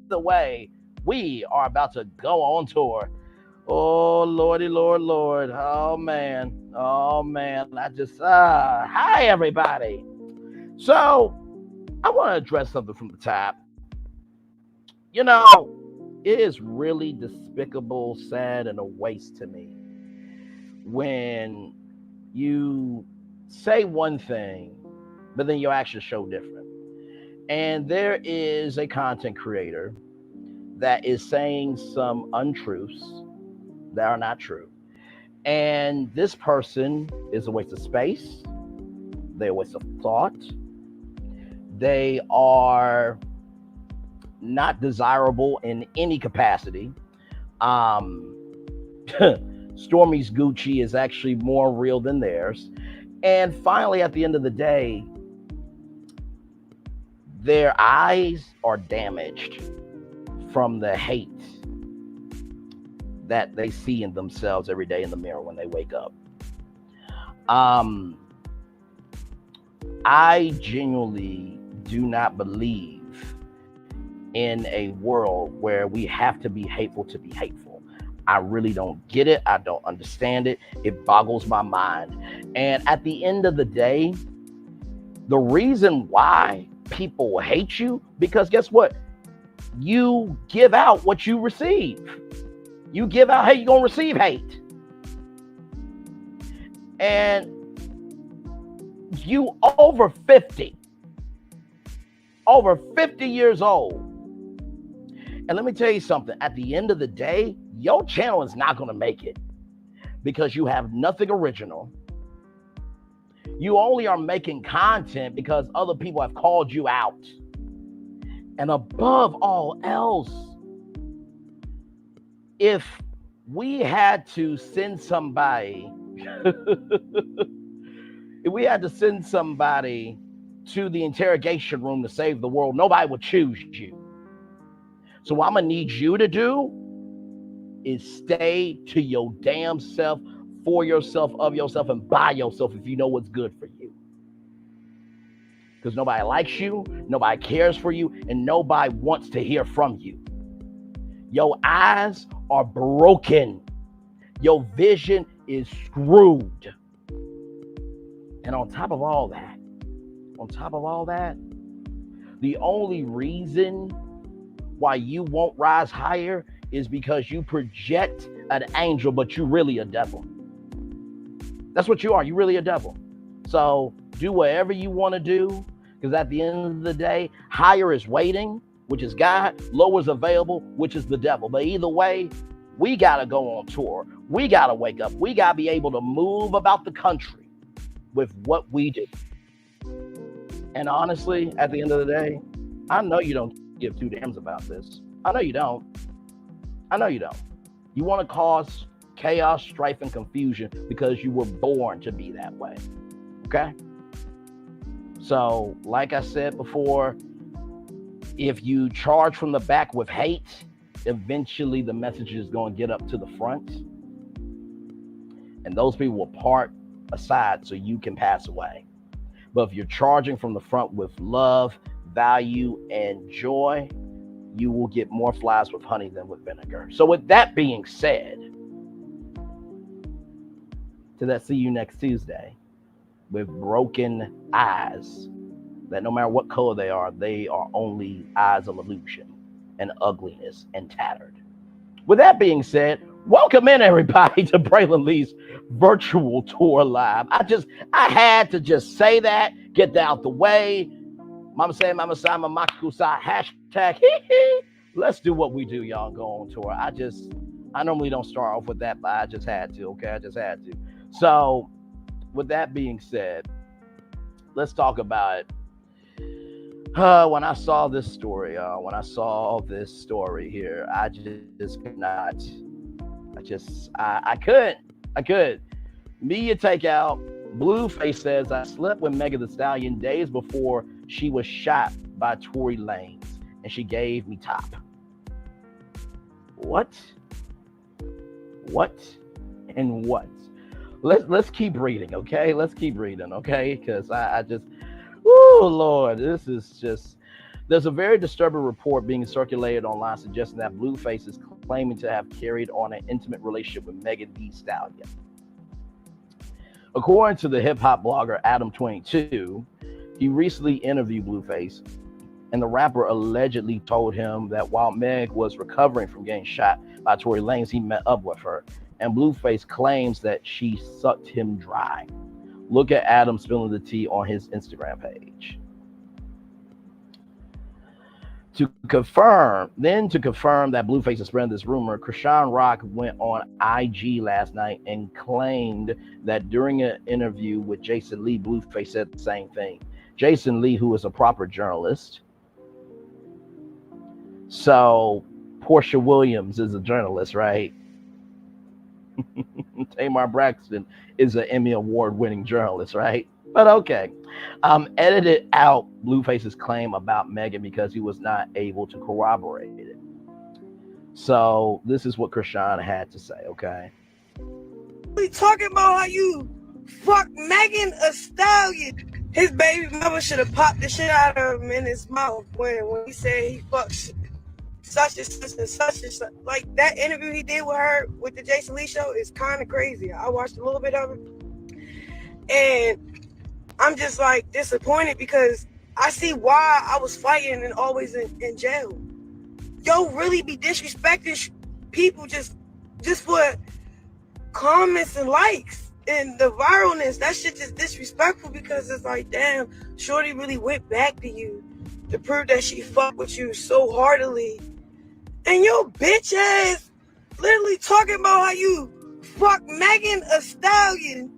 either way, we are about to go on tour. Oh lordy, Lord, Lord. Oh man. Oh man. Hi everybody. So I want to address something from the top. You know, it is really despicable, sad, and a waste to me when you say one thing, but then your actions show different. And there is a content creator that is saying some untruths that are not true. And this person is a waste of space, they're a waste of thought, they are not desirable in any capacity. Um, Stormy's Gucci is actually more real than theirs. And finally, at the end of the day, their eyes are damaged from the hate that they see in themselves every day in the mirror when they wake up. Um, I genuinely do not believe in a world where we have to be hateful to be hateful. I really don't get it. I don't understand it. It boggles my mind. And at the end of the day, the reason why people hate you, because guess what? You give out what you receive. You give out hate, you're going to receive hate. And you over 50 years old. And let me tell you something. At the end of the day, your channel is not going to make it because you have nothing original. You only are making content because other people have called you out. And above all else, if we had to send somebody, if we had to send somebody to the interrogation room to save the world, nobody would choose you. So what I'm gonna need you to do is stay to your damn self, for yourself, of yourself, and by yourself if you know what's good for you. Because nobody likes you, nobody cares for you, and nobody wants to hear from you. Your eyes are broken. Your vision is screwed. And on top of all that, the only reason why you won't rise higher is because you project an angel, but you're really a devil. That's what you are. You're really a devil. So do whatever you want to do, because at the end of the day, higher is waiting, which is God, lower is available, which is the devil. But either way, we got to go on tour. We got to wake up. We got to be able to move about the country with what we do. And honestly, at the end of the day, I know you don't give two damns about this. I know you don't. You want to cause chaos, strife, and confusion because you were born to be that way. Okay? So, like I said before, if you charge from the back with hate, eventually the message is going to get up to the front. And those people will part aside so you can pass away. But if you're charging from the front with love, value, and joy, you will get more flies with honey than with vinegar. So with that being said, till that see you next Tuesday with broken eyes, that no matter what color they are only eyes of illusion and ugliness and tattered. With that being said, welcome in everybody to Braylon Lee's virtual tour live. I had to just say that, get that out the way. Mama say, Mama Sai, Mama Kusai, hashtag, let's do what we do, y'all, go on tour. I normally don't start off with that, but I just had to, okay? I just had to. So, with that being said, let's talk about it. When I saw this story, here, I just could not. I couldn't. Media takeout. Blueface says, I slept with Megan Thee Stallion days before she was shot by Tory Lanez, and she gave me top. What? And what? Let's keep reading, okay? Because I just, oh Lord, this is just, There's a very disturbing report being circulated online suggesting that Blueface is claiming to have carried on an intimate relationship with Megan Thee Stallion. According to the hip hop blogger Adam22, he recently interviewed Blueface, and the rapper allegedly told him that while Meg was recovering from getting shot by Tory Lanez, he met up with her, and Blueface claims that she sucked him dry. Look at Adam spilling the tea on his Instagram page. To confirm that Blueface is spreading this rumor, Chrisean Rock went on IG last night and claimed that during an interview with Jason Lee, Blueface said the same thing. Jason Lee, who is a proper journalist. So Portia Williams is a journalist, right? Tamar Braxton is an Emmy Award-winning journalist, right? But okay. Edited out Blueface's claim about Megan because he was not able to corroborate it. So this is what Chrisean had to say, okay? We talking about how you fuck Megan Thee Stallion. His baby mother should have popped the shit out of him in his mouth when he said he fucks such and such and such and such. Like that interview he did with her with the Jason Lee show is kind of crazy. I watched a little bit of it, and I'm just like disappointed because I see why I was fighting and always in jail. Yo, really be disrespecting people just for comments and likes and the viralness. That shit just disrespectful because it's like, damn, shorty really went back to you to prove that she fucked with you so heartily. And your bitch ass literally talking about how you fuck Megan Thee Stallion.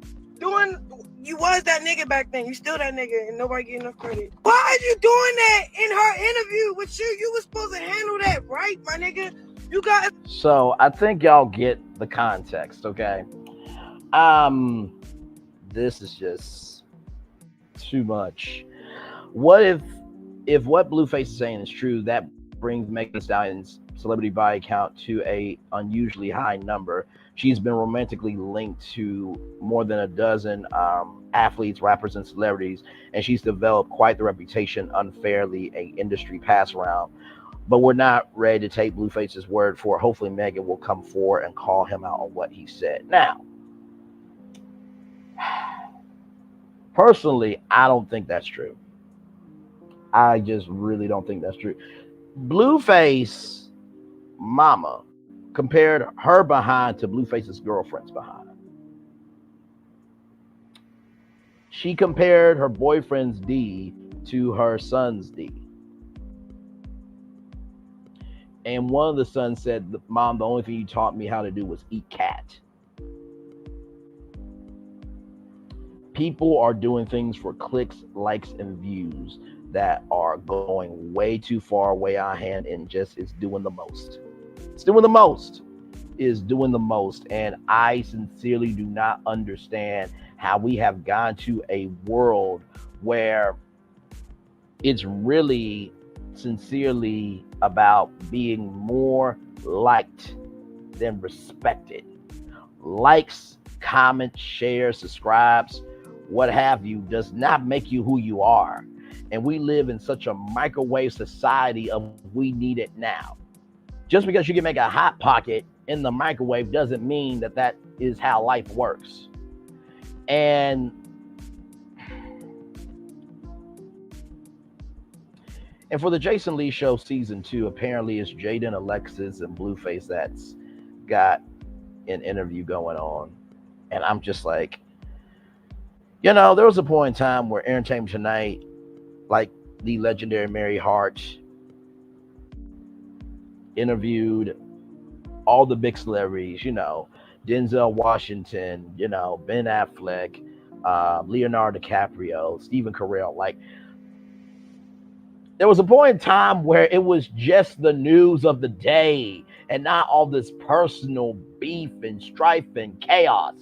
You was that nigga back then. You still that nigga and nobody get enough credit. Why are you doing that in her interview with you? You was supposed to handle that, right, my nigga? You got. So I think y'all get the context, okay? This is just too much. What if what Blueface is saying is true? That brings Megan Thee Stallion's celebrity body count to a unusually high number. She's been romantically linked to more than a dozen athletes, rappers, and celebrities, and she's developed quite the reputation, unfairly a industry pass around. But we're not ready to take Blueface's word for it. Hopefully Megan will come forward and call him out on what he said. Now, personally, I don't think that's true. I just really don't think that's true. Blueface mama compared her behind to Blueface's girlfriend's behind. She compared her boyfriend's D to her son's D. And one of the sons said, Mom, the only thing you taught me how to do was eat cat. People are doing things for clicks, likes, and views that are going way too far, way out of hand, and just is doing the most. It's doing the most. Is doing the most. And I sincerely do not understand how we have gone to a world where it's really sincerely about being more liked than respected. Likes, comments, shares, subscribes, what have you, does not make you who you are. And we live in such a microwave society of we need it now. Just because you can make a hot pocket in the microwave doesn't mean that that is how life works. And for the Jason Lee Show season 2, apparently it's Jaden, Alexis, and Blueface that's got an interview going on. And I'm just like, there was a point in time where Entertainment Tonight, like the legendary Mary Hart, interviewed all the big celebrities, Denzel Washington, Ben Affleck, Leonardo DiCaprio, Stephen Carell. Like, there was a point in time where it was just the news of the day and not all this personal beef and strife and chaos.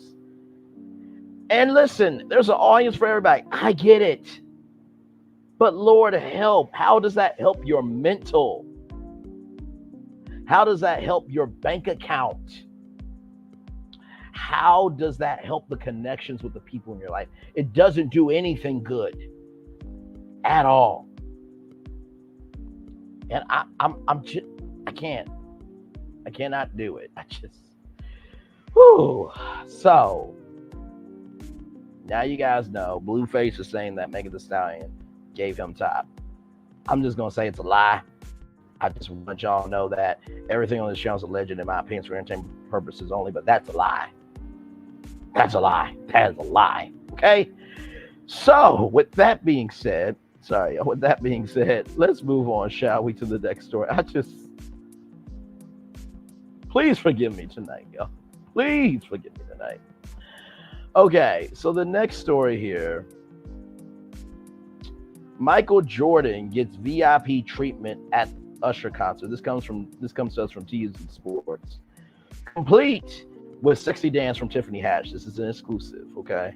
And listen, there's an audience for everybody. I get it. But Lord help, how does that help your mental? How does that help your bank account? How does that help the connections with the people in your life? It doesn't do anything good at all. and I can't, I cannot do it. I just, whoo. So now you guys know Blueface is saying that Megan Thee Stallion gave him top. I'm just gonna say it's a lie. I just want y'all to know that everything on this channel is alleged, in my opinion, for entertainment purposes only. But that's a lie. That's a lie. That is a lie. Okay. So with that being said, let's move on, shall we, to the next story. Please forgive me tonight, yo. Please forgive me tonight. Okay, so the next story here. Michael Jordan gets VIP treatment at Usher concert. This comes to us from TU Sports. Complete with sexy dance from Tiffany Haddish. This is an exclusive, okay?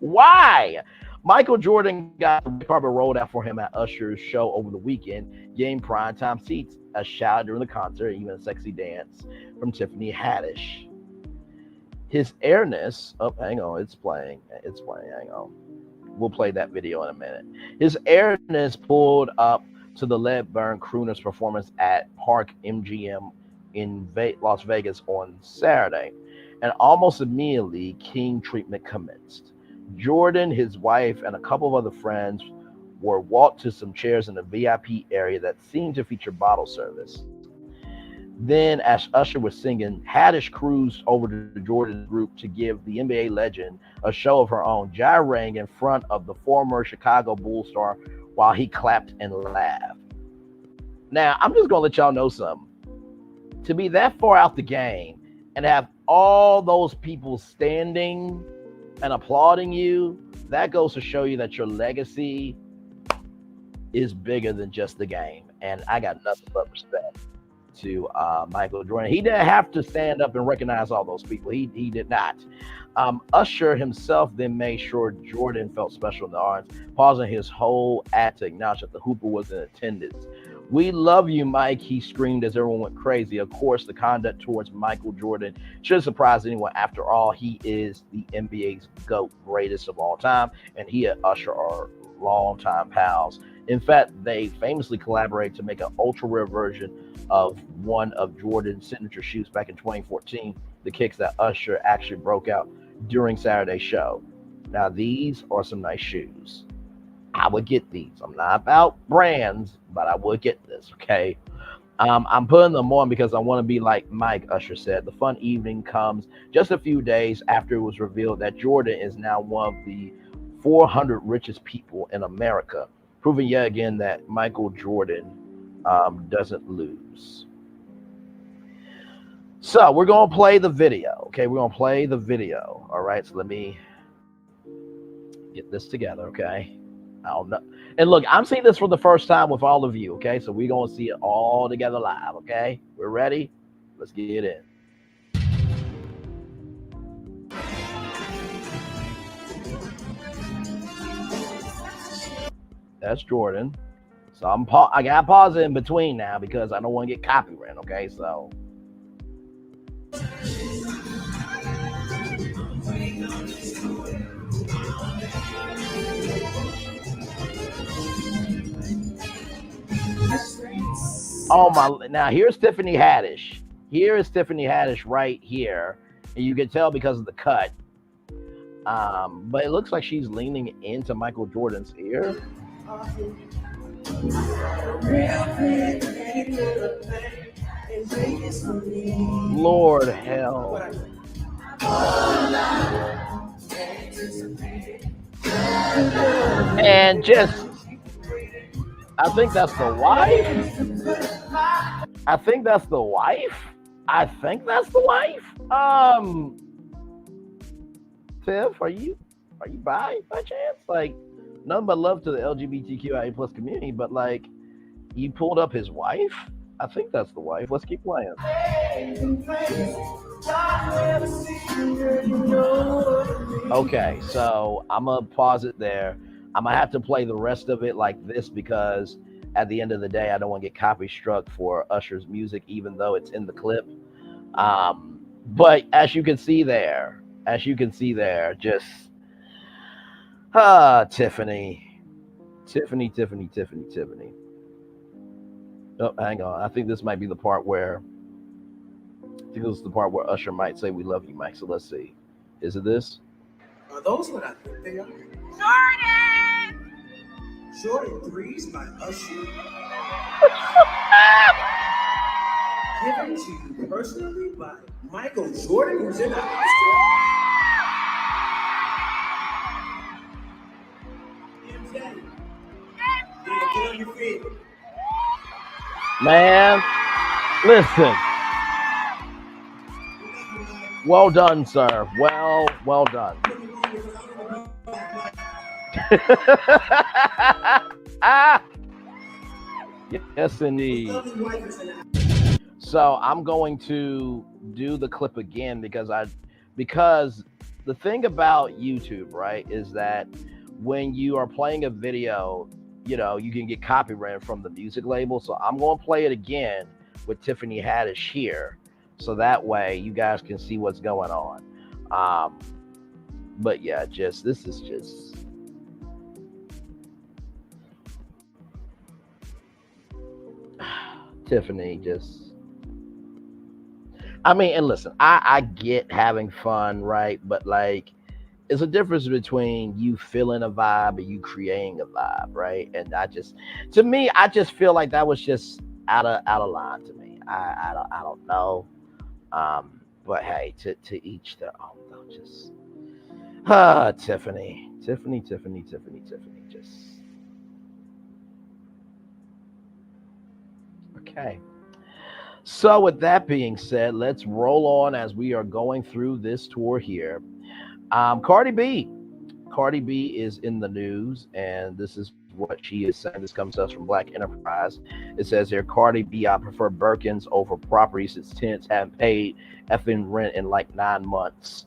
Why? Michael Jordan got the red carpet rolled out for him at Usher's show over the weekend, getting primetime seats, a shout during the concert, even a sexy dance from Tiffany Haddish. His airness, hang on, it's playing, hang on. We'll play that video in a minute. His airness pulled up to the Leadburn Crooner's performance at Park MGM in Las Vegas on Saturday, and almost immediately, king treatment commenced. Jordan, his wife, and a couple of other friends were walked to some chairs in the VIP area that seemed to feature bottle service. Then, as Usher was singing, Haddish cruised over to Jordan's group to give the NBA legend a show of her own, gyrating in front of the former Chicago Bulls star while he clapped and laughed. Now, I'm just going to let y'all know something. To be that far out the game and have all those people standing and applauding you, that goes to show you that your legacy is bigger than just the game. And I got nothing but respect to Michael Jordan. He didn't have to stand up and recognize all those people. He did not. Usher himself then made sure Jordan felt special in the audience, pausing his whole act to acknowledge that the Hooper was in attendance. "We love you, Mike," he screamed as everyone went crazy. Of course, the conduct towards Michael Jordan should surprise anyone. After all, he is the NBA's GOAT, greatest of all time, and he and Usher are longtime pals. In fact, they famously collaborated to make an ultra-rare version of one of Jordan's signature shoes back in 2014, the kicks that Usher actually broke out during Saturday's show. Now, these are some nice shoes. I would get these. I'm not about brands, but I would get this, okay? I'm putting them on because I want to be like Mike, Usher said. The fun evening comes just a few days after it was revealed that Jordan is now one of the 400 richest people in America, proving yet again that Michael Jordan doesn't lose. So we're going to play the video, okay? We're going to play the video, all right? So let me get this together, okay? I don't know. And look, I'm seeing this for the first time with all of you, okay? So we're going to see it all together live, okay? We're ready? Let's get in. That's Jordan. So I got to pause it in between now because I don't want to get copyright, okay? So. Oh my! Now here's Tiffany Haddish. Here is Tiffany Haddish right here, and you can tell because of the cut. But it looks like she's leaning into Michael Jordan's ear. Lord hell. And just, I think that's the wife. I think that's the wife. Tiff, are you by chance? Like, nothing but love to the LGBTQIA plus community, but like, you pulled up his wife? I think that's the wife. Let's keep playing. Okay, so I'm gonna pause it there. I'm gonna have to play the rest of it like this because at the end of the day, I don't want to get copy struck for Usher's music, even though it's in the clip. But as you can see there, just Tiffany, Tiffany. Oh, hang on. I think this might be the part where I think this is the part where Usher might say "We love you, Mike." So let's see. Is it this? Are those what I think they are? Jordan 3s by Usher. Given to you personally by Michael Jordan, who's in the house. Get on your feet. Man, listen. Well done, sir. Well done. Yes, indeed. So I'm going to do the clip again because the thing about YouTube, right, is that when you are playing a video, you know, you can get copyrighted from the music label. So I'm going to play it again with Tiffany Haddish here, so that way you guys can see what's going on. But yeah, this is just. Tiffany I mean, and listen, I get having fun, right? But like, it's a difference between you feeling a vibe and you creating a vibe, right? And I just feel like that was just out of line to me. I don't know. But hey, to each their own though. Just Tiffany. Just okay. So with that being said, let's roll on as we are going through this tour here. Cardi B is in the news, and this is what she is saying. This comes to us from Black Enterprise. It says here, Cardi B, I prefer Birkins over property since tenants haven't paid effing rent in like 9 months.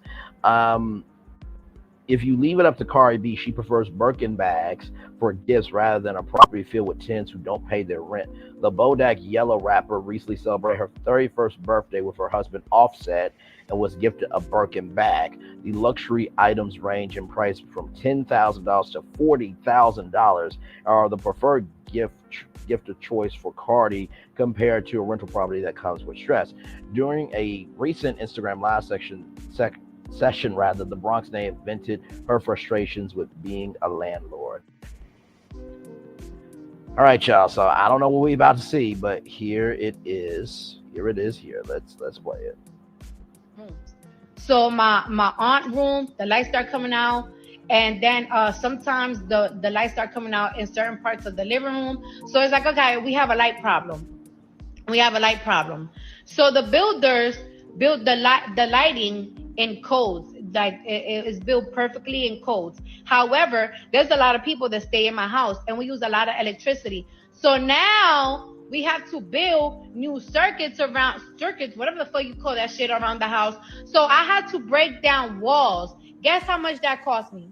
If you leave it up to Cardi B, she prefers Birkin bags for gifts rather than a property filled with tenants who don't pay their rent. The Bodak Yellow rapper recently celebrated her 31st birthday with her husband Offset and was gifted a Birkin bag. The luxury items range in price from $10,000 to $40,000 are the preferred gift of choice for Cardi compared to a rental property that comes with stress. During a recent Instagram live session, the Bronx native vented her frustrations with being a landlord. All right, y'all. So I don't know what we're about to see, but here it is. Let's play it. So my aunt room, the lights start coming out, and then sometimes the lights start coming out in certain parts of the living room. So it's like, okay, we have a light problem. So the builders built the lighting in codes, like it is built perfectly in codes. However, there's a lot of people that stay in my house, and we use a lot of electricity. So now we have to build new circuits, whatever the fuck you call that shit, around the house. So I had to break down walls. Guess how much that cost me?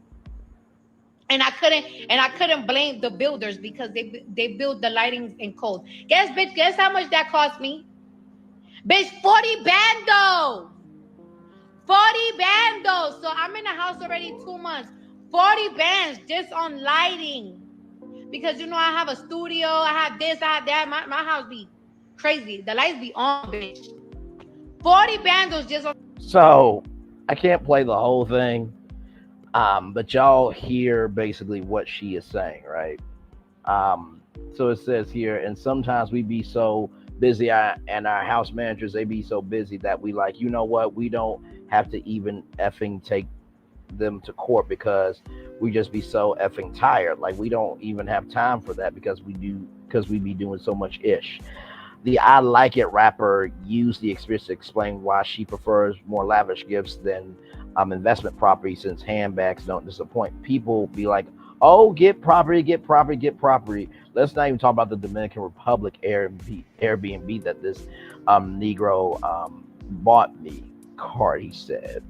And I couldn't blame the builders because they built the lighting in codes. Guess how much that cost me? Bitch, 40 bandos. 40 bandos. So I'm in the house already 2 months. 40 bands just on lighting. Because you know I have a studio, I have this, I have that. My house be crazy. The lights be on, bitch. 40 bandos just on. So I can't play the whole thing. But y'all hear basically what she is saying, right? So it says here, and sometimes we be so busy, and our house managers, they be so busy that we like, you know what, we don't have to even effing take them to court because we just be so effing tired. Like, we don't even have time for that because we be doing so much ish. The I Like It rapper used the experience to explain why she prefers more lavish gifts than investment property, since handbags don't disappoint. People be like, oh, get property. Let's not even talk about the Dominican Republic Airbnb that this Negro bought me, Cardi said.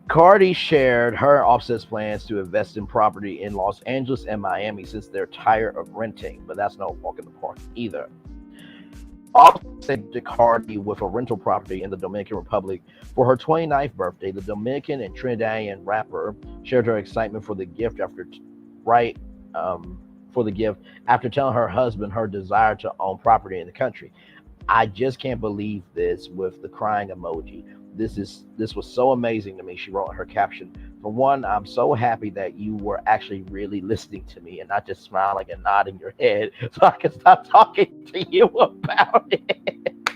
Cardi shared her Offset's plans to invest in property in Los Angeles and Miami since they're tired of renting, but that's no walk in the park either. Offset to Cardi with a rental property in the Dominican Republic for her 29th birthday. The Dominican and Trinidadian rapper shared her excitement for the gift after for the gift after telling her husband her desire to own property in the country. I just can't believe this with the crying emoji. This was so amazing to me. She wrote in her caption. For one, I'm so happy that you were actually really listening to me and not just smiling and nodding your head so I can stop talking to you about it.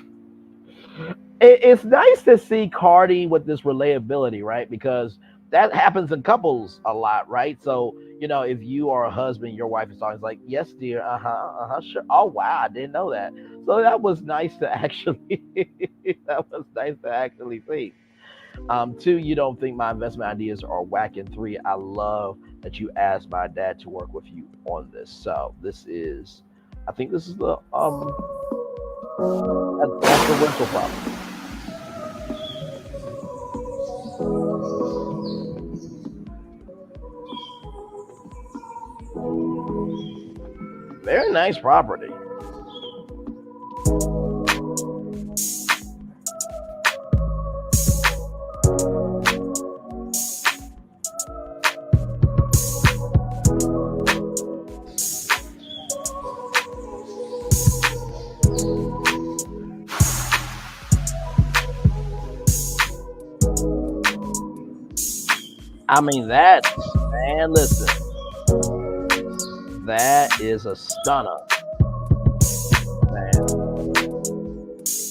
It's nice to see Cardi with this relatability, right? Because that happens in couples a lot, right? So, if you are a husband, your wife is always like, yes, dear, sure. Oh, wow, I didn't know that. So that was nice to actually, that was nice to actually see. Two, you don't think my investment ideas are whack. And three, I love that you asked my dad to work with you on this. So I think this is that's the rental property. Very nice property. I mean, man, listen, that is a stunner, man.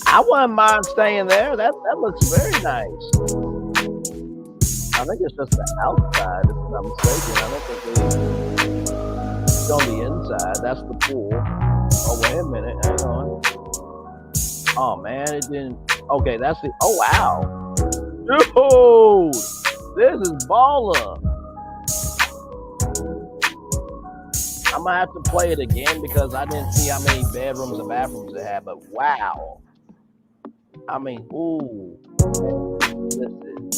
I wouldn't mind staying there. That looks very nice. I think it's just the outside, if I'm not mistaken. I don't think it's on the inside. That's the pool. Oh, wait a minute. Hang on. Oh, man, it didn't. Okay, that's the. Oh, wow. Dude, this is baller. I'm gonna have to play it again because I didn't see how many bedrooms and bathrooms it had. But wow, I mean, ooh, listen.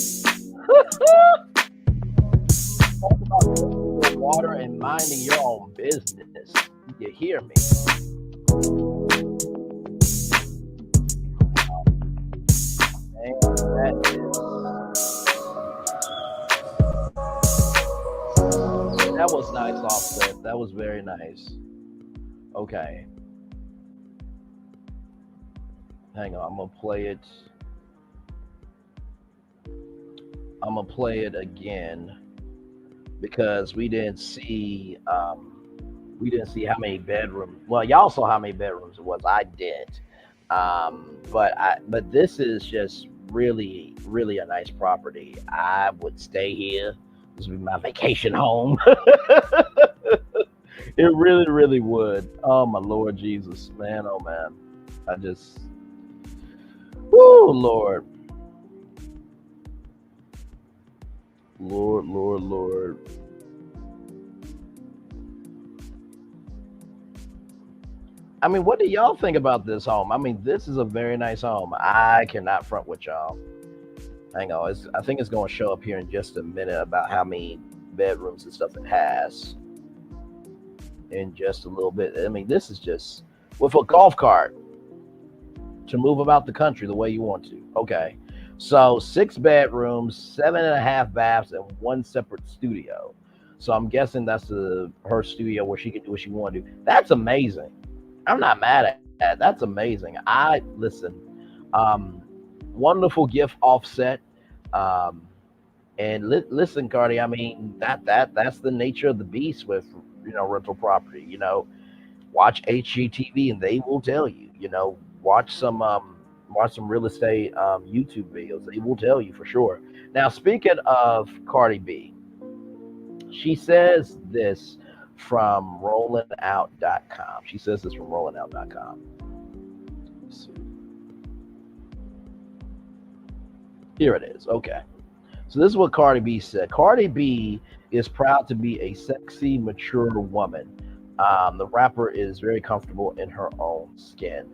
Talk about drinking water and minding your own business. You hear me? Man, that was nice offset. That was very nice. Okay. Hang on, I'm gonna play it. I'm gonna play it again because we didn't see how many bedrooms. Well, y'all saw how many bedrooms it was. I did. But this is just really, really a nice property. I would stay here. This would be my vacation home. It really, really would. Oh my Lord Jesus, man, oh man. I just whoo Lord. Lord. I mean, what do y'all think about this home? I mean, this is a very nice home. I cannot front with y'all. Hang on, I think it's going to show up here in just a minute about how many bedrooms and stuff it has in just a little bit. I mean, this is just with a golf cart to move about the country the way you want to. Okay, so 6 bedrooms, 7.5 baths, and 1 separate studio. So I'm guessing that's her studio where she can do what she want to do. That's amazing. I'm not mad at that. That's amazing. Wonderful gift offset. Listen, Cardi. I mean that's the nature of the beast with rental property. Watch HGTV and they will tell you. Watch some real estate YouTube videos. They will tell you for sure. Now, speaking of Cardi B, she says this from rollingout.com. She says this from rollingout.com. Let's see. Here it is. Okay. So this is what Cardi B said. Cardi B is proud to be a sexy, mature woman. The rapper is very comfortable in her own skin.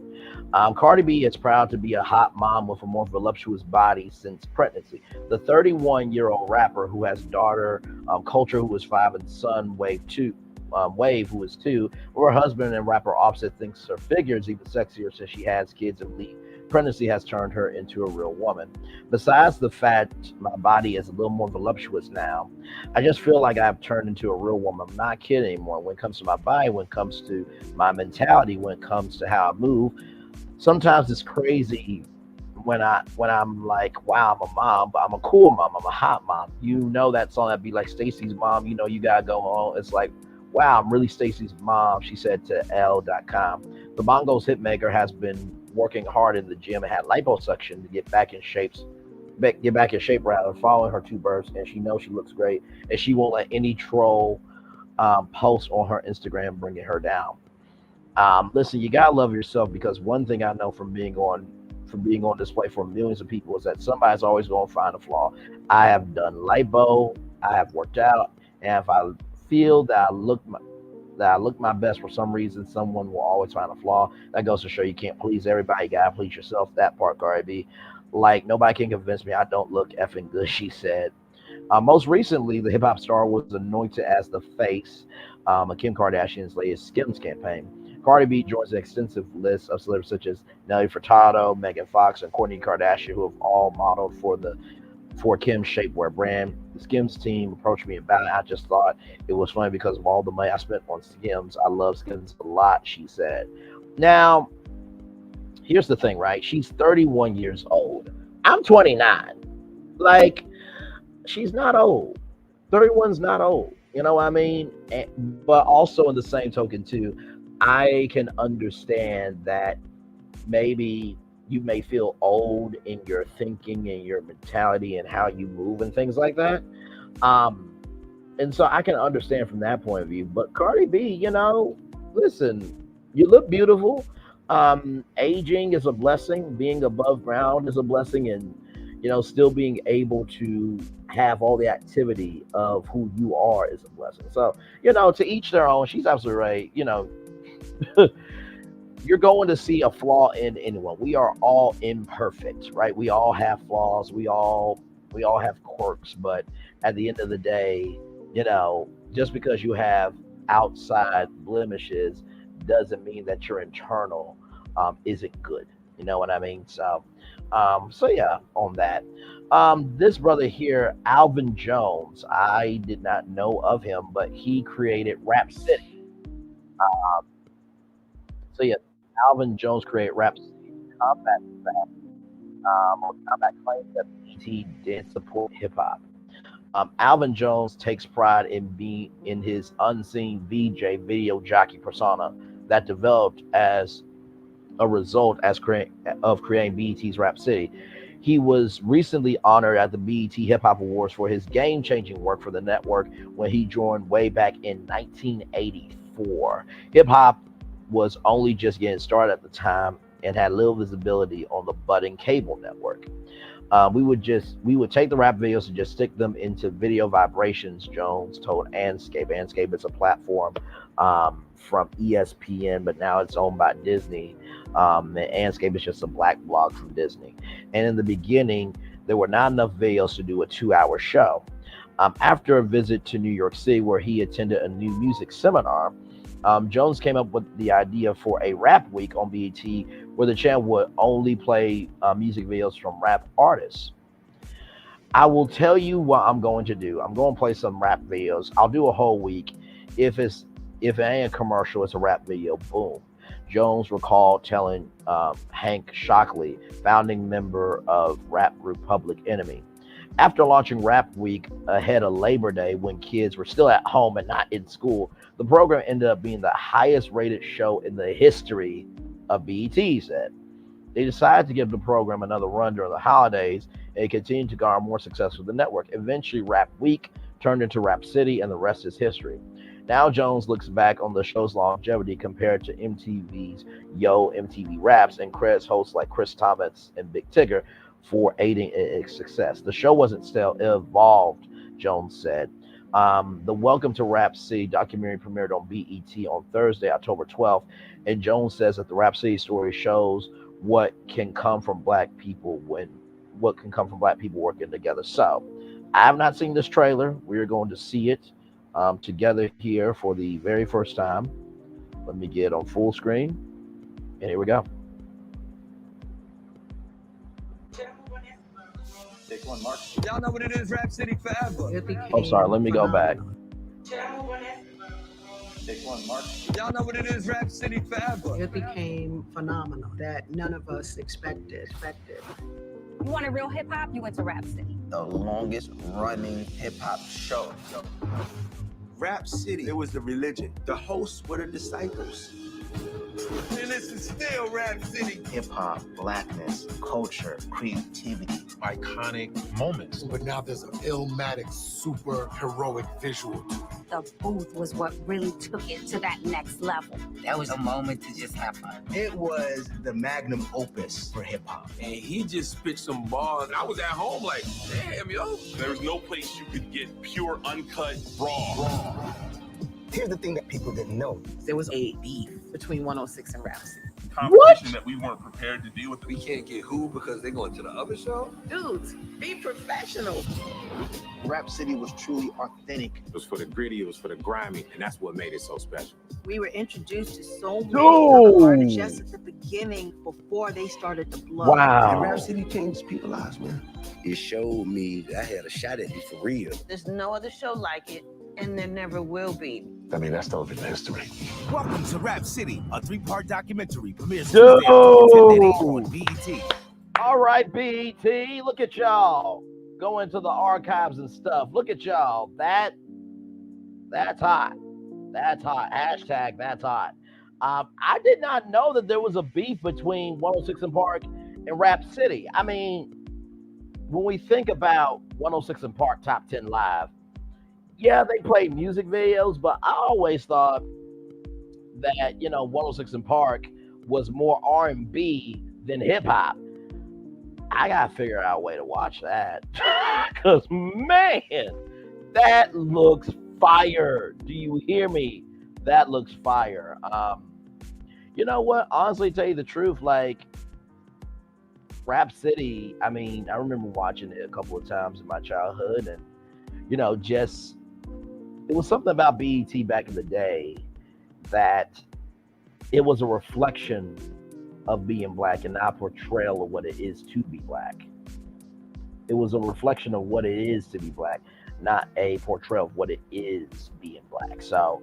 Cardi B is proud to be a hot mom with a more voluptuous body since pregnancy. The 31-year-old rapper who has daughter Culture, who is 5, and son Wave, who is 2. Her husband and rapper Offset thinks her figure is even sexier since she has kids and pregnancy has turned her into a real woman. Besides the fact my body is a little more voluptuous now, I just feel like I've turned into a real woman. I'm not kidding anymore. When it comes to my body, when it comes to my mentality, when it comes to how I move, sometimes it's crazy when I'm like, wow, I'm a mom, but I'm a cool mom. I'm a hot mom. You know that song that'd be like Stacy's mom. You know you gotta go on. It's like, wow, I'm really Stacy's mom. She said to L.com. The Mongols hitmaker has been working hard in the gym and had liposuction to get back in shapes. Get back in shape rather, following her two births, and she knows she looks great, and she won't let any troll post on her Instagram bringing her down. Listen, you gotta love yourself because one thing I know from being on display for millions of people is that somebody's always going to find a flaw. I have done lipo, I have worked out, and if I feel that I look my best for some reason, someone will always find a flaw. That goes to show you can't please everybody. You gotta please yourself. That part, Cardi B. Like nobody can convince me I don't look effing good. She said. Most recently, the hip hop star was anointed as the face of Kim Kardashian's latest Skims campaign. Cardi B joins an extensive list of celebrities such as Nelly Furtado, Megan Fox, and Kourtney Kardashian, who have all modeled for Kim's shapewear brand. The Skims team approached me about it. I just thought it was funny because of all the money I spent on Skims. I love Skims a lot, she said. Now, here's the thing, right? She's 31 years old. I'm 29. Like, she's not old. 31's not old. You know what I mean? But also in the same token too, I can understand that maybe you may feel old in your thinking and your mentality and how you move and things like that. Um, and so I can understand from that point of view. But Cardi B, listen, you look beautiful. Aging is a blessing. Being above ground is a blessing, and still being able to have all the activity of who you are is a blessing. So, to each their own. She's absolutely right. You're going to see a flaw in anyone. We are all imperfect, right? We all have flaws. We all have quirks, but at the end of the day, just because you have outside blemishes doesn't mean that your internal isn't good. You know what I mean? So yeah, on that. This brother here, Alvin Jones, I did not know of him, but he created Rap City. Um, so yeah, Alvin Jones created Rap City. Combat Combat claims that BT did support hip hop. Alvin Jones takes pride in being in his unseen VJ video jockey persona that developed as a result of creating BET's Rap City. He was recently honored at the BET Hip Hop Awards for his game changing work for the network when he joined way back in 1984. Hip hop was only just getting started at the time and had little visibility on the budding cable network. We would take the rap videos and just stick them into video vibrations. Jones told Anscape. Anscape is a platform from ESPN, but now it's owned by Disney. And Anscape is just a black blog from Disney. And in the beginning, there were not enough videos to do a 2-hour show. After a visit to New York City, where he attended a new music seminar, Jones came up with the idea for a rap week on BET where the channel would only play music videos from rap artists. I will tell you what I'm going to do. I'm going to play some rap videos. I'll do a whole week. If it ain't a commercial, it's a rap video. Boom. Jones recalled telling Hank Shockley, founding member of rap group Public Enemy. After launching Rap Week ahead of Labor Day when kids were still at home and not in school, the program ended up being the highest rated show in the history of BET, he said. They decided to give the program another run during the holidays, and it continued to garner more success with the network. Eventually, Rap Week turned into Rap City, and the rest is history. Now Jones looks back on the show's longevity compared to MTV's Yo MTV Raps and credits hosts like Chris Thomas and Big Tigger for aiding in its success. The show wasn't stale, it evolved, Jones said. The Welcome to Rap City documentary premiered on BET on Thursday, October 12th, and Jones says that the Rap City story shows what can come from black people working together. So, I have not seen this trailer. We are going to see it together here for the very first time. Let me get on full screen, and here we go. Take one, Mark. Y'all know what it is, Rap City forever. Oh, sorry, let me go back. Take one, Mark. Y'all know what it is, Rap City forever. It became phenomenal that none of us expected. You wanted real hip hop, you went to Rap City. The longest running hip hop show. Rap City, it was the religion. The hosts were the disciples. And this is still Rap City. Hip hop, blackness, culture, creativity. Iconic moments. But now there's an illmatic, super heroic visual. The booth was what really took it to that next level. That was a moment to just have fun. It was the magnum opus for hip hop. And he just spit some bars. I was at home like, damn, yo. There was no place you could get pure, uncut, raw. Here's the thing that people didn't know. There was a beef between 106 and Rap City. Competition that we weren't prepared to deal with. We can't get who because they're going to the other show? Dudes, be professional. Rap City was truly authentic. It was for the gritty, it was for the grimy, and that's what made it so special. We were introduced to so many other artists just at the beginning before they started to blow. Wow. And Rap City changed people's lives, man. It showed me that I had a shot at it for real. There's no other show like it, and there never will be. I mean, that's television history. Welcome to Rap City, a 3-part documentary premieres Dude. Tuesday on BET. All right, BET, look at y'all. Go into the archives and stuff. Look at y'all. That's hot. That's hot. Hashtag that's hot. I did not know that there was a beef between 106 and Park and Rap City. I mean, when we think about 106 and Park Top 10 Live, yeah, they played music videos, but I always thought that, 106 and Park was more R&B than hip hop. I gotta figure out a way to watch that. Cause man, that looks fire. Do you hear me? That looks fire. You know what? Honestly, tell you the truth, like Rap City, I mean, I remember watching it a couple of times in my childhood, and it was something about BET back in the day that it was a reflection of being black and not a portrayal of what it is to be black. It was a reflection of what it is to be black, not a portrayal of what it is being black. So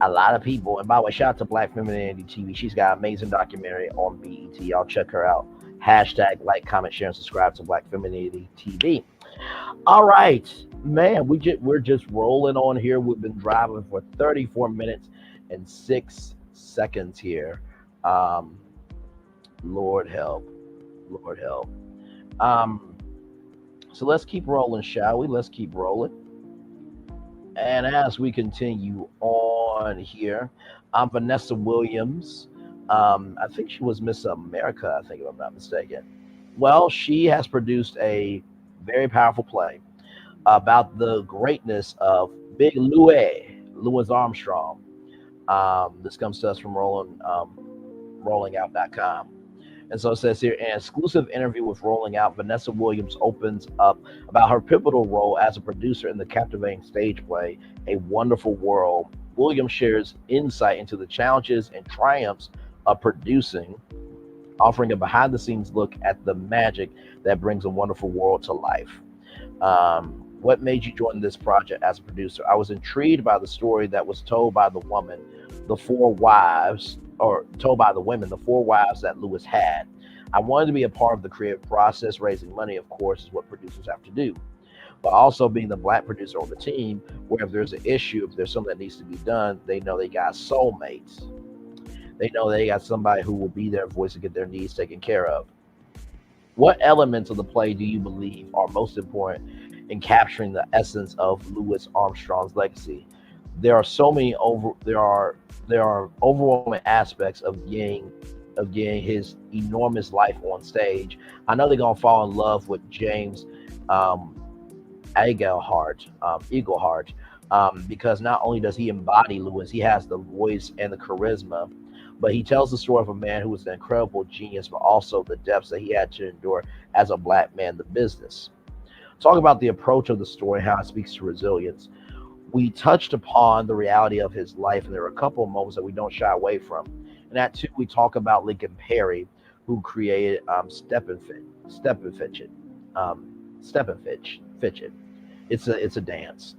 a lot of people, and by the way, shout out to Black Femininity TV. She's got an amazing documentary on BET. Y'all check her out. Hashtag like, comment, share, and subscribe to Black Femininity TV. All right, man, we're just rolling on here. We've been driving for 34 minutes and 6 seconds here. Lord help. So let's keep rolling, shall we? Let's keep rolling. And as we continue on here, Vanessa Williams. I think she was Miss America, I think, if I'm not mistaken. Well, she has produced a very powerful play about the greatness of Big Louis Armstrong. This comes to us from rollingout.com. And so it says here, an exclusive interview with Rolling Out, Vanessa Williams opens up about her pivotal role as a producer in the captivating stage play, A Wonderful World. Williams shares insight into the challenges and triumphs of producing, offering a behind-the-scenes look at the magic that brings A Wonderful World to life. What made you join this project as a producer? I was intrigued by the story that was told by the women, the four wives, or told by the women, the four wives that Louis had. I wanted to be a part of the creative process. Raising money, of course, is what producers have to do. But also being the black producer on the team, where if there's an issue, if there's something that needs to be done, they know they got soulmates. They know they got somebody who will be their voice to get their needs taken care of. What elements of the play do you believe are most important in capturing the essence of Louis Armstrong's legacy? There are so many there are overwhelming aspects of getting his enormous life on stage. I know they're gonna fall in love with James Eaglehart, because not only does he embody Louis, he has the voice and the charisma, but he tells the story of a man who was an incredible genius, but also the depths that he had to endure as a black man in the business. Talk about the approach of the story, how it speaks to resilience. We touched upon the reality of his life, and there are a couple of moments that we don't shy away from. And that too, we talk about Lincoln Perry, who created Step and Fidget. It's a dance,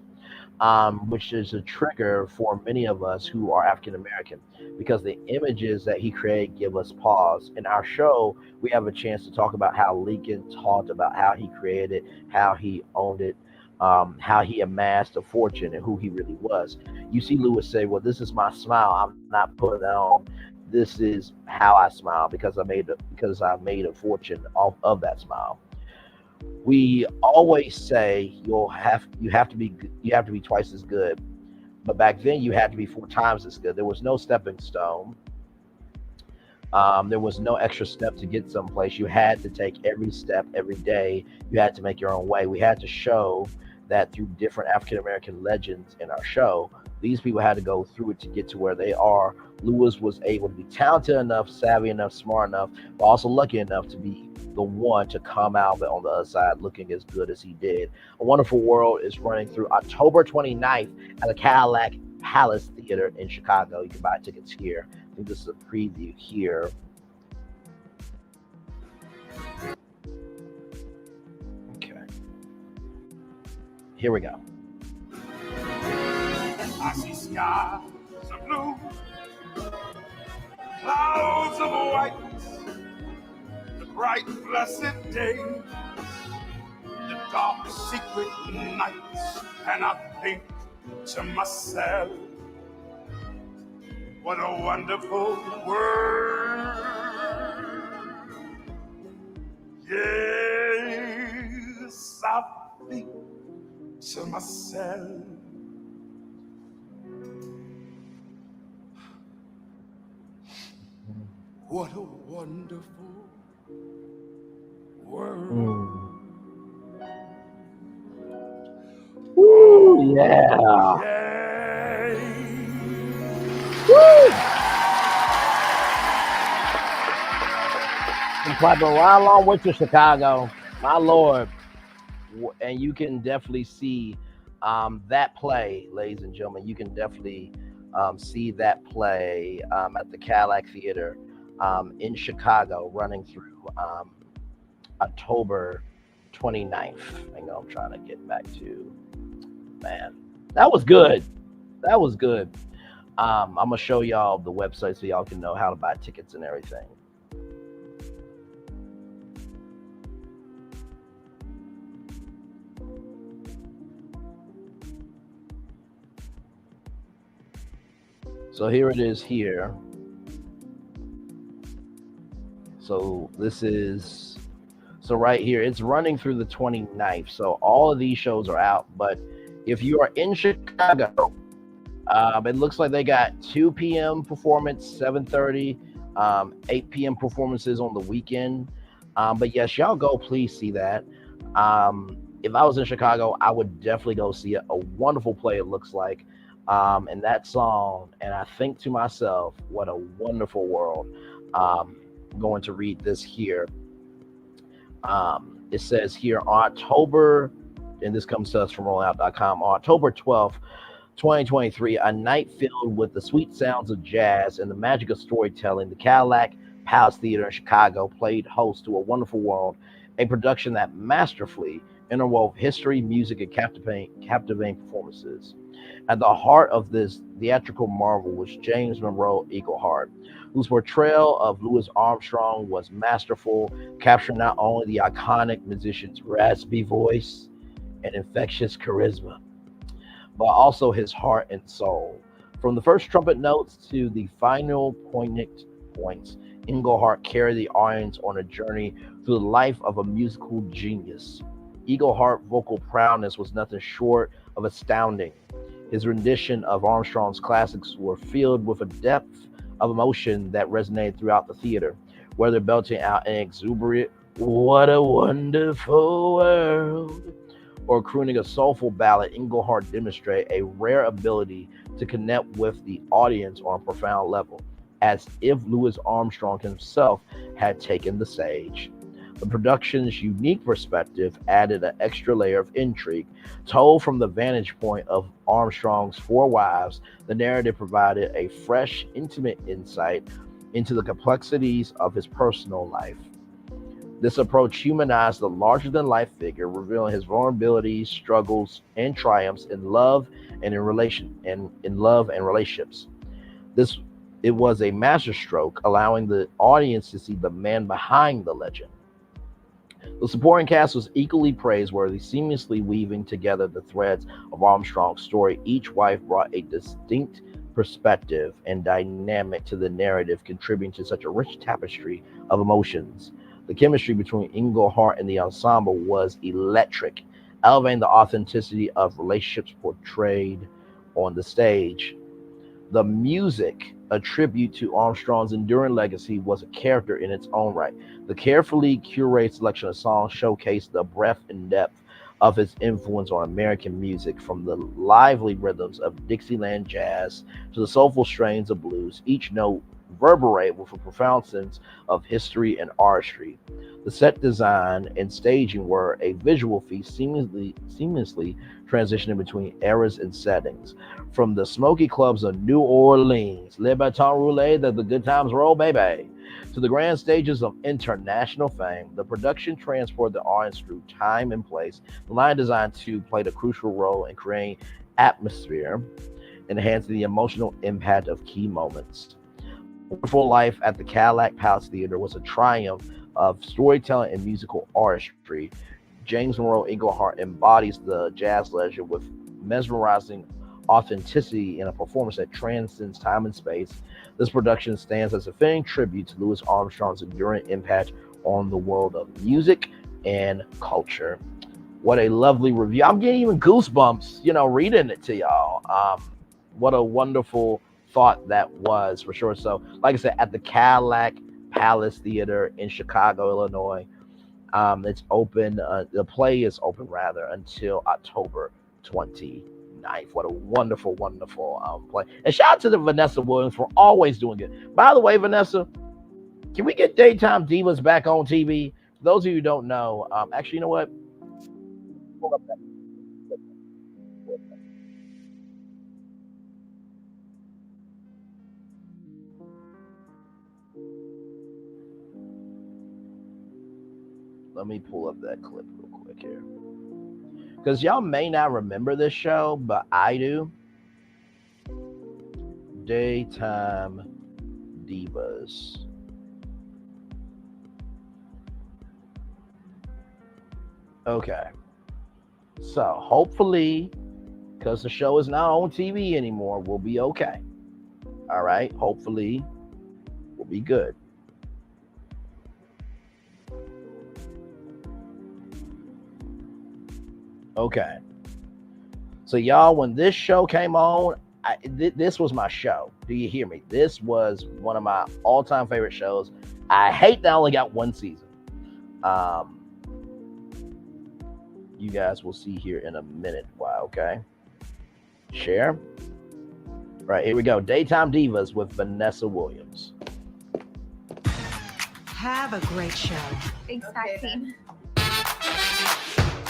which is a trigger for many of us who are African American, because the images that he created give us pause. In our show, we have a chance to talk about how Lincoln talked about how he created it, how he owned it, how he amassed a fortune, and who he really was. You see Lewis say, "Well, this is my smile. I'm not putting that on. This is how I smile because I made a fortune off of that smile." We always say you have to be twice as good, but back then you had to be 4 times as good. There was no stepping stone. There was no extra step to get someplace. You had to take every step every day. You had to make your own way. We had to show that through different African American legends in our show. These people had to go through it to get to where they are. Lewis was able to be talented enough, savvy enough, smart enough, but also lucky enough to be the one to come out on the other side looking as good as he did. A Wonderful World is running through October 29th at the Cadillac Palace Theater in Chicago. You can buy tickets here. I think this is a preview here. Okay. Here we go. I see skies of blue, clouds of white, the bright blessed day, the dark secret nights, and I think to myself, what a wonderful world. Yes, I think to myself, what a wonderful world. Woo, yeah. Woo! I'm clapping right along with you, Chicago. My Lord. And you can definitely see that play, ladies and gentlemen. You can definitely see that play at the Cadillac Theater in Chicago, running through October 29th. Hang on, I'm trying to get back to, man, that was good. That was good. I'm going to show y'all the website so y'all can know how to buy tickets and everything. So here it is here. So this is, so right here, it's running through the 29th. So all of these shows are out. But if you are in Chicago, it looks like they got 2 p.m. performance, 7:30, 8 p.m. performances on the weekend. But yes, y'all go, please see that. If I was in Chicago, I would definitely go see it. A wonderful play, it looks like. And that song, and I think to myself, what a wonderful world. Going to read this here. It says here on October, and this comes to us from rollout.com, on October 12th, 2023, a night filled with the sweet sounds of jazz and the magic of storytelling, the Cadillac Palace Theater in Chicago played host to A Wonderful World, a production that masterfully interwove history, music, and captivating performances. At the heart of this theatrical marvel was James Monroe Eaglehart, whose portrayal of Louis Armstrong was masterful, capturing not only the iconic musician's raspy voice and infectious charisma, but also his heart and soul. From the first trumpet notes to the final poignant points, Englehart carried the audience on a journey through the life of a musical genius. Eaglehart's vocal prowess was nothing short of astounding. His rendition of Armstrong's classics were filled with a depth of emotion that resonated throughout the theater, whether belting out an exuberant "What a Wonderful World" or crooning a soulful ballad. Englehart demonstrated a rare ability to connect with the audience on a profound level, as if Louis Armstrong himself had taken the stage. The production's unique perspective added an extra layer of intrigue. Told from the vantage point of Armstrong's 4 wives, the narrative provided a fresh, intimate insight into the complexities of his personal life. This approach humanized the larger-than-life figure, revealing his vulnerabilities, struggles, and triumphs in love and in love and relationships. This It was a masterstroke, allowing the audience to see the man behind the legend. The supporting cast was equally praiseworthy, seamlessly weaving together the threads of Armstrong's story. Each wife brought a distinct perspective and dynamic to the narrative, contributing to such a rich tapestry of emotions. The chemistry between Englehart and the ensemble was electric, elevating the authenticity of relationships portrayed on the stage. The music, a tribute to Armstrong's enduring legacy, was a character in its own right. The carefully curated selection of songs showcased the breadth and depth of his influence on American music, from the lively rhythms of Dixieland jazz to the soulful strains of blues. Each note reverberated with a profound sense of history and artistry. The set design and staging were a visual feast, seamlessly transitioning between eras and settings. From the smoky clubs of New Orleans, Le Baton Rouge, that the good times roll, baby, to the grand stages of international fame, the production transported the audience through time and place. The line design, too, played a crucial role in creating atmosphere, enhancing the emotional impact of key moments. Wonderful Life at the Cadillac Palace Theater was a triumph of storytelling and musical artistry. James Monroe Englehart embodies the jazz legend with mesmerizing authenticity in a performance that transcends time and space. This production stands as a fitting tribute to Louis Armstrong's enduring impact on the world of music and culture. What a lovely review. I'm getting even goosebumps, reading it to y'all. What a wonderful thought that was, for sure. So, like I said, at the Cadillac Palace Theater in Chicago, Illinois. It's open. The play is open until October 29th. What a wonderful, wonderful play. And shout out to the Vanessa Williams for always doing good. By the way, Vanessa, can we get Daytime Divas back on TV? For those of you who don't know, actually, you know what? Pull up that. Let me pull up that clip real quick here. Because y'all may not remember this show, but I do. Daytime Divas. Okay. So hopefully, because the show is not on TV anymore, we'll be okay. All right. Hopefully, we'll be good. Okay. So y'all, when this show came on, this was my show. Do you hear me? This was one of my all-time favorite shows. I hate that I only got one season. You guys will see here in a minute why, okay? Share. Right, here we go. Daytime Divas with Vanessa Williams. Have a great show. Thanks, Maxine.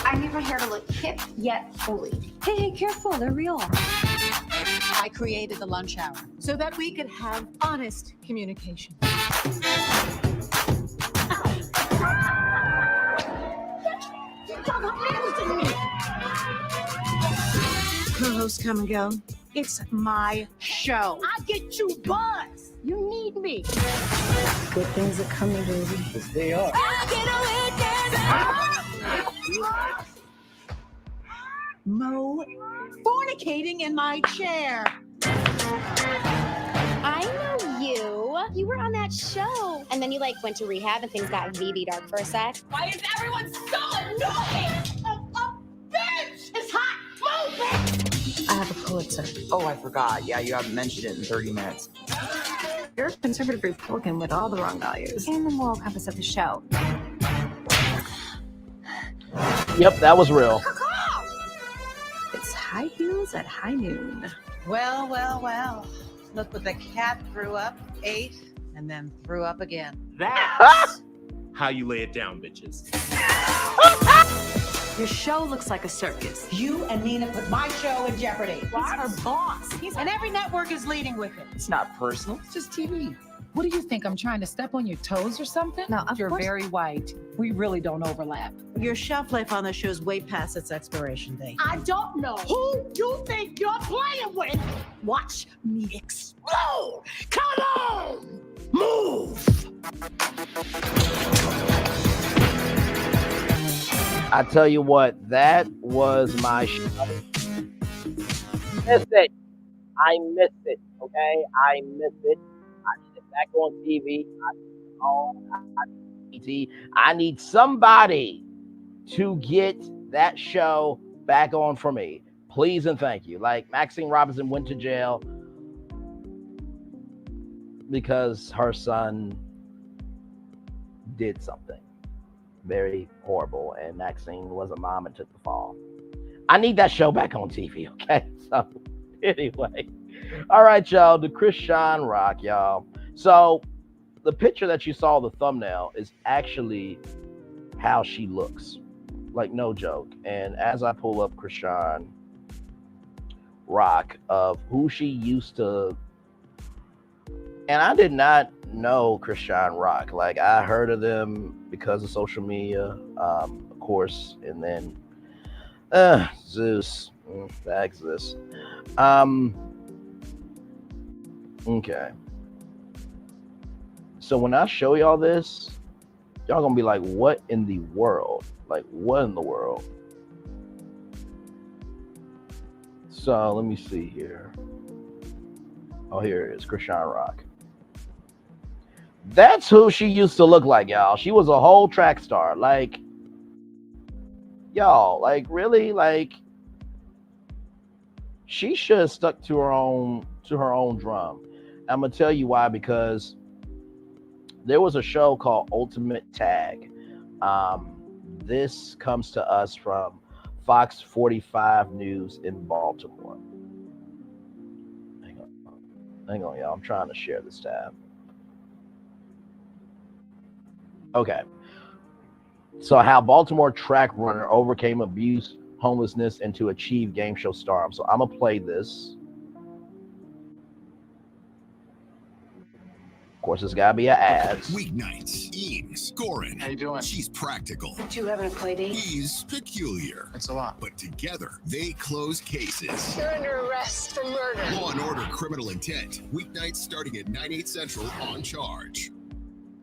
I need my hair to look hip yet fully. Hey, careful, they're real. I created the lunch hour so that we could have honest communication. Co-hosts come and go. It's my show. I get you buzz. You need me. Good things are coming, baby. Yes, they are. Mo fornicating in my chair. I know you. You were on that show. And then you went to rehab and things got VV dark for a sec. Why is everyone so annoying? A bitch! It's hot! Move it! I have a Pulitzer. Oh, I forgot. Yeah, you haven't mentioned it in 30 minutes. You're a conservative Republican with all the wrong values. And the moral compass of the show. Yep, that was real. It's high heels at high noon. Well, well, well. Look what the cat threw up, ate, and then threw up again. That's how you lay it down, bitches. Your show looks like a circus. You and Nina put my show in jeopardy. What? He's her boss. And every network is leading with it. It's not personal. It's just TV. What do you think? I'm trying to step on your toes or something? No, of You're course. very white. We really don't overlap. Your shelf life on the show is way past its expiration date. I don't know who you think you're playing with. Watch me explode. Come on, move. I tell you what, that was my show. Missed it. I missed it. Okay, I missed it. I need it back on TV. I need somebody to get that show back on for me. Please and thank you. Like Maxine Robinson went to jail because her son did something very horrible, and Maxine was a mom and took the fall. I need that show back on TV, okay? So anyway, all right, y'all, the Chrisean Rock, y'all. So the picture that you saw, the thumbnail, is actually how she looks. Like, no joke. And as I pull up Chrisean Rock of who she used to, and I did not know Chrisean Rock. Like, I heard of them because of social media, of course, and then Zeus, that exists. Okay. So when I show y'all this, y'all gonna be like, what in the world? Like, what in the world? So let me see here. Oh, here it is, Chrisean Rock. That's who she used to look like, y'all. She was a whole track star. Like, y'all, like, really? Like, she should have stuck to her own drum. I'm gonna tell you why, because there was a show called Ultimate Tag. This comes to us from Fox 45 News in Baltimore. Hang on, y'all. I'm trying to share this tab. Okay. So how Baltimore track runner overcame abuse, homelessness, and to achieve game show stardom. So I'm gonna play this. Of course, it's gotta be an ad. Weeknights, Ian scoring. How you doing? She's practical. Did you having a play date? He's peculiar. It's a lot. But together, they close cases. You're under arrest for murder. Law and Order Criminal Intent. Weeknights starting at 9/8 Central on Charge.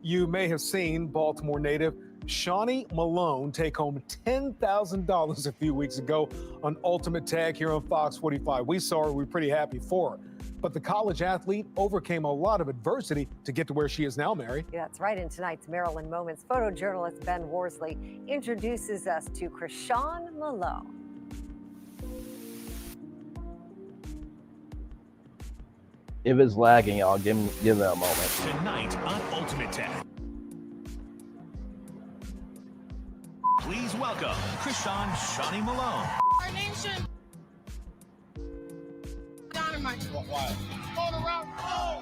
You may have seen Baltimore native Shawnee Malone take home $10,000 a few weeks ago on Ultimate Tag here on Fox 45. We saw her. We were pretty happy for her. But the college athlete overcame a lot of adversity to get to where she is now, Mary. Yeah, that's right. In tonight's Maryland Moments, photojournalist Ben Worsley introduces us to Chrisean Malone. If it's lagging, y'all, give it a moment. Tonight on Ultimate Tag. Please welcome Chrisean Shawnee Malone. Our nation. Dynamite. Why? Hold around. Oh,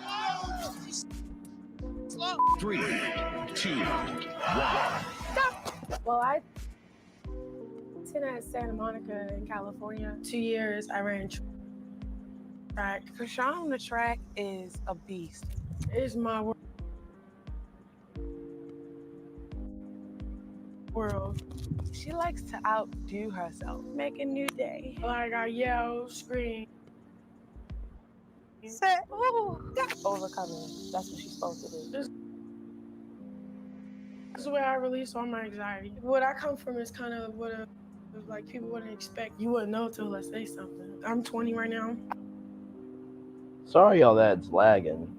slow. 3, 2, 1. Well, I attended at Santa Monica in California. 2 years I ran track. Chrisean on the track is a beast. It's my world. She likes to outdo herself. Make a new day. Like I yell, scream. Say, ooh, overcoming. That's what she's supposed to do. This is where I release all my anxiety. What I come from is kind of what like people wouldn't expect. You wouldn't know till I say something. I'm 20 right now. Sorry, y'all, that's lagging.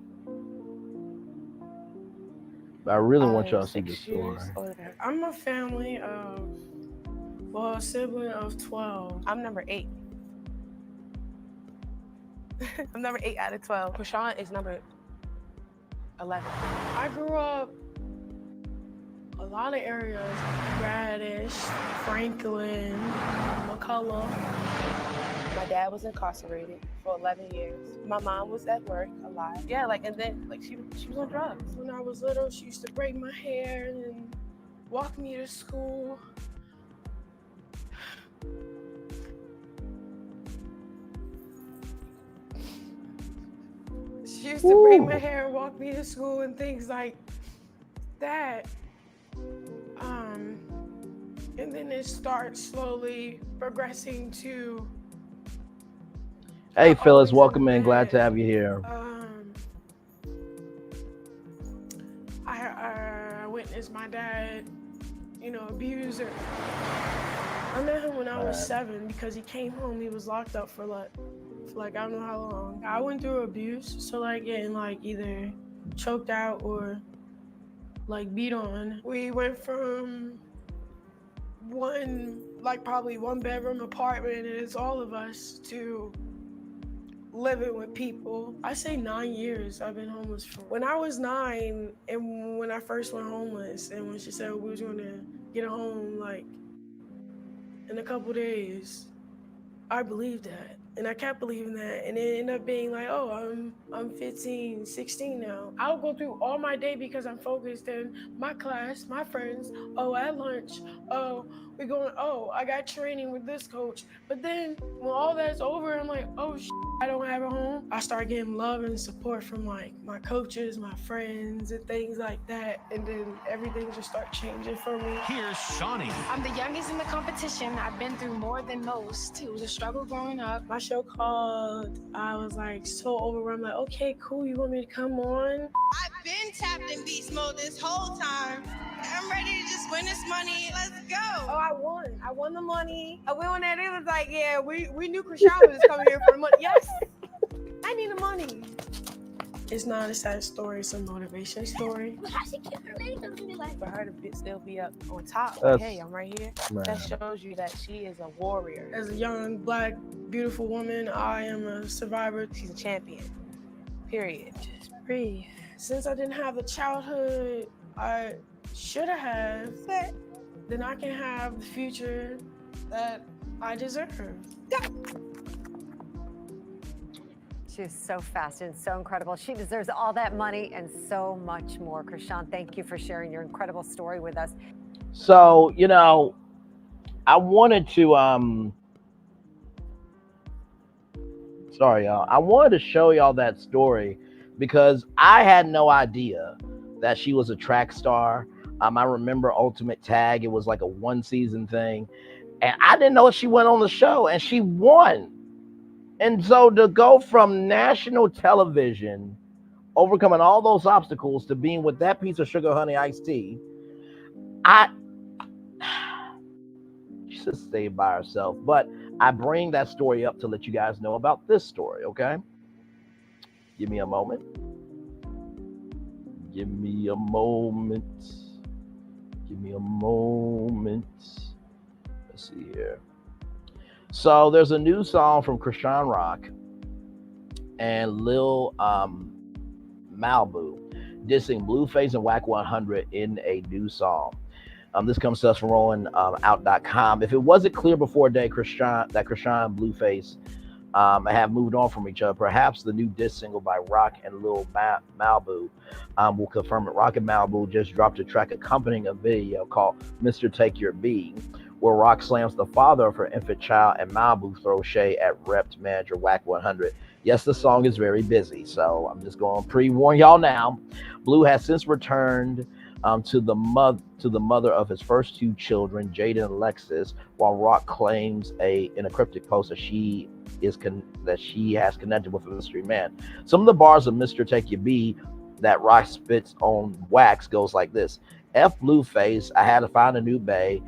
But I really want y'all to see the story. I'm a family of, a sibling of 12. I'm number 8. I'm number 8 out of 12. Chrisean is number 11. I grew up a lot of areas. Radish, Franklin, McCullough. My dad was incarcerated for 11 years. My mom was at work a lot. Yeah, and then she was on drugs. When I was little, she used to braid my hair and walk me to school. She used to braid my hair and walk me to school and things like that. And then it starts slowly progressing to. Hey, Phyllis, welcome in. Glad to have you here. I witnessed my dad, abuse her. I met him when I was 7 because he came home. He was locked up for like I don't know how long. I went through abuse, so getting either choked out or beat on. We went from probably one bedroom apartment, and it's all of us, to living with people. I say 9 years I've been homeless for. When I was 9, and when I first went homeless, and when she said we was gonna get home in a couple days, I believed that. And I kept believing that, and it ended up being I'm 15, 16 now. I'll go through all my day because I'm focused in my class, my friends, at lunch, we're going, I got training with this coach. But then when all that's over, I'm like, I don't have a home. I start getting love and support from my coaches, my friends, and things like that. And then everything just starts changing for me. Here's Shawnee. I'm the youngest in the competition. I've been through more than most. It was a struggle growing up. My show called. I was so overwhelmed. Okay, cool. You want me to come on? I've been tapped in beast mode this whole time. I'm ready to just win this money. Let's go. Oh, I won. I won the money. I went on there. It was we knew Chrisean was coming here for the money. Yes, I need the money. It's not a sad story. It's a motivation story. For her to still be up on top. Hey, I'm right here. Right. That shows you that she is a warrior. As a young, black, beautiful woman, I am a survivor. She's a champion. Period. Just breathe. Since I didn't have the childhood I should have, then I can have the future that I deserve. She's so fast and so incredible. She deserves all that money and so much more. Chrisean, thank you for sharing your incredible story with us. So, I wanted to sorry, y'all. I wanted to show y'all that story because I had no idea that she was a track star. I remember Ultimate Tag. It was like a 1-season thing. And I didn't know she went on the show and she won. And so to go from national television, overcoming all those obstacles, to being with that piece of sugar honey iced tea, she should stay by herself. But I bring that story up to let you guys know about this story, okay? Give me a moment. Give me a moment. Give me a moment. Let's see here. So there's a new song from Chrisean Rock and Lil Malibu dissing Blueface and Wack 100 in a new song. This comes to us from RollingOut.com. If it wasn't clear before today, Chrisean and Blueface have moved on from each other. Perhaps the new diss single by Rock and Lil Malibu will confirm it. Rock and Malibu just dropped a track accompanying a video called Mr. Take Your B, where Rock slams the father of her infant child and Malibu throws shade at Repped manager Wack 100. Yes, the song is very busy, so I'm just going to pre-warn y'all now. Blue has since returned to the mother of his first 2 children, Jaden and Alexis, while Rock claims in a cryptic post that she has connected with a mystery man. Some of the bars of Mr. Take Your B that Rock spits on Wax goes like this: F Blueface, I had to find a new bae.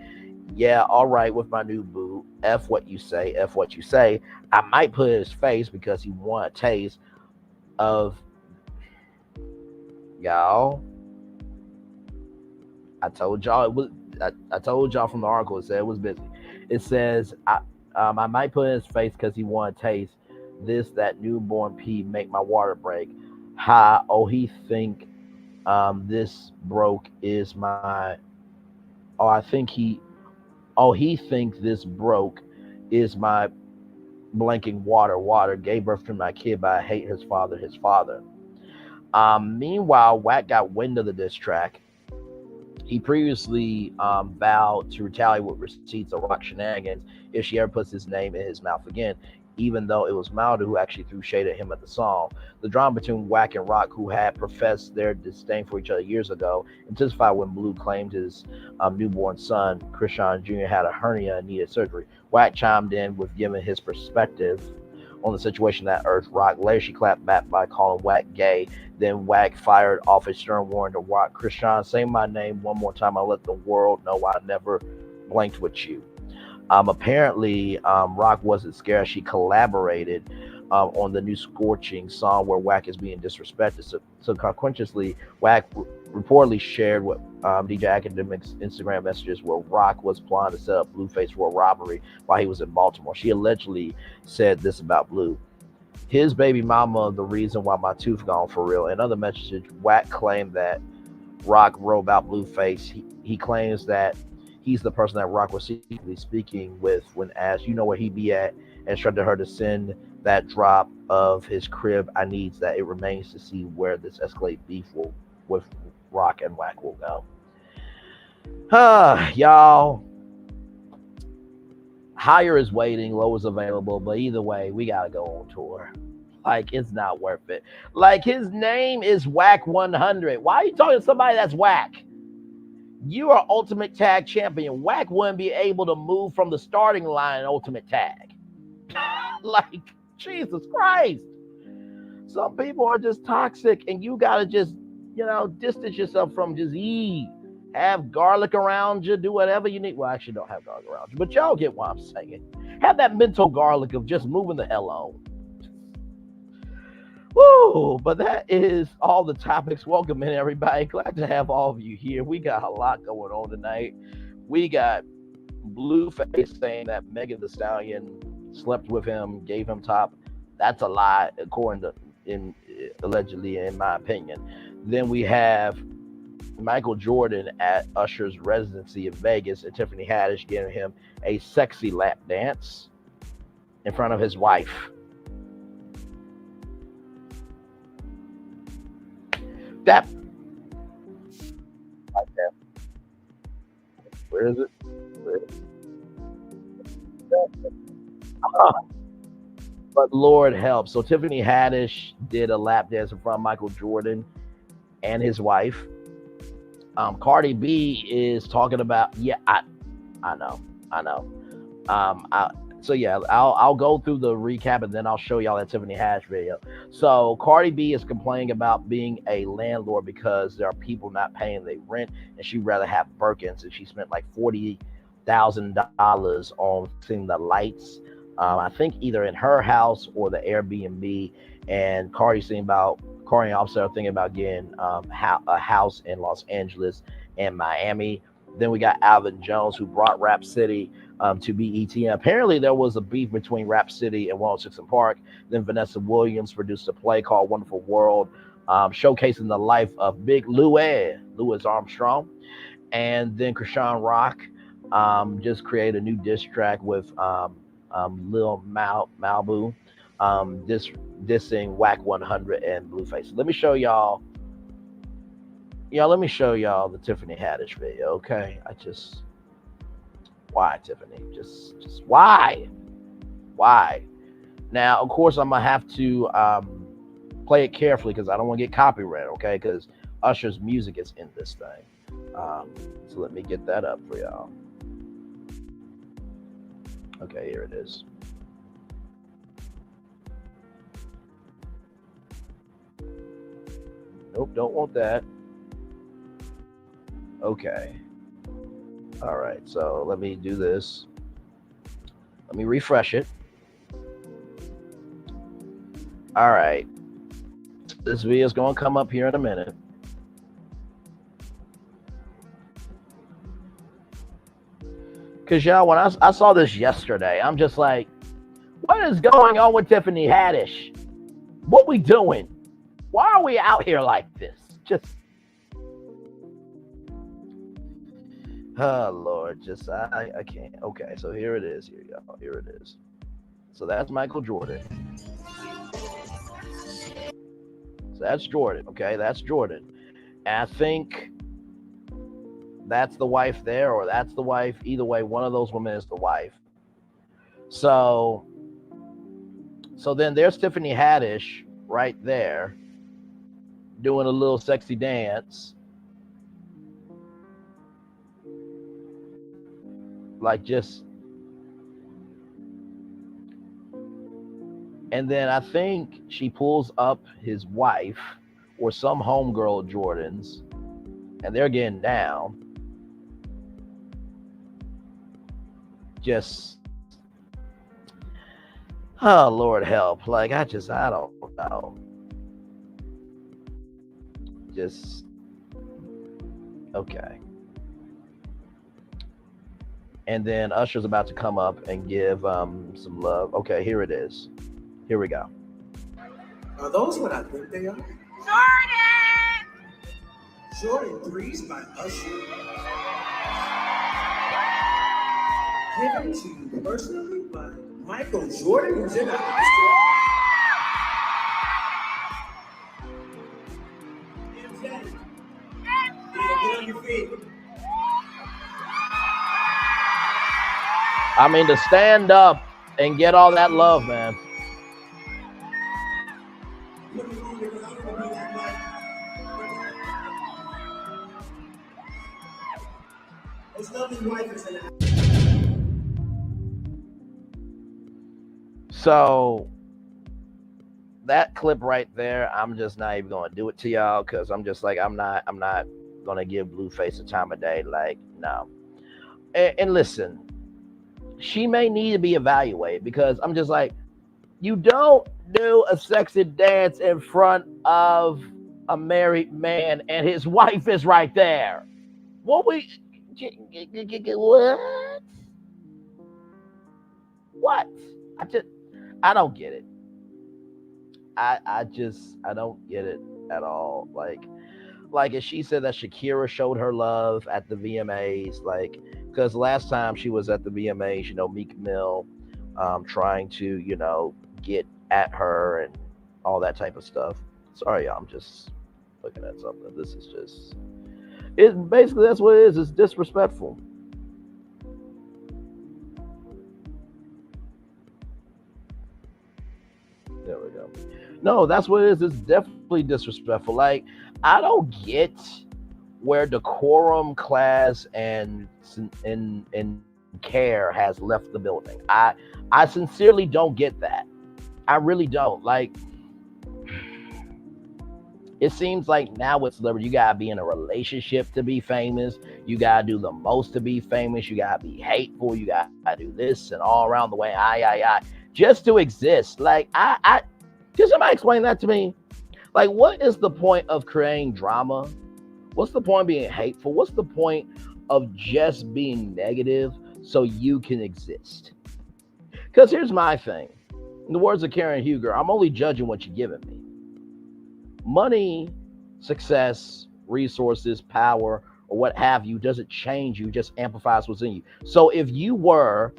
Yeah, all right with my new boo. F what you say, F what you say. I might put his face because he want a taste of y'all. I told y'all it was. I told y'all from the article. It said it was busy. It says I might put in his face because he want to taste this. That newborn pea make my water break. Ha! Oh, he think this broke is my. Oh, I think he. Oh, he think this broke is my blanking water. Gave birth to my kid, but I hate his father. Meanwhile, Wack got wind of the diss track. He previously vowed to retaliate with receipts of Rock shenanigans if she ever puts his name in his mouth again. even though it was Milder who actually threw shade at him at the song. The drama between Wack and Rock, who had professed their disdain for each other years ago, intensified when Blue claimed his newborn son, Chrisean Jr., had a hernia and needed surgery. Wack chimed in with giving his perspective on the situation that irked Rock. Later, she clapped back by calling Wack gay. Then Wack fired off a stern warning to Rock. Chrisean, say my name one more time. I'll let the world know I never blanked with you. Apparently, Rock wasn't scared. She collaborated on the new Scorching song where Wack is being disrespected. So consequently, Wack reportedly shared with DJ Academic's Instagram messages where Rock was plotting to set up Blueface for a robbery while he was in Baltimore. She allegedly said this about Blue: his baby mama, the reason why my tooth gone for real. In other messages, Wack claimed that Rock wrote about Blueface. He claims that he's the person that Rock was secretly speaking with when asked, you know where he be at, and instructed her to send that drop of his crib. I needs that. It remains to see where this escalate beef will with Rock and Wack will go. Y'all, higher is waiting, low is available, but either way, we gotta go on tour. Like, it's not worth it. Like, his name is Wack 100. Why are you talking to somebody that's Wack? You are Ultimate Tag Champion. Wack wouldn't be able to move from the starting line in Ultimate Tag. Like, Jesus Christ. Some people are just toxic, and you got to just, distance yourself from just eat. Have garlic around you. Do whatever you need. Well, actually, don't have garlic around you, but y'all get what I'm saying. Have that mental garlic of just moving the hell on. Woo! But that is all the topics. Welcome in, everybody. Glad to have all of you here. We got a lot going on tonight. We got Blueface saying that Megan Thee Stallion slept with him, gave him top. That's a lie, according to allegedly, in my opinion. Then we have Michael Jordan at Usher's residency in Vegas, and Tiffany Haddish giving him a sexy lap dance in front of his wife. That like that. Where is it? But Lord help. So Tiffany Haddish did a lap dance in front of Michael Jordan and his wife. Cardi B is talking about, I know. I'll go through the recap and then I'll show y'all that Tiffany Haddish video. So Cardi B is complaining about being a landlord because there are people not paying their rent, and she'd rather have Birkins, and she spent like $40,000 on fixing the lights. I think either in her house or the Airbnb. And Cardi and Offset are thinking about getting a house in Los Angeles and Miami. Then we got Alvin Jones, who brought Rap City to BET. And apparently there was a beef between Rap City and 106 & Park. Then Vanessa Williams produced a play called Wonderful World, showcasing the life of Big Louis Armstrong. And then Chrisean Rock just created a new diss track with Lil Malibu, dissing Wack 100 and Blueface. Let me show y'all the Tiffany Haddish video, okay? Why, Tiffany? Just why? Now, of course, I'm gonna have to play it carefully because I don't want to get copyrighted, okay? Because Usher's music is in this thing. So let me get that up for y'all. Okay, here it is. Nope, don't want that. Okay. All right, so let me do this. Let me refresh it. All right. This video is going to come up here in a minute. Because, y'all, when I saw this yesterday, I'm just like, what is going on with Tiffany Haddish? What we doing? Why are we out here like this? Oh, Lord, I can't. Okay, so here it is, y'all. Here it is. So that's Michael Jordan. So that's Jordan, okay? That's Jordan. And I think that's the wife there, or that's the wife. Either way, one of those women is the wife. So So then there's Tiffany Haddish right there doing a little sexy dance. Like just, and then I think she pulls up his wife or some homegirl Jordans, and they're getting down. Just, oh Lord help. Like I don't know. Just, okay. And then Usher's about to come up and give some love. Okay, here it is. Here we go. Are those what I think they are? Jordan! Jordan 3s by Usher. Given to you personally by Michael Jordan, who's in our MJ. Get on your feet. I mean, to stand up and get all that love, man. So that clip right there, I'm just not even gonna do it to y'all because I'm just like, I'm not gonna give Blueface a time of day. Like, no. And listen, she may need to be evaluated because I'm just like, you don't do a sexy dance in front of a married man and his wife is right there. What? What? I don't get it. I don't get it at all. Like if she said that Shakira showed her love at the VMAs, like, because last time she was at the VMAs, you know, Meek Mill trying to, you know, get at her and all that type of stuff. Sorry, y'all, I'm just looking at something. This is just, it basically, that's what it is. It's disrespectful. There we go. No, that's what it is. It's definitely disrespectful. Like, I don't get where decorum, class, and care has left the building. I sincerely don't get that. I really don't. Like, it seems like now with celebrity, you gotta be in a relationship to be famous. You gotta do the most to be famous. You gotta be hateful. You gotta do this and all around the way. Just to exist. Like, can somebody explain that to me? Like, what is the point of creating drama? What's the point of being hateful? What's the point of just being negative so you can exist? Because here's my thing. In the words of Karen Huger, I'm only judging what you're giving me. Money, success, resources, power, or what have you doesn't change you, just amplifies what's in you. So if you were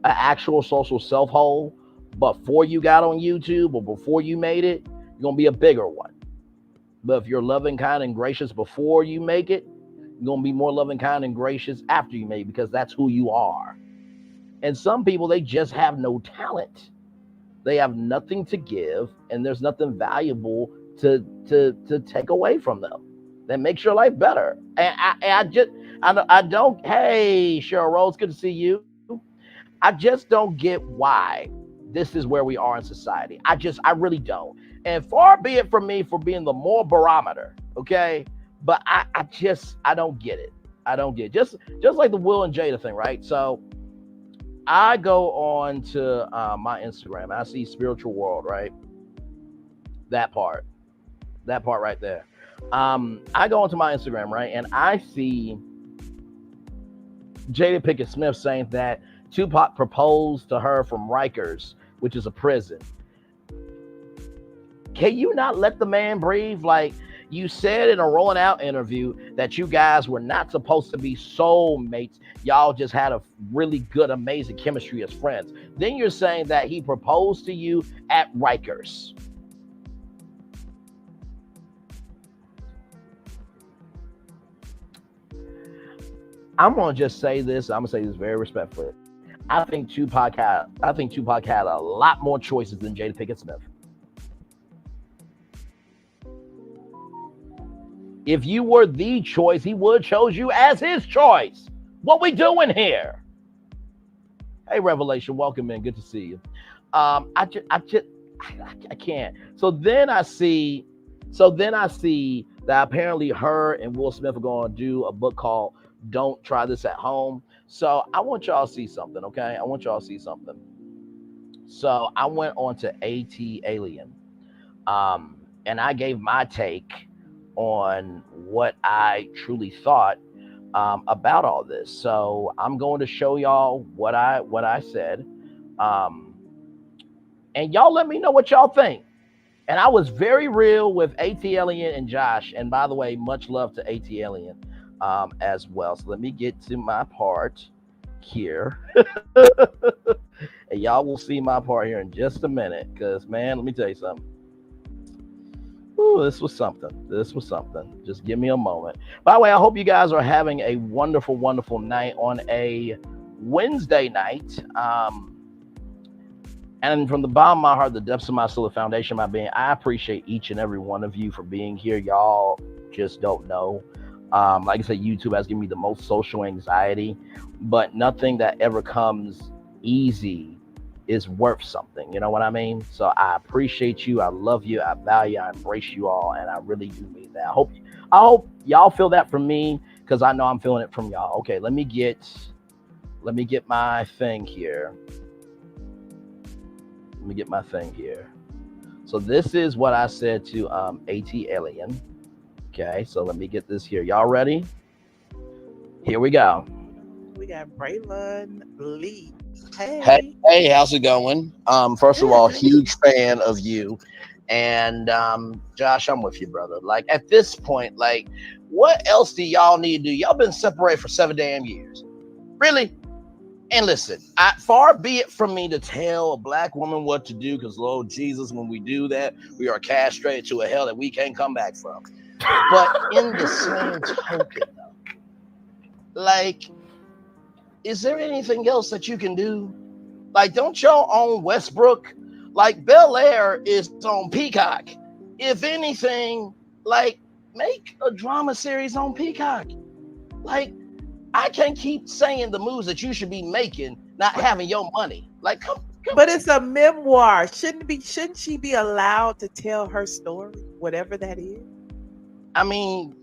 an actual social self-hole before you got on YouTube or before you made it, you're going to be a bigger one. But if you're loving, kind, and gracious before you make it, you're going to be more loving, kind, and gracious after you make it because that's who you are. And some people, they just have no talent. They have nothing to give, and there's nothing valuable to take away from them that makes your life better. And I don't, hey, Cheryl Rose, good to see you. I just don't get why this is where we are in society. I really don't. And far be it from me for being the moral barometer, okay? But I don't get it. I don't get it. Just like the Will and Jada thing, right? So I go on to my Instagram and I see Spiritual World, right? That part right there. I go onto my Instagram, right? And I see Jada Pinkett Smith saying that Tupac proposed to her from Rikers, which is a prison. Can you not let the man breathe? Like, you said in a Rolling Out interview that you guys were not supposed to be soulmates. Y'all just had a really good, amazing chemistry as friends. Then you're saying that he proposed to you at Rikers. I'm going to just say this. I'm going to say this very respectfully. I think Tupac had a lot more choices than Jada Pinkett Smith. If you were the choice, he would have chose you as his choice. What we doing here? Hey, Revelation, welcome in. Good to see you. I can't. So then I see that apparently her and Will Smith are going to do a book called "Don't Try This at Home." So I want y'all to see something, okay? I want y'all to see something. So I went on to ATLian, and I gave my take on what I truly thought about all this. So I'm going to show y'all what I said, and y'all let me know what y'all think. And I was very real with ATLian and Josh. And by the way, much love to ATLian as well. So let me get to my part here. And y'all will see my part here in just a minute. Because, man, let me tell you something. Ooh, this was something. Just give me a moment. By the way, I hope you guys are having a wonderful, wonderful night on a Wednesday night. And from the bottom of my heart, the depths of my soul, the foundation of my being, I appreciate each and every one of you for being here. Y'all just don't know. Like I said, YouTube has given me the most social anxiety, but nothing that ever comes easy is worth something. You know what I mean? So I appreciate you. I love you. I value, I embrace you all. And I really do mean that. I hope y'all feel that from me, because I know I'm feeling it from y'all. Okay, let me get my thing here. Let me get my thing here. So this is what I said to ATLian. Okay, so let me get this here. Y'all ready? Here we go. We got Braylon Lee. Hey, how's it going? First of all, huge fan of you. And Josh, I'm with you, brother. Like, at this point, like, what else do y'all need to do? Y'all been separated for 7 damn years. Really? And listen, far be it from me to tell a black woman what to do, because Lord Jesus, when we do that, we are castrated to a hell that we can't come back from. But in the same token, though, like, is there anything else that you can do? Like, don't y'all own Westbrook? Like, Bel Air is on Peacock. If anything, like, make a drama series on Peacock. Like, I can't keep saying the moves that you should be making, not having your money. Like, come. But it's a memoir. Shouldn't she be allowed to tell her story, whatever that is? I mean,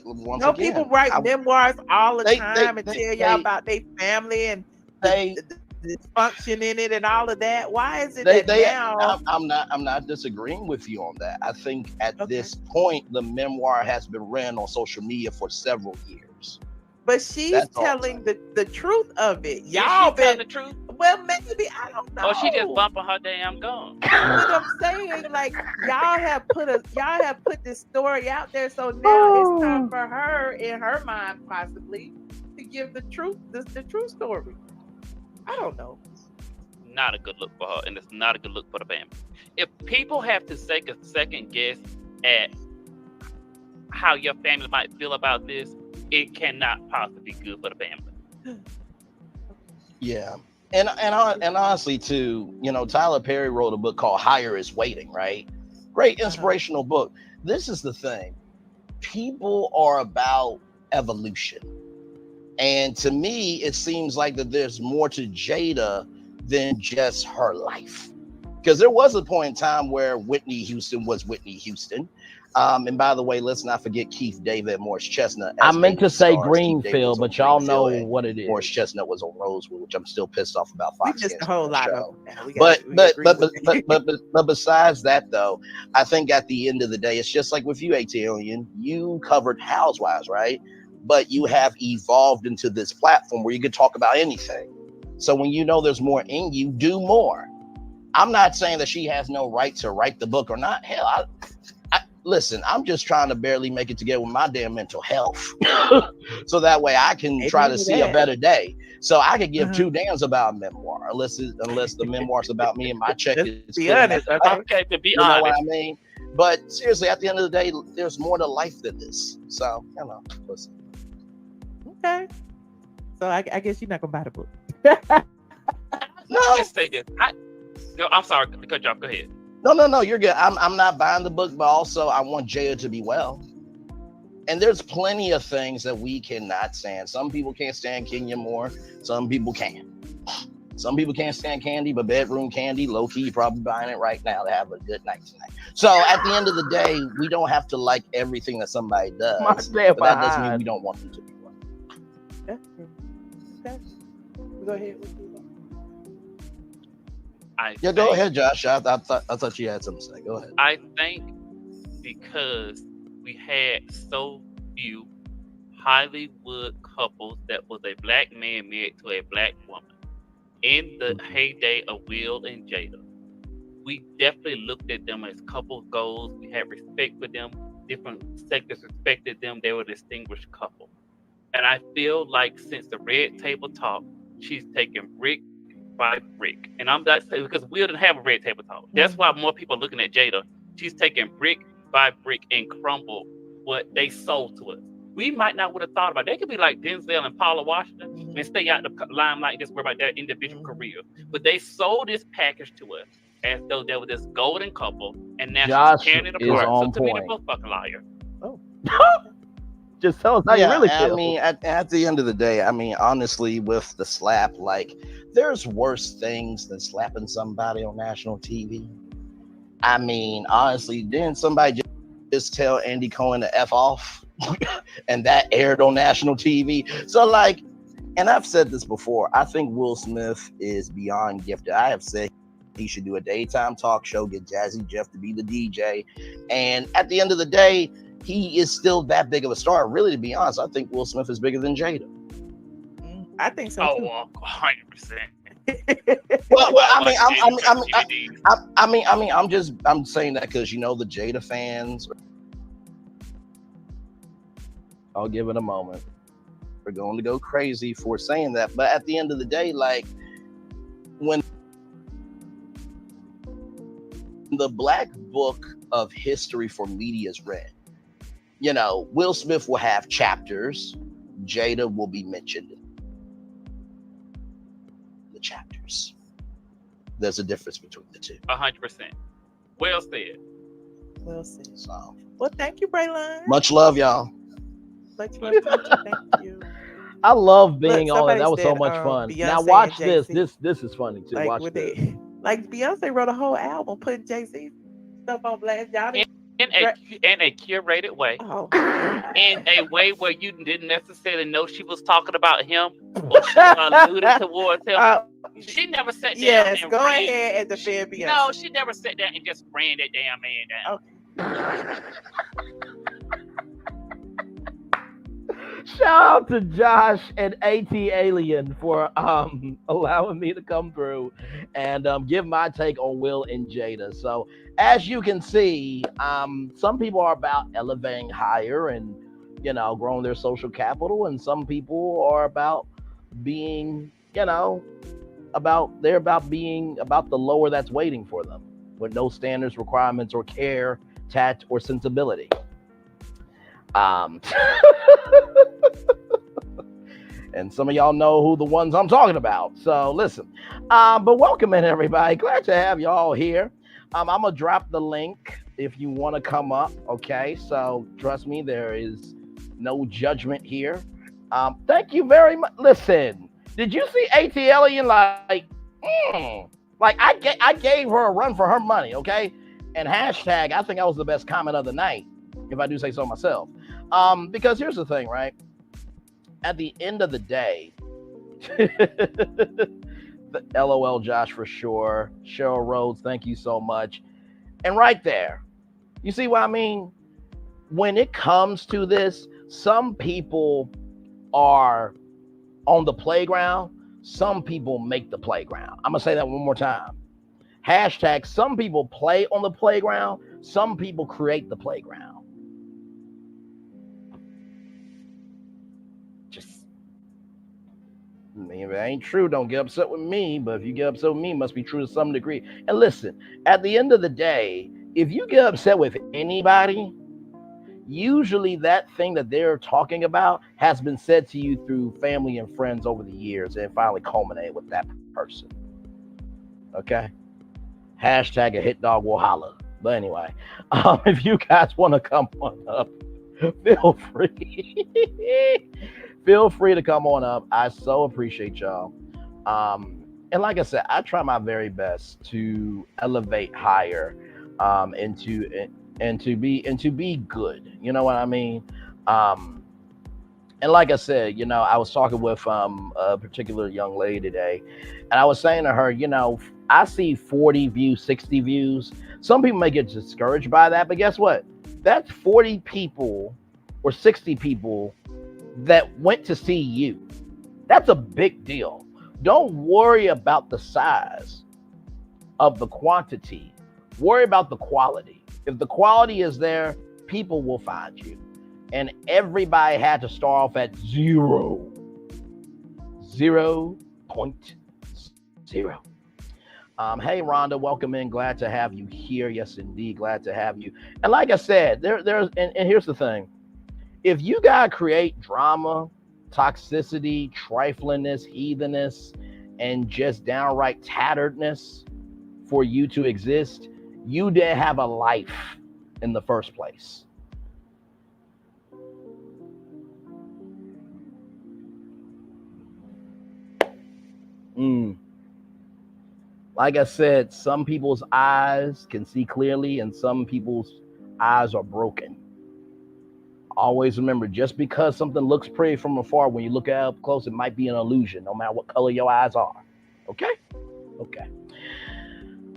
once again, people write memoirs all the time and tell y'all about their family and the dysfunction in it and all of that. Why is it now? I'm not disagreeing with you on that. I think at this point, the memoir has been ran on social media for several years. But she's telling the truth of it. Y'all been the truth. Well, maybe, I don't know. Or she just bumping her damn gum. What I'm saying, like, y'all have put this story out there, so now it's time for her, in her mind, possibly, to give the truth, the true story. I don't know. Not a good look for her, and it's not a good look for the family. If people have to take a second guess at how your family might feel about this, it cannot possibly be good for the family. Yeah. And honestly, too, you know, Tyler Perry wrote a book called Higher is Waiting, right? Great inspirational book. This is the thing. People are about evolution. And to me, it seems like that there's more to Jada than just her life. Because there was a point in time where Whitney Houston was Whitney Houston. And by the way, let's not forget Keith David and Morris Chestnut. I meant to say Greenfield, but y'all know what it is. Morris Chestnut was on Rosewood, which I'm still pissed off about. Fox just a whole lot of them. But besides that, though, I think at the end of the day, it's just like with you, ATLian. You covered Housewives, right? But you have evolved into this platform where you could talk about anything. So when you know there's more in you, do more. I'm not saying that she has no right to write the book or not. Hell, listen, I'm just trying to barely make it together with my damn mental health. So that way I can try to see a better day. So I could give two damns about a memoir, unless the memoir's about me and my check is. Be honest. Okay, to be honest. You know what I mean? But seriously, at the end of the day, there's more to life than this. So, you know, listen. Okay. So I guess you're not going to buy the book. Let's say this. No, I'm sorry to cut you off. Go ahead. No, you're good. I'm not buying the book, but also I want Jada to be well. And there's plenty of things that we cannot stand. Some people can't stand Kenya Moore. Some people can. Some people can't stand candy, but bedroom candy, low key, you're probably buying it right now to have a good night tonight. So at the end of the day, we don't have to like everything that somebody does. But that doesn't mean we don't want them to be well. That's true. Go ahead. Go ahead, Josh. I thought you had something to say. Go ahead. I think because we had so few Hollywood couples that was a black man married to a black woman in the heyday of Will and Jada, we definitely looked at them as couple goals. We had respect for them. Different sectors respected them. They were a distinguished couple. And I feel like since the Red Table Talk, she's taken brick by brick. And I'm not saying because Will didn't have a Red Table Talk. That's why more people are looking at Jada. She's taken brick by brick and crumbled what they sold to us. We might not would have thought about it. They could be like Denzel and Paula Washington and stay out the limelight and just worry about their individual career. But they sold this package to us as though they were this golden couple, and now Josh she's tearing it is apart. on So to me, point. they're both fucking liars. Oh. Just tell us how you really feel. I mean, at the end of the day, I mean, honestly, with the slap, like, there's worse things than slapping somebody on national TV. I mean, honestly, didn't somebody just tell Andy Cohen to F off? And that aired on national TV. So, like, and I've said this before, I think Will Smith is beyond gifted. I have said he should do a daytime talk show, get Jazzy Jeff to be the DJ. And at the end of the day, he is still that big of a star. Really, to be honest, I think Will Smith is bigger than Jada. I think so too. 100%. Well, I'm saying that because, you know, the Jada fans, I'll give it a moment. We're going to go crazy for saying that. But at the end of the day, like, when the Black Book of History for Media is read, you know, Will Smith will have chapters. Jada will be mentioned in the chapters. There's a difference between the two. 100%. Well said. Well said. So, well, thank you, Braylon. Much love, y'all. Much love to you. Thank you. I love being on it. That was so said, much fun. Beyonce Now watch and this. This is funny too. Like, watch this. Like Beyonce wrote a whole album putting Jay-Z stuff on blast. Y'all In a curated way. Oh. In a way where you didn't necessarily know she was talking about him or she alluded towards him. She never sat down and go ran. ahead and defend Beyonce. No, she never sat down and just ran that damn man down. Okay. Shout out to Josh and AT Alien for allowing me to come through and give my take on Will and Jada. So as you can see, some people are about elevating higher and, you know, growing their social capital, and some people are about being, you know, about the lower that's waiting for them with no standards, requirements, or care, tact, or sensibility. And some of y'all know who the ones I'm talking about. So listen, but welcome in, everybody. Glad to have y'all here. I'm gonna drop the link if you want to come up. Okay, so trust me, there is no judgment here. Thank you very much. Listen, did you see AT Alien? Like I gave her a run for her money. Okay, and hashtag, I think I was the best comment of the night, if I do say so myself. Because here's the thing, right? At the end of the day, the LOL Josh for sure. Cheryl Rhodes, thank you so much. And right there, you see what I mean? When it comes to this, some people are on the playground. Some people make the playground. I'm going to say that one more time. Hashtag, some people play on the playground. Some people create the playground. I mean, if it ain't true, don't get upset with me. But if you get upset with me, it must be true to some degree. And listen, at the end of the day, if you get upset with anybody, usually that thing that they're talking about has been said to you through family and friends over the years, and finally culminated with that person. Okay. Hashtag a hit dog will holler. But anyway, if you guys want to come on up, feel free. Feel free to come on up. I so appreciate y'all. And like I said, I try my very best to elevate higher, and to be good. You know what I mean? And like I said, you know, I was talking with a particular young lady today, and I was saying to her, you know, I see 40 views, 60 views. Some people may get discouraged by that, but guess what? That's 40 people or 60 people that went to see you. That's a big deal. Don't worry about the size of the quantity. Worry about the quality. If the quality is there, people will find you. And everybody had to start off at 0.0. Hey, Rhonda, welcome in. Glad to have you here. Yes, indeed. Glad to have you. And like I said, there's here's the thing. If you got to create drama, toxicity, triflingness, heathenness, and just downright tatteredness for you to exist, you didn't have a life in the first place. Like I said, some people's eyes can see clearly and some people's eyes are broken. Always remember, just because something looks pretty from afar, when you look at it up close, it might be an illusion, no matter what color your eyes are. Okay? Okay.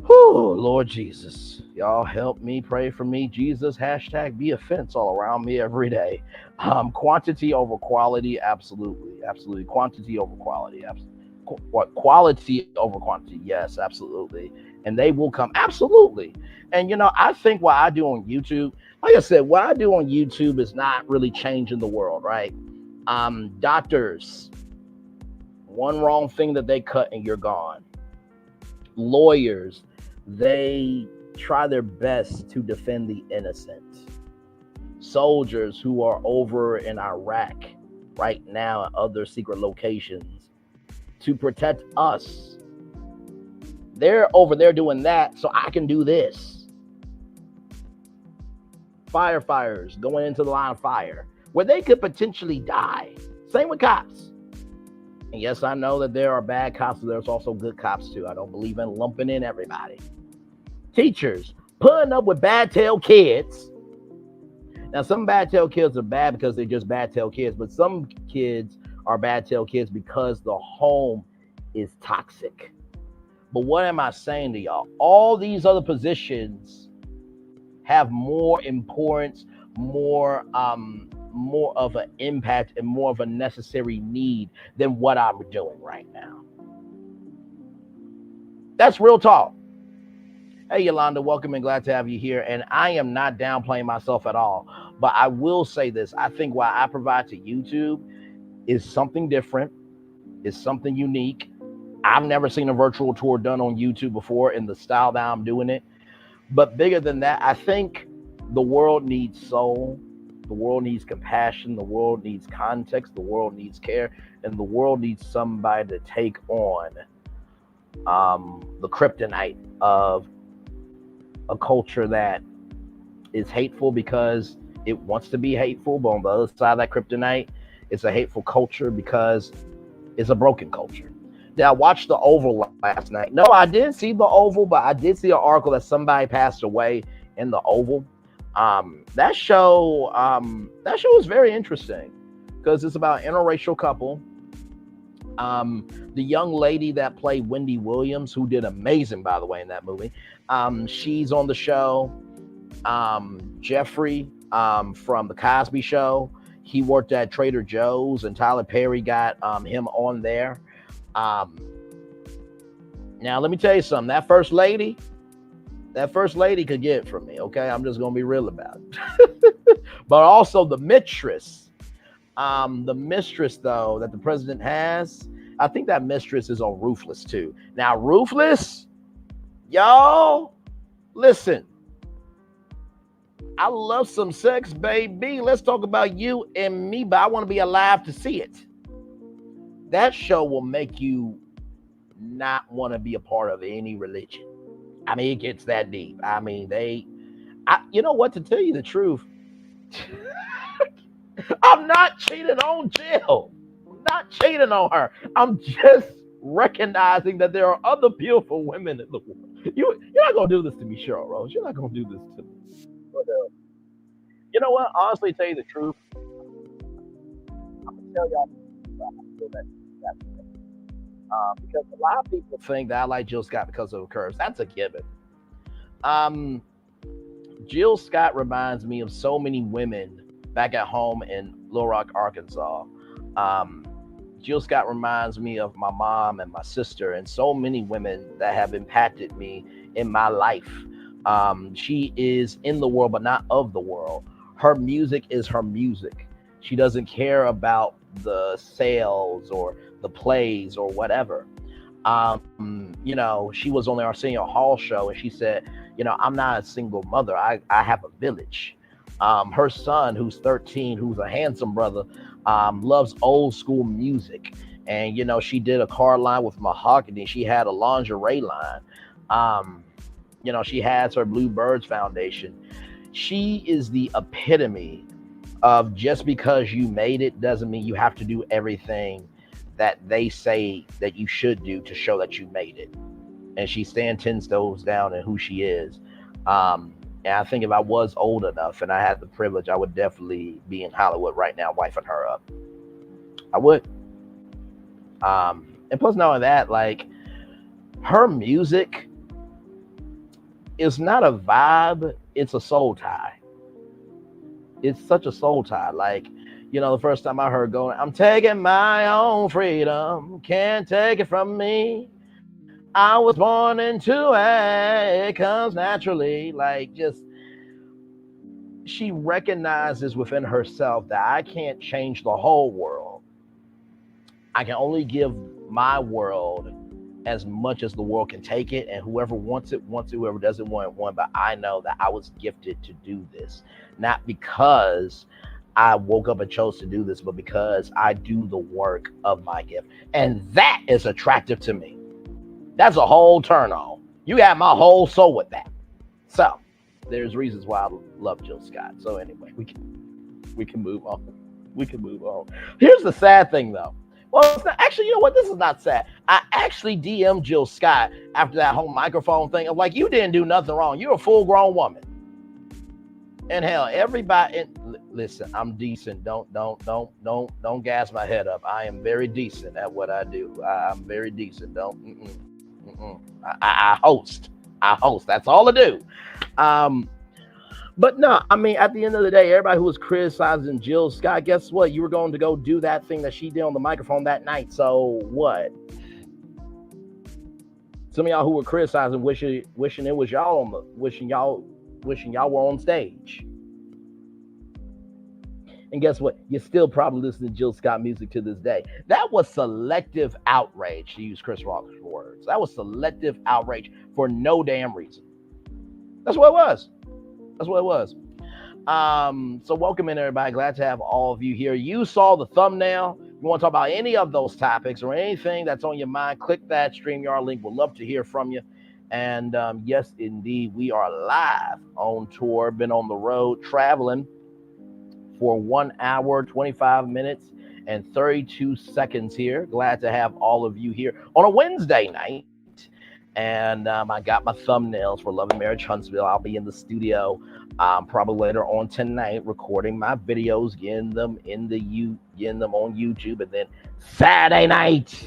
Whew, Lord Jesus. Y'all help me, pray for me. Jesus, hashtag be a fence all around me every day. Quantity over quality, absolutely. Absolutely. Quantity over quality, absolutely. Quality over quantity, yes, absolutely. And they will come, absolutely. And you know, I think what I do on YouTube, like I said, what I do on YouTube is not really changing the world, right? Doctors, one wrong thing that they cut and you're gone. Lawyers, they try their best to defend the innocent. Soldiers who are over in Iraq right now and other secret locations to protect us. They're over there doing that, so I can do this. Firefighters going into the line of fire where they could potentially die. Same with cops. And yes, I know that there are bad cops, but there's also good cops too. I don't believe in lumping in everybody. Teachers putting up with bad-tailed kids. Now, some bad-tailed kids are bad because they're just bad-tailed kids, but some kids are bad-tailed kids because the home is toxic. But what am I saying to y'all? All these other positions have more importance, more of an impact, and more of a necessary need than what I'm doing right now. That's real talk. Hey, Yolanda, welcome and glad to have you here. And I am not downplaying myself at all, but I will say this. I think what I provide to YouTube is something different, is something unique. I've never seen a virtual tour done on YouTube before in the style that I'm doing it. But bigger than that, I think the world needs soul. The world needs compassion. The world needs context. The world needs care. And the world needs somebody to take on the kryptonite of a culture that is hateful because it wants to be hateful. But on the other side of that kryptonite, it's a hateful culture because it's a broken culture. Now, I watched The Oval last night. No, I didn't see The Oval, but I did see an article that somebody passed away in The Oval. That show was very interesting because it's about an interracial couple. The young lady that played Wendy Williams, who did amazing, by the way, in that movie, she's on the show. Jeffrey from The Cosby Show, he worked at Trader Joe's, and Tyler Perry got him on there. Now, let me tell you something. That first lady could get it from me, okay? I'm just going to be real about it. But also the mistress, though, that the president has, I think that mistress is on Ruthless, too. Now, Ruthless, y'all, listen. I love some sex, baby. Let's talk about you and me, but I want to be alive to see it. That show will make you not want to be a part of any religion. I mean, it gets that deep. I mean, you know what, to tell you the truth, I'm not cheating on Jill. I'm not cheating on her. I'm just recognizing that there are other beautiful women in the world. You're not going to do this to me, Cheryl Rose. You're not going to do this to me. But, you know what? Honestly, tell you the truth, I'm going to tell y'all because a lot of people think that I like Jill Scott because of her curves. That's a given. Jill Scott reminds me of so many women back at home in Little Rock, Arkansas. Jill Scott reminds me of my mom and my sister and so many women that have impacted me in my life. She is in the world, but not of the world. Her music is her music. She doesn't care about the sales or the plays or whatever. You know, she was on the Arsenio Hall show and she said, you know, I'm not a single mother. I have a village. Her son, who's 13, who's a handsome brother, loves old school music. And, you know, she did a car line with Mahogany. She had a lingerie line. You know, she has her Blue Birds Foundation. She is the epitome of just because you made it doesn't mean you have to do everything that they say that you should do to show that you made it. And she stands 10 toes down in who she is. And I think if I was old enough and I had the privilege, I would definitely be in Hollywood right now, wifing her up. I would. And plus, not only that, like, her music is not a vibe, it's a soul tie. It's such a soul tie. Like, you know, the first time I heard going, I'm taking my own freedom, can't take it from me. I was born into it, it comes naturally. Like, just, she recognizes within herself that I can't change the whole world. I can only give my world as much as the world can take it, and whoever wants it, whoever doesn't want it, won. But I know that I was gifted to do this, not because I woke up and chose to do this, but because I do the work of my gift. And that is attractive to me. That's a whole turn on. You got my whole soul with that. So there's reasons why I love Jill Scott. So anyway, we can move on. We can move on. Here's the sad thing though. Well, it's not, actually, you know what? This is not sad. I actually DM'd Jill Scott after that whole microphone thing. I'm like, you didn't do nothing wrong. You're a full-grown woman. And hell, everybody, and listen, I'm decent. Don't gas my head up. I am very decent at what I do. I'm very decent. I host. That's all I do. But no, I mean, at the end of the day, everybody who was criticizing Jill Scott, guess what? You were going to go do that thing that she did on the microphone that night. So what? Some of y'all who were criticizing, wishing it was y'all wishing y'all were on stage. And guess what? You're still probably listening to Jill Scott music to this day. That was selective outrage, to use Chris Rock's words. That was selective outrage for no damn reason. That's what it was. That's what it was. So welcome in, everybody. Glad to have all of you here. You saw the thumbnail. If you want to talk about any of those topics or anything that's on your mind, click that StreamYard link. We'd love to hear from you. And yes, indeed, we are live on tour. Been on the road traveling for 1 hour, 25 minutes, and 32 seconds here. Glad to have all of you here on a Wednesday night. And I got my thumbnails for Love and Marriage Huntsville. I'll be in the studio probably later on tonight, recording my videos, getting them on YouTube, and then Saturday night,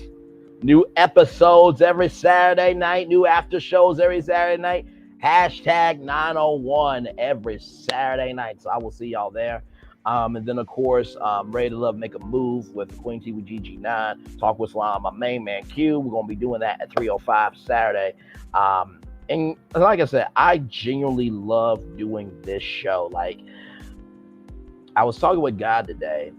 new episodes every Saturday night, new after shows every Saturday night. Hashtag 901 every Saturday night. So I will see y'all there. And then, of course, Ready to Love, Make a Move with Queen T with GG9. Talk with Slime, my main man Q. We're going to be doing that at 3:05 Saturday. And like I said, I genuinely love doing this show. Like, I was talking with God today,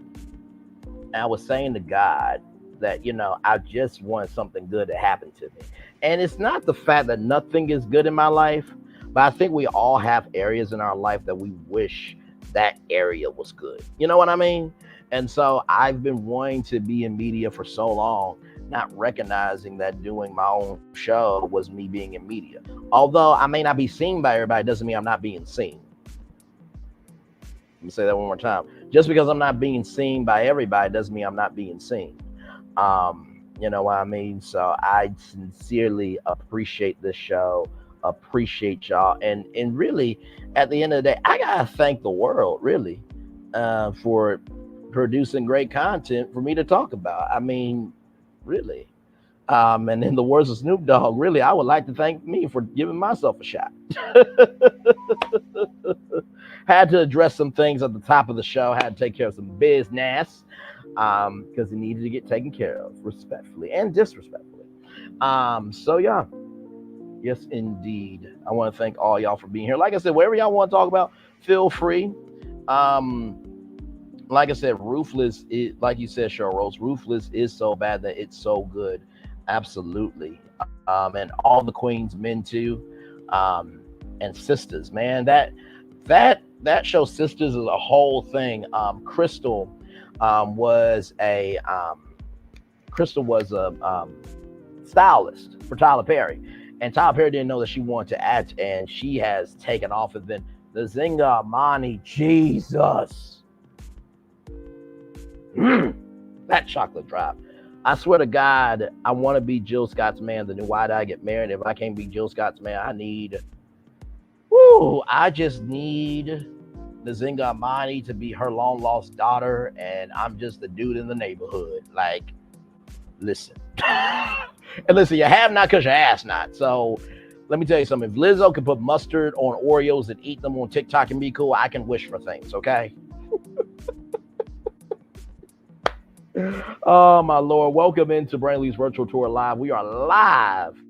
and I was saying to God that, you know, I just want something good to happen to me. And it's not the fact that nothing is good in my life, but I think we all have areas in our life that we wish that area was good. You know what I mean? And so I've been wanting to be in media for so long not recognizing that doing my own show was me being in media. Although I may not be seen by everybody, doesn't mean I'm not being seen. Let me say that one more time. Just because I'm not being seen by everybody doesn't mean I'm not being seen. You know what I mean? So I sincerely appreciate this show, appreciate y'all. And really, at the end of the day, I gotta thank the world, really, for producing great content for me to talk about. I mean, really. And in the words of Snoop Dogg, really, I would like to thank me for giving myself a shot. Had to address some things at the top of the show, had to take care of some business, because it needed to get taken care of respectfully and disrespectfully. So yeah, yes indeed. I want to thank all y'all for being here. Like I said, whatever y'all want to talk about, feel free. Like I said, Ruthless is, like you said, Cheryl Rose, Ruthless is so bad that it's so good. Absolutely. And all the Queens men too, and Sisters, man, that show Sisters is a whole thing. Crystal was a stylist for Tyler Perry, and Tyler Perry didn't know that she wanted to act, and she has taken off. And then the Zinga Amani, Jesus, that chocolate drop. I swear to God, I want to be Jill Scott's man. The new Why Did I Get Married? If I can't be Jill Scott's man, I just need the Zinga Amani to be her long lost daughter, and I'm just the dude in the neighborhood. Like, listen. And listen, you have not because you ask not. So let me tell you something. If Lizzo can put mustard on Oreos and eat them on TikTok and be cool, I can wish for things, okay? Oh, my Lord. Welcome into Brainley's Virtual Tour Live. We are live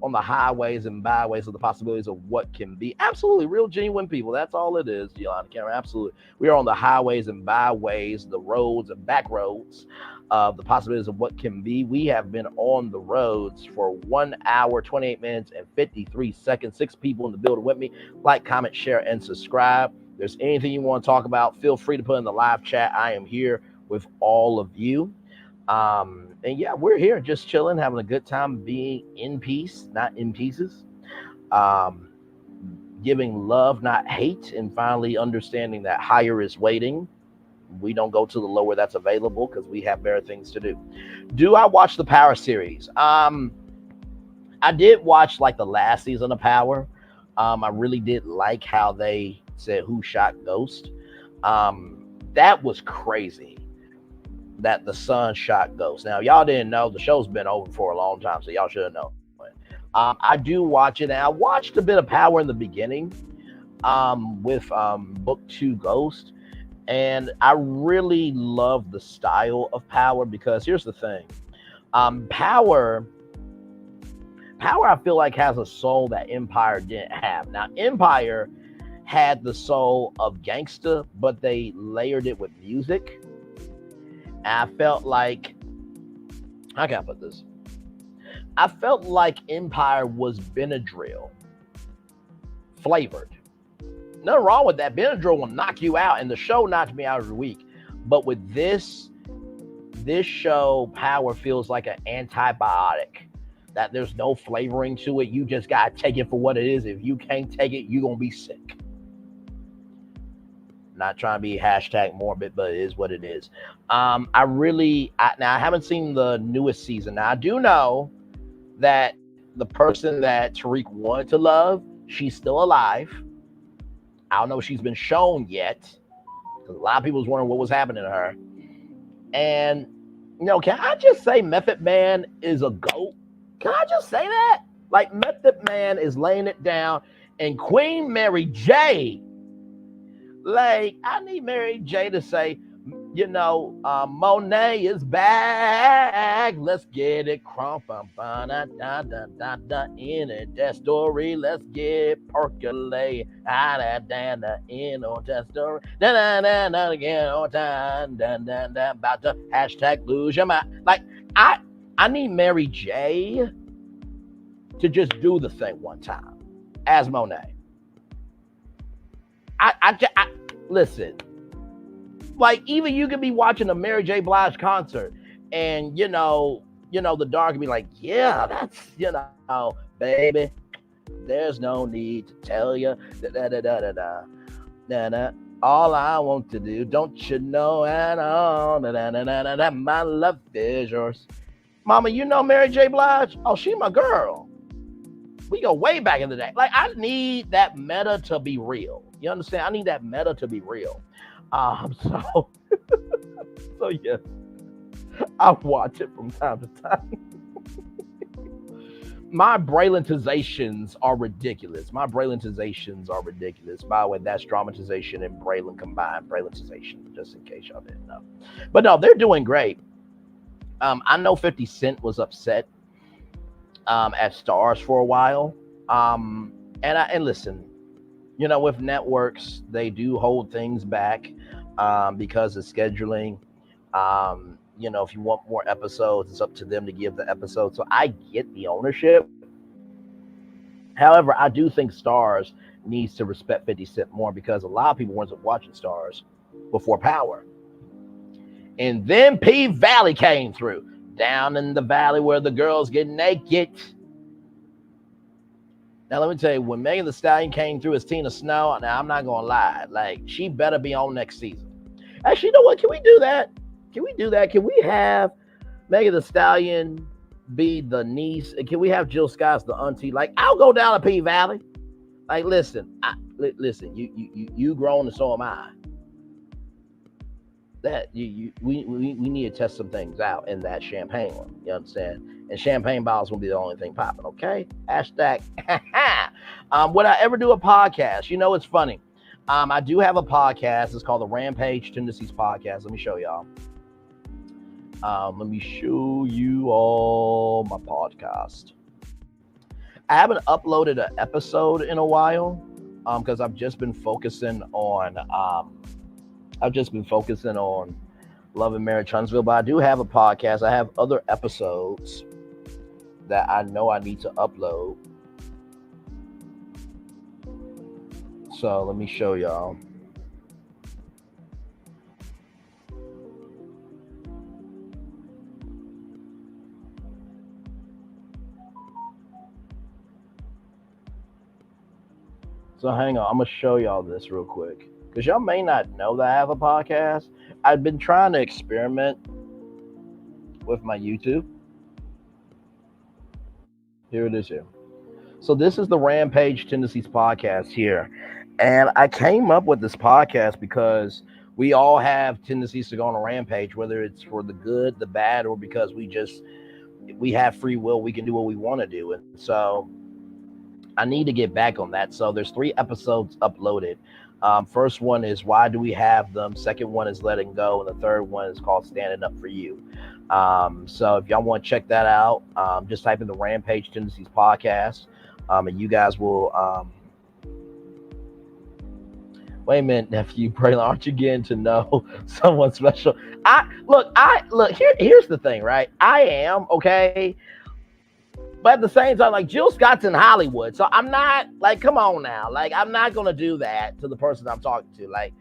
on the highways and byways of the possibilities of what can be. Absolutely. Real, genuine people. That's all it is, Yolanda Cameron. Absolutely. We are on the highways and byways, the roads and back roads of the possibilities of what can be. We have been on the roads for 1 hour, 28 minutes, and 53 seconds. 6 people in the building with me. Like, comment, share, and subscribe. If there's anything you want to talk about, feel free to put in the live chat. I am here with all of you. And yeah, we're here just chilling, having a good time, being in peace, not in pieces, giving love, not hate, and finally understanding that higher is waiting. We don't go to the lower that's available because we have better things to do. Do I watch the Power series? I did watch like the last season of Power. I really did like how they said who shot Ghost. That was crazy. That the son shot Ghost. Now, y'all didn't know, the show's been over for a long time, so y'all should have known. I do watch it, and I watched a bit of Power in the beginning with Book 2 Ghost, and I really love the style of Power because here's the thing. Power, I feel like, has a soul that Empire didn't have. Now, Empire had the soul of gangsta, but they layered it with music. And I felt like, how can I put this? I felt like Empire was Benadryl flavored. Nothing wrong with that. Benadryl will knock you out, and the show knocked me out every week. But with this show, Power feels like an antibiotic. That there's no flavoring to it. You just gotta take it for what it is. If you can't take it, you're gonna be sick. Not trying to be hashtag morbid, but it is what it is. Now I haven't seen the newest season. Now I do know that the person that Tariq wanted to love, she's still alive. I don't know if she's been shown yet. A lot of people was wondering what was happening to her. And can I just say Method Man is a GOAT? Can I just say that? Like, Method Man is laying it down, and Queen Mary J. Like, I need Mary J to say, Monet is back. Let's get it crump in it. That story, let's get percolate. In on that story. Again on time. About to hashtag lose your mind. Like, I need Mary J to just do the thing one time as Monet. I listen, like, even you could be watching a Mary J. Blige concert and, the dog can be like, yeah, that's, baby, there's no need to tell you. All I want to do, don't you know at all, my love is yours. Mama, you know Mary J. Blige? Oh, she my girl. We go way back in the day. Like, I need that meta to be real. You understand? I need that meta to be real. So yes, I watch it from time to time. My Braylentizations are ridiculous. By the way, that's dramatization and Braylon combined. Braylentization, just in case y'all didn't know. But no, they're doing great. I know 50 Cent was upset at Stars for a while. And listen, with networks, they do hold things back because of scheduling. If you want more episodes, it's up to them to give the episode. So I get the ownership. However, I do think Stars needs to respect 50 Cent more because a lot of people weren't watching Stars before Power. And then P Valley came through. Down in the valley where the girls get naked. Now, let me tell you, when Megan Thee Stallion came through as Tina Snow, now I'm not going to lie. Like, she better be on next season. Actually, you know what? Can we do that? Can we have Megan Thee Stallion be the niece? And can we have Jill Scott's the auntie? Like, I'll go down to P Valley. Like, listen, you grown and so am I. That we need to test some things out in that champagne one. You understand? And champagne bottles won't be the only thing popping. Okay. Hashtag. Would I ever do a podcast? It's funny. I do have a podcast. It's called the Rampage Tendencies Podcast. Let me show y'all. Let me show you all my podcast. I haven't uploaded an episode in a while because I've just been focusing on Love and Marriage Huntsville, but I do have a podcast. I have other episodes that I know I need to upload. So let me show y'all. So hang on, I'm gonna show y'all this real quick. Because y'all may not know that I have a podcast. I've been trying to experiment with my YouTube. Here it is here. So this is the Rampage Tendencies Podcast here. And I came up with this podcast because we all have tendencies to go on a rampage, whether it's for the good, the bad, or because we have free will, we can do what we want to do. And so I need to get back on that. So there's 3 episodes uploaded. First one is Why Do We Have Them? Second one is Letting Go. And the third one is called Standing Up For You. So if y'all want to check that out, just type in the Rampage Tendencies Podcast. And you guys will... Wait a minute, nephew Braylon, aren't you getting to know someone special? Here's the thing, right? I am, okay? But at the same time, like, Jill Scott's in Hollywood. So I'm not, like, come on now. Like, I'm not going to do that to the person I'm talking to. Like,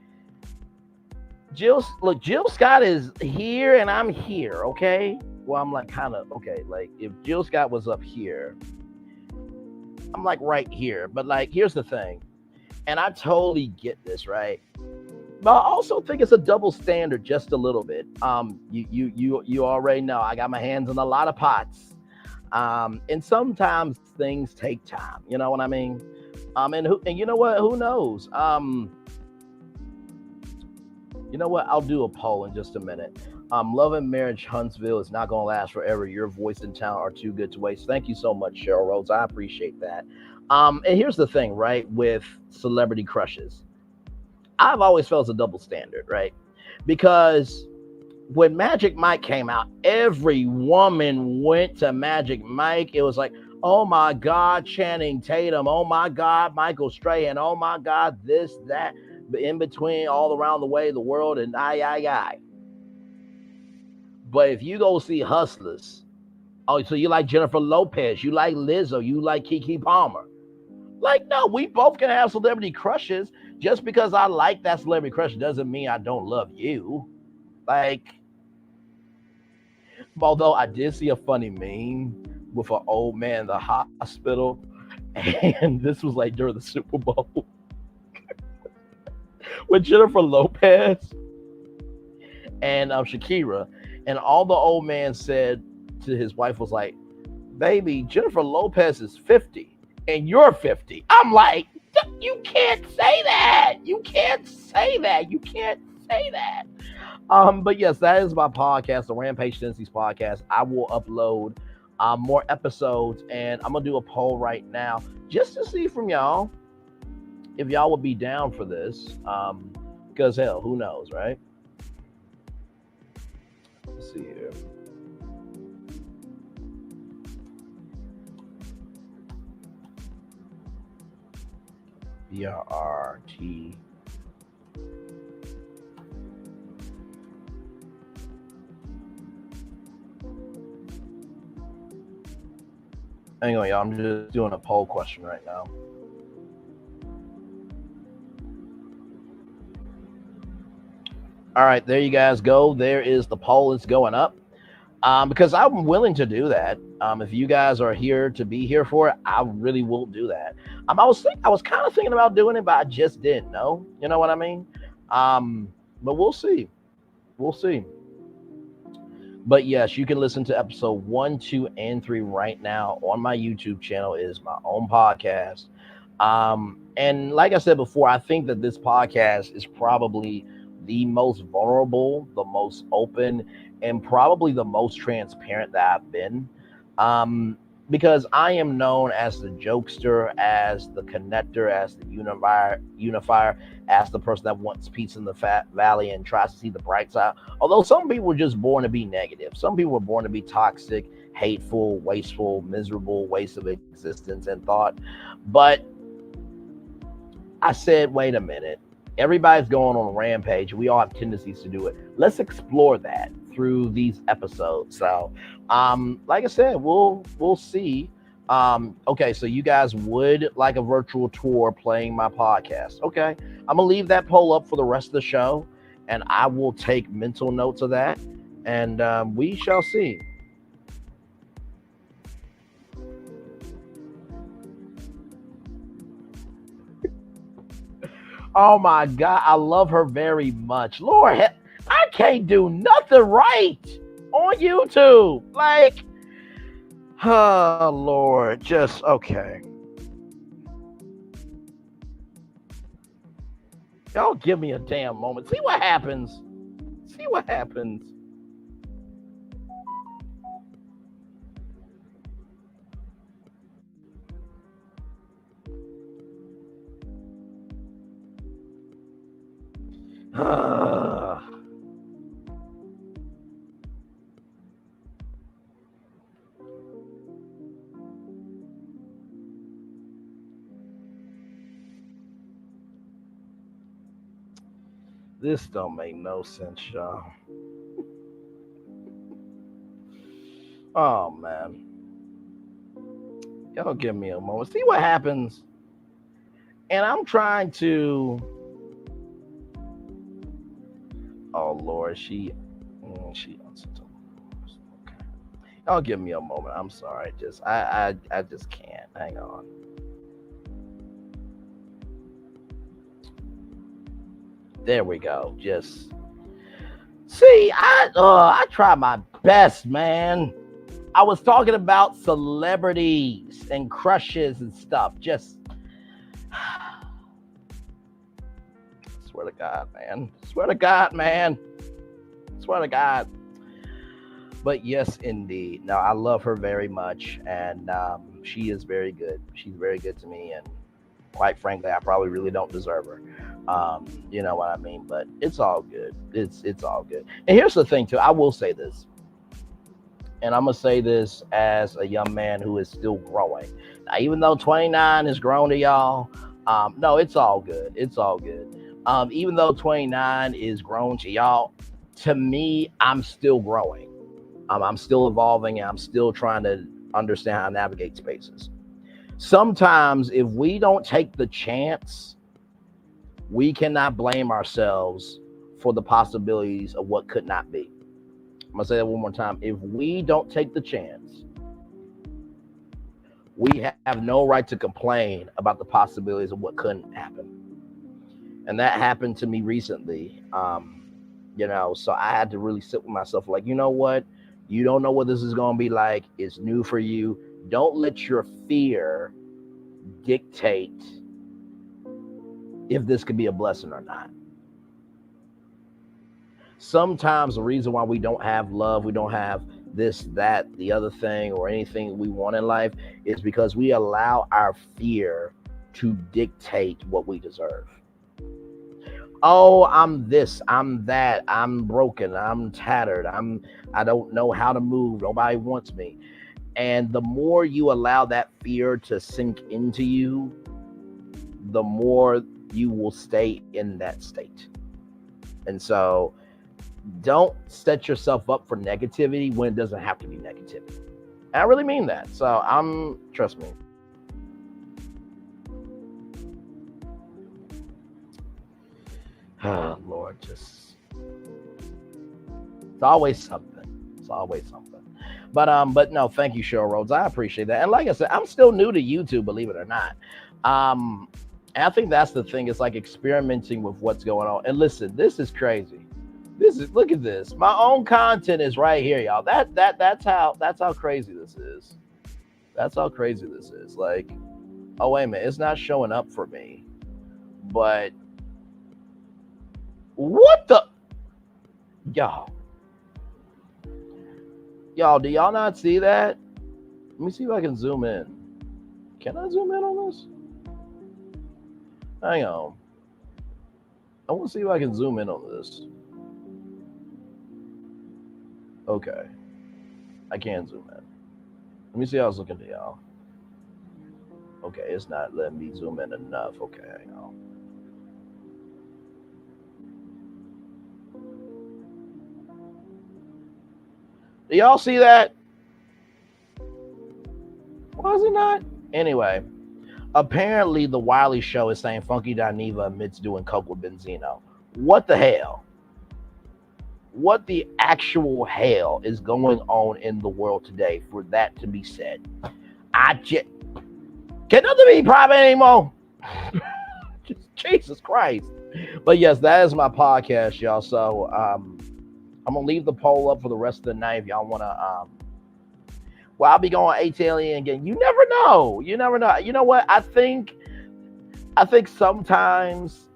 Jill Scott is here and I'm here, okay? Well, I'm like, kind of, okay. Like, if Jill Scott was up here, I'm like right here. But, like, here's the thing. And I totally get this, right? But I also think it's a double standard just a little bit. You already know I got my hands in a lot of pots. And sometimes things take time, you know what I mean? And you know what? Who knows? You know what? I'll do a poll in just a minute. Love and Marriage Huntsville is not going to last forever. Your voice and talent are too good to waste. Thank you so much, Cheryl Rhodes. I appreciate that. And here's the thing, right? With celebrity crushes, I've always felt it's a double standard, right? Because when Magic Mike came out, every woman went to Magic Mike. It was like, oh my God, Channing Tatum. Oh my God, Michael Strahan. Oh my God, this, that, in between, all around the way, the world, and I. But if you go see Hustlers, oh, so you like Jennifer Lopez, you like Lizzo, you like Keke Palmer. Like, no, we both can have celebrity crushes. Just because I like that celebrity crush doesn't mean I don't love you. Like, Although I did see a funny meme with an old man in the hospital, and this was like during the Super Bowl with Jennifer Lopez and Shakira, and all the old man said to his wife was like, "Baby, Jennifer Lopez is 50 and you're 50." I'm like, you can't say that. You can't say that. You can't say that. But yes, that is my podcast, the Rampage Tendencies podcast. I will upload more episodes, and I'm gonna do a poll right now just to see from y'all if y'all would be down for this. Because hell, who knows, right? Let's see here. BRT. Hang on, y'all. I'm just doing a poll question right now. All right, there you guys go. There is the poll. It's going up. Because I'm willing to do that. If you guys are here to be here for it, I really will do that. I was kind of thinking about doing it, but I just didn't know. You know what I mean? But we'll see. We'll see. But yes, you can listen to episode 1, 2, and 3 right now on my YouTube channel. It is my own podcast. And like I said before, I think that this podcast is probably the most vulnerable, the most open, and probably the most transparent that I've been. Because I am known as the jokester, as the connector, as the unifier, as the person that wants peace in the fat valley and tries to see the bright side. Although some people were just born to be negative. Some people were born to be toxic, hateful, wasteful, miserable, waste of existence and thought. But I said, wait a minute. Everybody's going on a rampage. We all have tendencies to do it. Let's explore that through these episodes. So, like I said, we'll see. Okay, so you guys would like a virtual tour playing my podcast. Okay, I'm gonna leave that poll up for the rest of the show, and I will take mental notes of that, and we shall see. Oh my God, I love her very much. Lord, I can't do nothing right on YouTube. Like, oh Lord, just okay. Y'all give me a damn moment. See what happens. See what happens. This don't make no sense, y'all. Oh man. Y'all give me a moment. See what happens. And I'm trying to. Oh Lord, she unsent. Okay. Y'all give me a moment. I'm sorry. Just I just can't. Hang on. There we go. Just see, I try my best, man. I was talking about celebrities and crushes and stuff. Just swear to God, man. Swear to God, man. Swear to God. But yes, indeed. No, I love her very much, and she is very good. She's very good to me, and quite frankly, I probably really don't deserve her. You know what I mean? But it's all good. It's all good. And here's the thing, too. I will say this, and I'm gonna say this as a young man who is still growing. Now, even though 29 is grown to y'all, no, it's all good. It's all good. Even though 29 is grown to y'all, to me, I'm still growing. I'm still evolving, and I'm still trying to understand how to navigate spaces. Sometimes if we don't take the chance, we cannot blame ourselves for the possibilities of what could not be. I'm going to say that one more time. If we don't take the chance, we have no right to complain about the possibilities of what couldn't happen. And that happened to me recently. So I had to really sit with myself like, you know what? You don't know what this is going to be like. It's new for you. Don't let your fear dictate if this could be a blessing or not. Sometimes the reason why we don't have love, we don't have this, that, the other thing, or anything we want in life is because we allow our fear to dictate what we deserve. Oh, I'm this, I'm that, I'm broken, I'm tattered, I don't know how to move, nobody wants me. And the more you allow that fear to sink into you, the more you will stay in that state. And so don't set yourself up for negativity when it doesn't have to be negativity. And I really mean that. So trust me. Oh, Lord, it's always something. It's always something. But no, thank you, Cheryl Rhodes. I appreciate that. And like I said, I'm still new to YouTube, believe it or not. And I think that's the thing. It's like experimenting with what's going on. And listen, this is crazy. Look at this. My own content is right here, y'all. That's how crazy this is. That's how crazy this is. Like, oh wait a minute, it's not showing up for me. But what the y'all, do y'all not see that? Let me see if I can zoom in. Can I zoom in on this? Hang on. I want to see if I can zoom in on this. Okay. I can zoom in. Let me see how I was looking to y'all. Okay, it's not letting me zoom in enough. Okay, hang on. Do y'all see that? Why is it not? Anyway, apparently the Wiley Show is saying Funky Dineva admits doing coke with Benzino. What the hell? What the actual hell is going on in the world today for that to be said? Can nothing be private anymore? Jesus Christ. But yes, that is my podcast, y'all. So I'm gonna leave the poll up for the rest of the night if y'all wanna well, I'll be going ATLien again. You never know. You never know. You know what? I think sometimes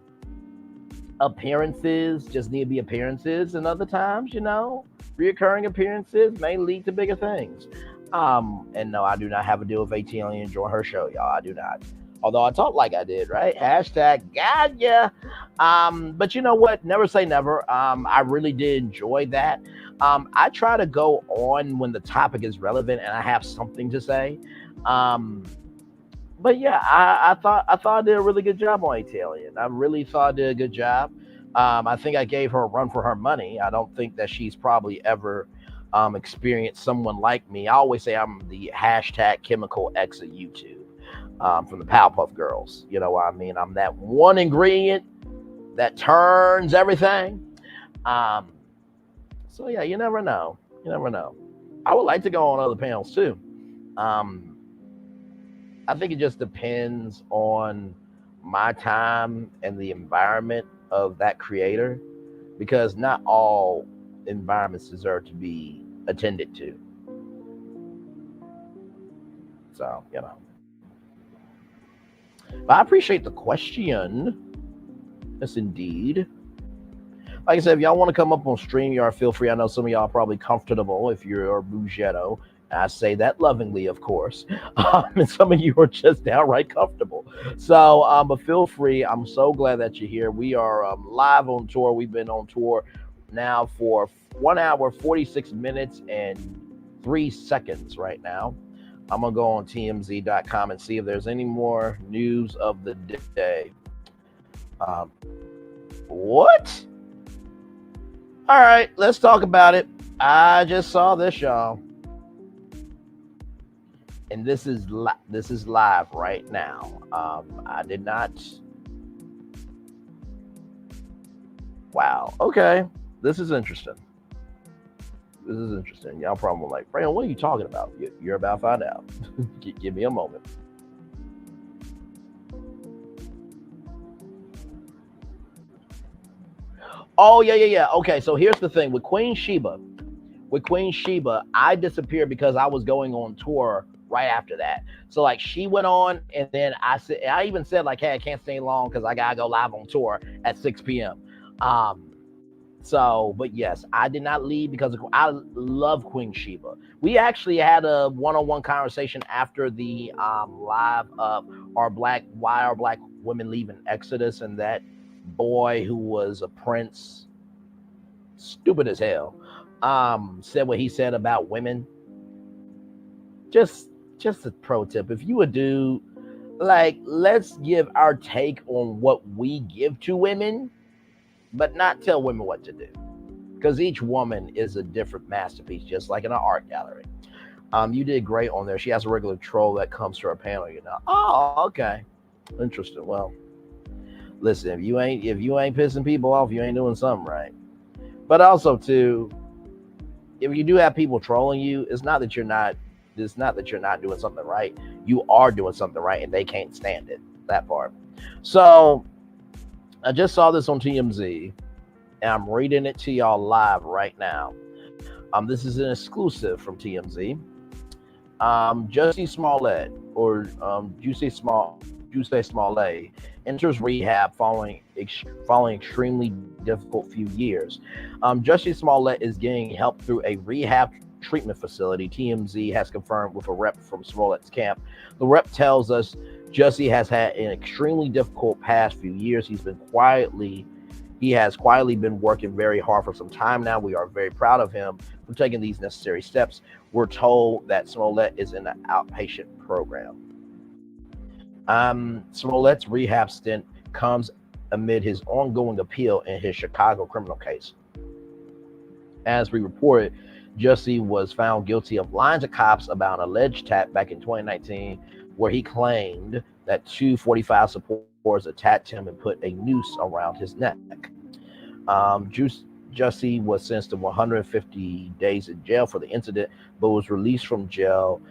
appearances just need to be appearances, and other times, reoccurring appearances may lead to bigger things. And no, I do not have a deal with ATLien enjoying her show, y'all. I do not. Although I talk like I did, right? Hashtag God, yeah. But you know what? Never say never. I really did enjoy that. I try to go on when the topic is relevant and I have something to say. But yeah, I thought I did a really good job on ATLien. I really thought I did a good job. I think I gave her a run for her money. I don't think that she's probably ever experienced someone like me. I always say I'm the hashtag chemical X of YouTube. From the Powerpuff Girls. You know what I mean? I'm that one ingredient that turns everything. So yeah, you never know. You never know. I would like to go on other panels too. I think it just depends on my time and the environment of that creator, because not all environments deserve to be attended to. So, But I appreciate the question. Yes, indeed. Like I said, if y'all want to come up on StreamYard, feel free. I know some of y'all are probably comfortable if you're a Bougetto. I say that lovingly, of course. And some of you are just downright comfortable. So, but feel free. I'm so glad that you're here. We are live on tour. We've been on tour now for 1 hour, 46 minutes, and 3 seconds right now. I'm going to go on TMZ.com and see if there's any more news of the day. What? All right, let's talk about it. I just saw this, y'all. And this is live right now. I did not. Wow. Okay. This is interesting. This is interesting. Y'all probably like, Brandon, what are you talking about? You're about to find out. Give me a moment. Oh, yeah. Okay, so here's the thing. With Queen Sheba, I disappeared because I was going on tour right after that. So like she went on, and then I even said like, hey, I can't stay long because I gotta go live on tour at 6 p.m. So, but yes, I did not leave because I love Queen Sheba. We actually had a one-on-one conversation after the live of why are black women leaving Exodus, and that boy who was a prince, stupid as hell, said what he said about women. Just a pro tip. If you a dude, like, let's give our take on what we give to women, but not tell women what to do. Because each woman is a different masterpiece, just like in an art gallery. You did great on there. She has a regular troll that comes to her panel, you know. Oh, okay. Interesting. Well, listen, if you ain't pissing people off, you ain't doing something right. But also too, if you do have people trolling you, it's not that you're not doing something right. You are doing something right, and they can't stand it. That part. So I just saw this on TMZ, and I'm reading it to y'all live right now. This is an exclusive from TMZ. Jussie Smollett, or Juicy Smollett, enters rehab following extremely difficult few years. Jussie Smollett is getting help through a rehab treatment facility, TMZ has confirmed with a rep from Smollett's camp. The rep tells us Jussie has had an extremely difficult past few years. He has quietly been working very hard for some time now. We are very proud of him for taking these necessary steps. We're told that Smollett is in an outpatient program. Smollett's rehab stint comes amid his ongoing appeal in his Chicago criminal case. As we reported, Jussie was found guilty of lying to cops about an alleged attack back in 2019, where he claimed that two 45 supporters attacked him and put a noose around his neck. Jussie was sentenced to 150 days in jail for the incident, but was released from jail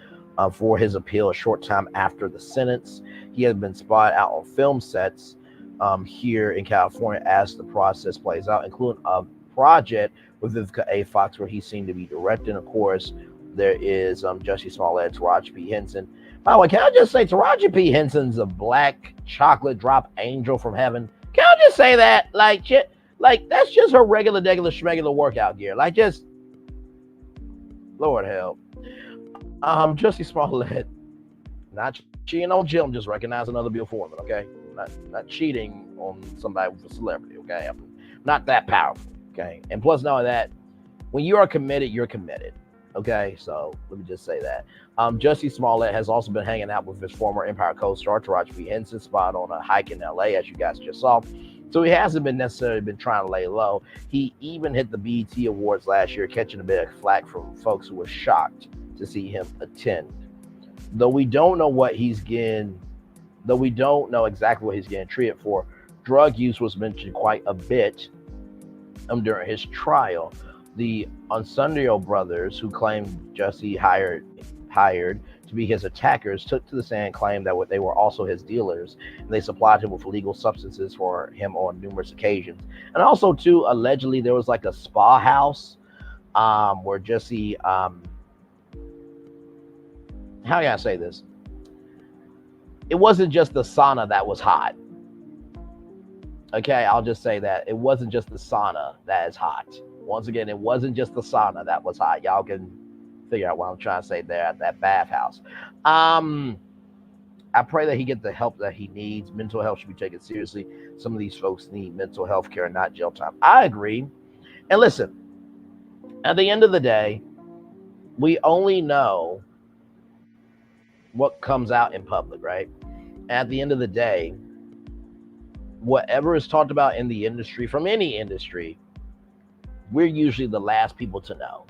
for his appeal a short time after the sentence. He has been spotted out on film sets here in California as the process plays out, including a project with Vivica A. Fox where he seemed to be directing. Of course, there is Jussie Smollett, Taraji P. Henson. By the way, can I just say Taraji P. Henson's a black chocolate drop angel from heaven? Can I just say that? Like that's just her regular schmegular workout gear. Like, just Lord help. Jussie Smollett, not cheating on Jim, just recognize another Bill Foreman, okay? Not cheating on somebody with a celebrity, okay? I'm not that powerful, okay? And plus, not only that, when you are committed, you're committed, okay? So let me just say that. Jussie Smollett has also been hanging out with his former Empire co-star Taraji P. Henson, spot on a hike in LA, as you guys just saw. So he hasn't necessarily been trying to lay low. He even hit the BET Awards last year, catching a bit of flack from folks who were shocked to see him attend. Though we don't know exactly what he's getting treated for, drug use was mentioned quite a bit during his trial. The Unsundio brothers, who claimed Jussie hired to be his attackers, took to the stand and claimed that they were also his dealers, and they supplied him with illegal substances for him on numerous occasions. And also, too, allegedly there was like a spa house where Jussie, how can I say this? It wasn't just the sauna that was hot. Okay, I'll just say that. It wasn't just the sauna that is hot. Once again, it wasn't just the sauna that was hot. Y'all can figure out what I'm trying to say there at that bathhouse. I pray that he gets the help that he needs. Mental health should be taken seriously. Some of these folks need mental health care, not jail time. I agree. And listen, at the end of the day, we only know what comes out in public, right? At the end of the day, whatever is talked about in the industry, from any industry, we're usually the last people to know,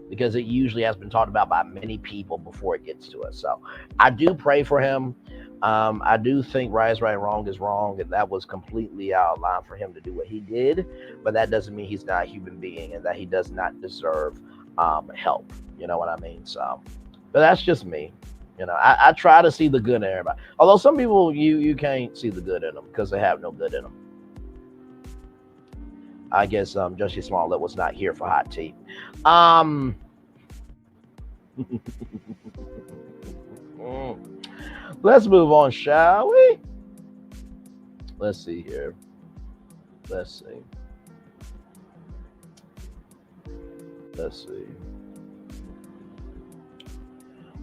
because it usually has been talked about by many people before it gets to us. So I do pray for him. I do think right is right, wrong is wrong, and that was completely out of line for him to do what he did. But that doesn't mean he's not a human being and that he does not deserve help. You know what I mean? So, but that's just me. You know, I try to see the good in everybody. Although some people you can't see the good in them because they have no good in them. I guess Jussie Smollett was not here for hot tea. Let's move on, shall we? Let's see here. Let's see. I'm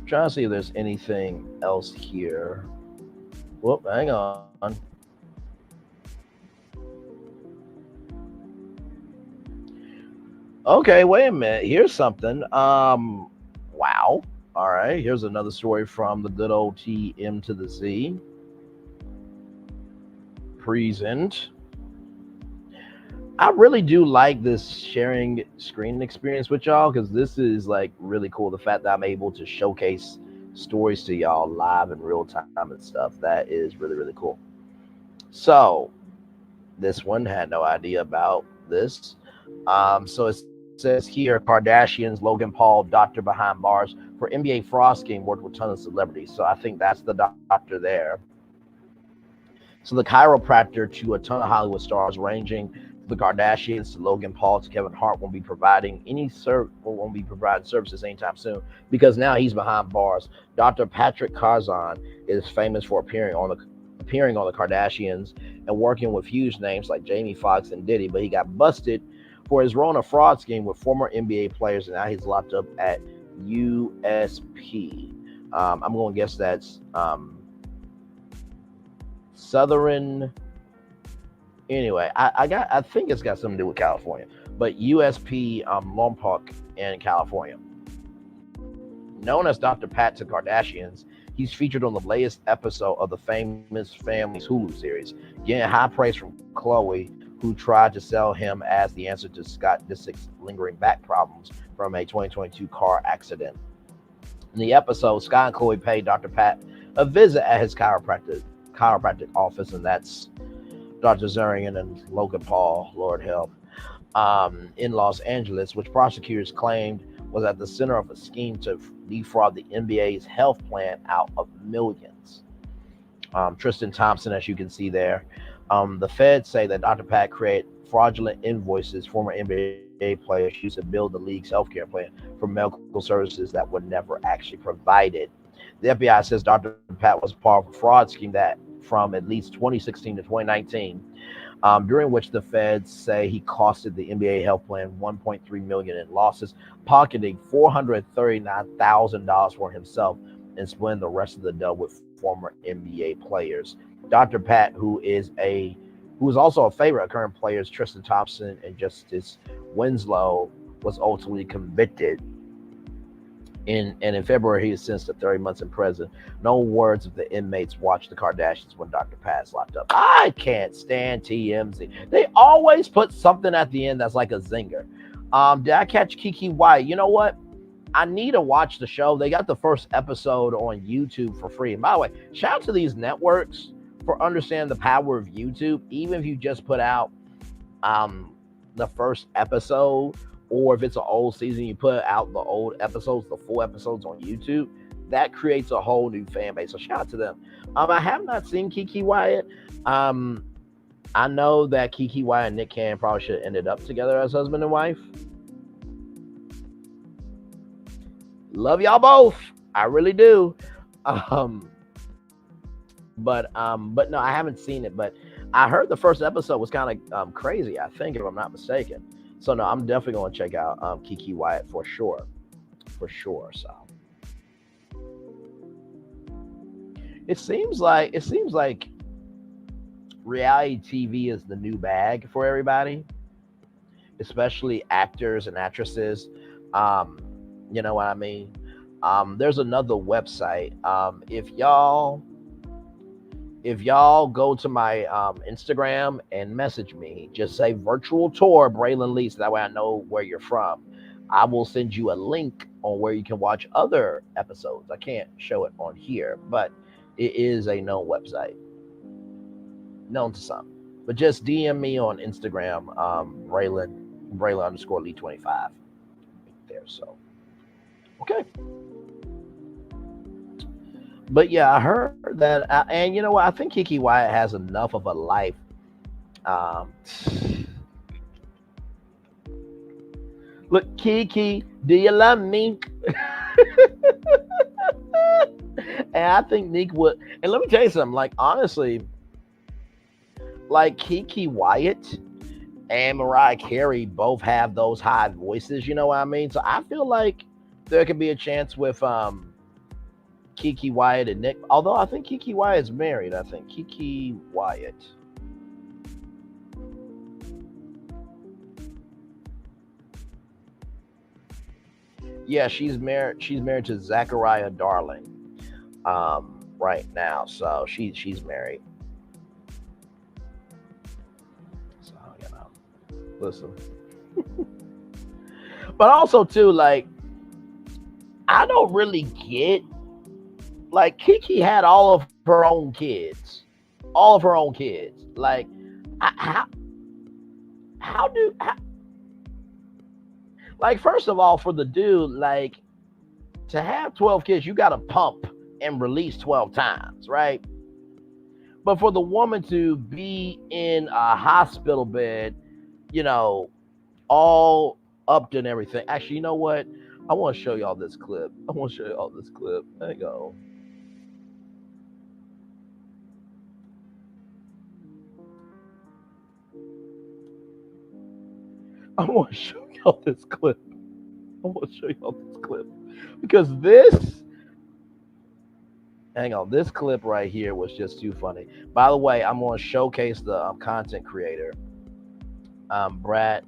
trying to see if there's anything else here. Whoop, hang on. Okay, wait a minute. Here's something. Wow. All right, here's another story from the good old TM to the Z. Present. I really do like this sharing screen experience with y'all because this is like really cool. The fact that I'm able to showcase stories to y'all live in real time and stuff. That is really, really cool. So this one had no idea about this. So it says here, Kardashians, Logan Paul, doctor behind bars for NBA fraud scheme, worked with tons of celebrities. So I think that's the doctor there. So the chiropractor to a ton of Hollywood stars, ranging from the Kardashians to Logan Paul to Kevin Hart, won't be providing services anytime soon because now he's behind bars. Dr. Patrick Carzon is famous for appearing on the Kardashians and working with huge names like Jamie Foxx and Diddy, but he got busted for his role in a fraud scheme with former NBA players, and now he's locked up at USP. I'm going to guess that's Southern. Anyway, I think it's got something to do with California, but USP Lompoc in California. Known as Dr. Pat to Kardashians, he's featured on the latest episode of the Famous Families Hulu series, getting high praise from Khloe, who tried to sell him as the answer to Scott Disick's lingering back problems from a 2022 car accident. In the episode, Scott and Khloe paid Dr. Pat a visit at his chiropractic office, and that's Dr. Zarian and Logan Paul, Lord help, in Los Angeles, which prosecutors claimed was at the center of a scheme to defraud the NBA's health plan out of millions. Tristan Thompson, as you can see there. The feds say that Dr. Pat created fraudulent invoices former NBA players used to build the league's healthcare plan for medical services that were never actually provided. The FBI says Dr. Pat was part of a fraud scheme that from at least 2016 to 2019, during which the feds say he costed the NBA health plan $1.3 million in losses, pocketing $439,000 for himself and splitting the rest of the dough with former NBA players. Dr. Pat, who is also a favorite of current players Tristan Thompson and Justice Winslow, was ultimately convicted. And in February, he was sentenced to 30 months in prison. No words of the inmates watched the Kardashians when Dr. Pat's locked up. I can't stand TMZ. They always put something at the end that's like a zinger. Did I catch Keke Wyatt? You know what? I need to watch the show. They got the first episode on YouTube for free. And by the way, shout out to these networks for understanding the power of YouTube. Even if you just put out the first episode, or if it's an old season, you put out the old episodes, the full episodes on YouTube, that creates a whole new fan base. So shout out to them. I have not seen Keke Wyatt. I know that Keke Wyatt and Nick Cannon probably should have ended up together as husband and wife. Love y'all both. I really do. But no, I haven't seen it. But I heard the first episode was kind of crazy, I think, if I'm not mistaken. So no, I'm definitely going to check out Keke Wyatt for sure. So it seems like reality TV is the new bag for everybody, especially actors and actresses. You know what I mean? There's another website. If y'all go to my Instagram and message me, just say virtual tour Braylon Lee, so that way I know where you're from. I will send you a link on where you can watch other episodes. I can't show it on here, but It is a known website, known to some. But just DM me on Instagram, Braylon _ Lee25 there. So, okay. But yeah, I heard that, and you know what? I think Kiki Wyatt has enough of a life. Look, Kiki, do you love me? And I think Nick would. And let me tell you something. Like, honestly, like Kiki Wyatt and Mariah Carey both have those high voices. You know what I mean? So I feel like there could be a chance with Kiki Wyatt and Nick. Although I think Kiki Wyatt's married. I think Kiki Wyatt. Yeah, she's married. She's married to Zachariah Darling right now. So she's married. So, you know, listen. But also too, like, I don't really get, like, Kiki had all of her own kids. All of her own kids. Like, like, first of all, for the dude, like, to have 12 kids, you got to pump and release 12 times, right? But for the woman to be in a hospital bed, you know, all up and everything. Actually, you know what? I want to show y'all this clip. There you go. I want to show y'all this clip. Because this clip right here was just too funny. By the way, I'm going to showcase the content creator, Brad,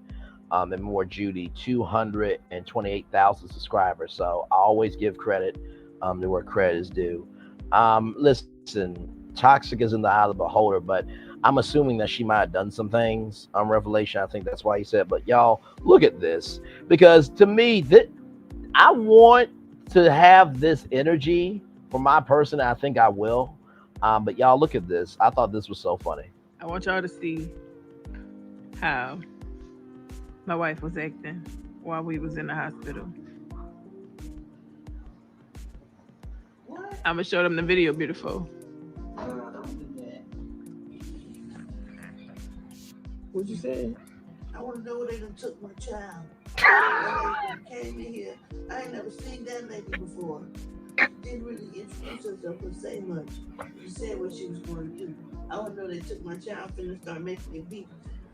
and more Judy, 228,000 subscribers. So I always give credit to where credit is due. Listen, toxic is in the eye of the beholder, but I'm assuming that she might have done some things on Revelation. I think that's why he said. But y'all, look at this, because to me, I want to have this energy for my person. I think I will. But y'all, look at this. I thought this was so funny. I want y'all to see how my wife was acting while we was in the hospital. I'm gonna show them the video, beautiful. What'd you say? I want to know where they done took my child. They came in here. I ain't never seen that lady before. She didn't really introduce herself or say much. She said what she was going to do. I want to know they took my child and start making it beat.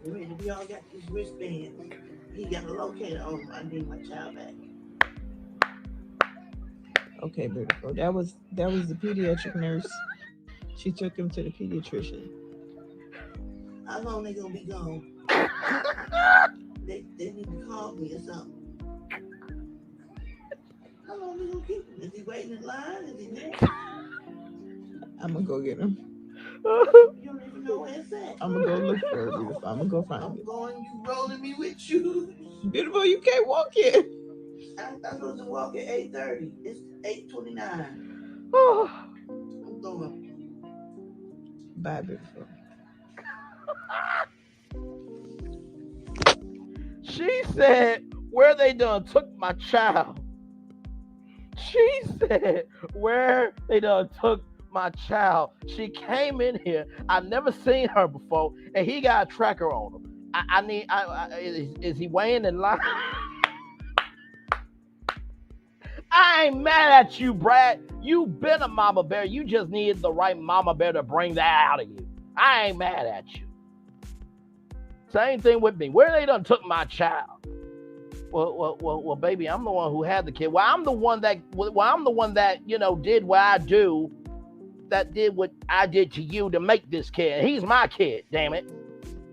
We all got these wristbands. He got a locator on him. I need my child back. Okay, beautiful. That was the pediatric nurse. She took him to the pediatrician. How long they gonna be gone? they need to call me or something. How long they gonna keep him? Is he waiting in line? Is he there? I'm gonna go get him. You don't even know where it's at. I'm gonna go look for it, beautiful. I'm gonna go find it. I'm going, you rolling me with you. Beautiful, you can't walk yet. I'm supposed to walk at 8:30. It's 8:29. I'm going. Bye, beautiful. She said, where they done took my child. She said, where they done took my child. She came in here. I've never seen her before, and he got a tracker on him. Is he weighing in line? I ain't mad at you, Brad. You been a mama bear. You just needed the right mama bear to bring that out of you. I ain't mad at you. Same thing with me. Where they done took my child? Well, baby, I'm the one who had the kid. Well, I'm the one that you know did what I do. That did what I did to you to make this kid. He's my kid. Damn it.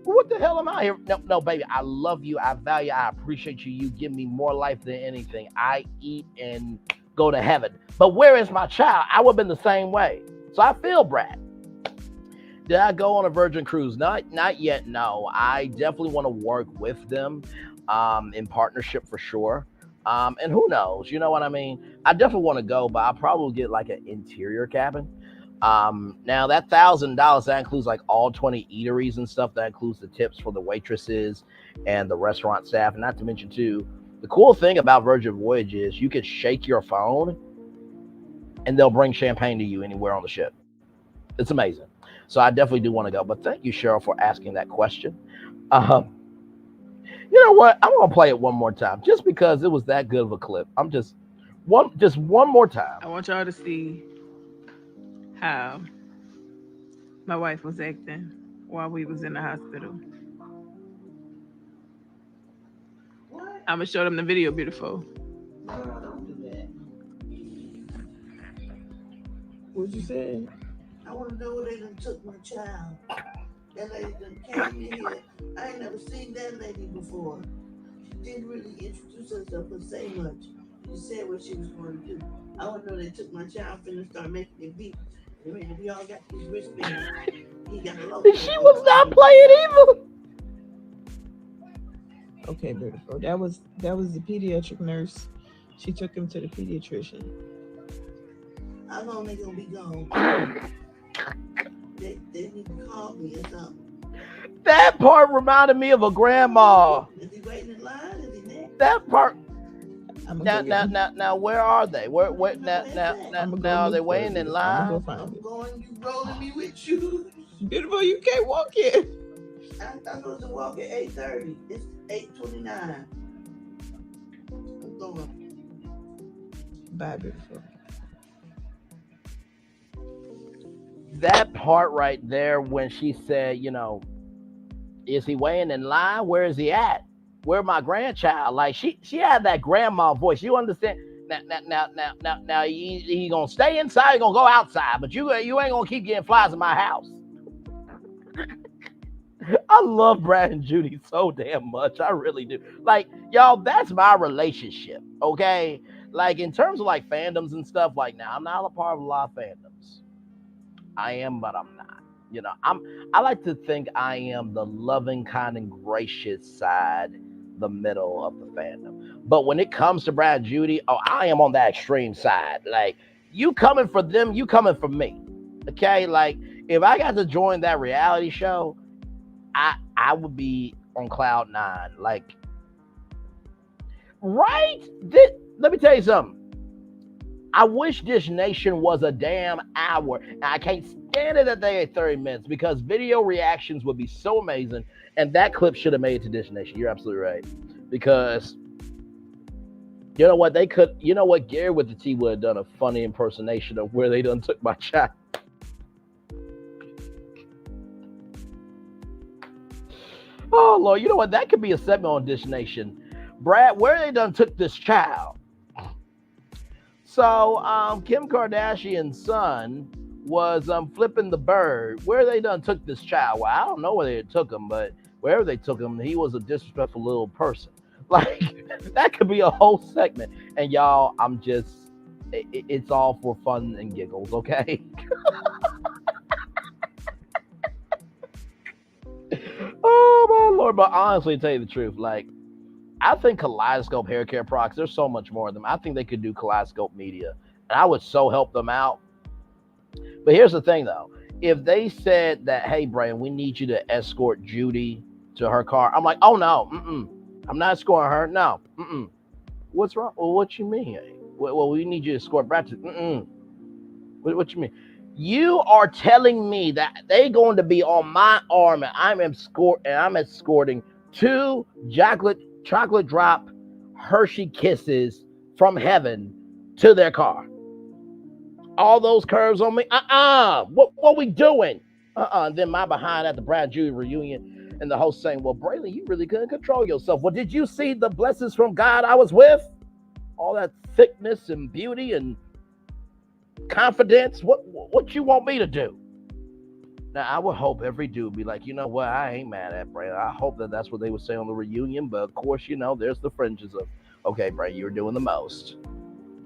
What the hell am I here? No, baby. I love you. I value. I appreciate you. You give me more life than anything. I eat and go to heaven. But where is my child? I would have been the same way. So I feel, Brad. Did I go on a Virgin cruise? Not yet. No, I definitely want to work with them in partnership for sure. And who knows? You know what I mean? I definitely want to go, but I'll probably get like an interior cabin. Now that $1,000, that includes like all 20 eateries and stuff. That includes the tips for the waitresses and the restaurant staff. And not to mention too, the cool thing about Virgin Voyage is you could shake your phone and they'll bring champagne to you anywhere on the ship. It's amazing. So I definitely do want to go. But thank you, Cheryl, for asking that question. You know what? I'm gonna play it one more time just because it was that good of a clip. I'm just one more time. I want y'all to see how my wife was acting while we was in the hospital. What? I'm gonna show them the video, beautiful. No, don't do that. What you say? I want to know where they done took my child. That lady done came in here. I ain't never seen that lady before. She didn't really introduce herself or say much. She said what she was going to do. I want to know they took my child finna start making it beat. I mean, we all got these wristbands. He got a low. She was not playing either. Okay, beautiful. That was the pediatric nurse. She took him to the pediatrician. How long they gonna be gone? They need to call me or something. That part reminded me of a grandma. Is he waiting in line? Is he next? That part. Now, where are they? Where now are they waiting in line? I'm going, you rolling me with you. Beautiful, you can't walk in. I'm supposed to walk at 8:30. It's 8:29. I'm going. Bye, beautiful. That part right there when she said, you know, is he waiting in line? Where is he at? Where my grandchild? Like she had that grandma voice. You understand? Now he gonna stay inside, he gonna go outside, but you ain't gonna keep getting flies in my house. I love Brad and Judy so damn much. I really do. Like, y'all, that's my relationship. Okay. Like in terms of like fandoms and stuff, like now I'm not a part of a lot of fandoms. I am, but I'm not. You know, I like to think I am the loving, kind, and gracious side, the middle of the fandom. But when it comes to Brad and Judy, I am on that extreme side. Like, you coming for them, you coming for me. Okay? Like, if I got to join that reality show, I would be on cloud 9. Like, right? Let me tell you something. I wish Dish Nation was a damn hour. I can't stand it that they had 30 minutes because video reactions would be so amazing. And that clip should have made it to Dish Nation. You're absolutely right. Because you know what? Gary with the T would have done a funny impersonation of where they done took my child. Oh, Lord. You know what? That could be a segment on Dish Nation. Brad, where they done took this child? So Kim Kardashian's son was flipping the bird. Where they done took this child? Well, I don't know where they took him, but wherever they took him, he was a disrespectful little person. Like, that could be a whole segment. And y'all, it's all for fun and giggles, okay? Oh, my Lord. But honestly, to tell you the truth, like, I think Kaleidoscope hair care products, there's so much more of them. I think they could do Kaleidoscope Media, and I would so help them out. But here's the thing, though. If they said that, hey, Brian, we need you to escort Judy to her car, I'm like, oh, no, I'm not escorting her. No, What's wrong? Well, what you mean? Well, we need you to escort Brad to, What you mean? You are telling me that they going to be on my arm, and I'm escorting 2 chocolate drop Hershey Kisses from heaven to their car. All those curves on me. What we doing? Then my behind at the Brad and Judy reunion, and the host saying, well, Braylon, you really couldn't control yourself. Well, did you see the blessings from God I was with? All that thickness and beauty and confidence. What you want me to do? Now, I would hope every dude be like, you know what, I ain't mad at Braylon. I hope that's what they would say on the reunion. But, of course, you know, there's the fringes of, okay, Braylon, you're doing the most.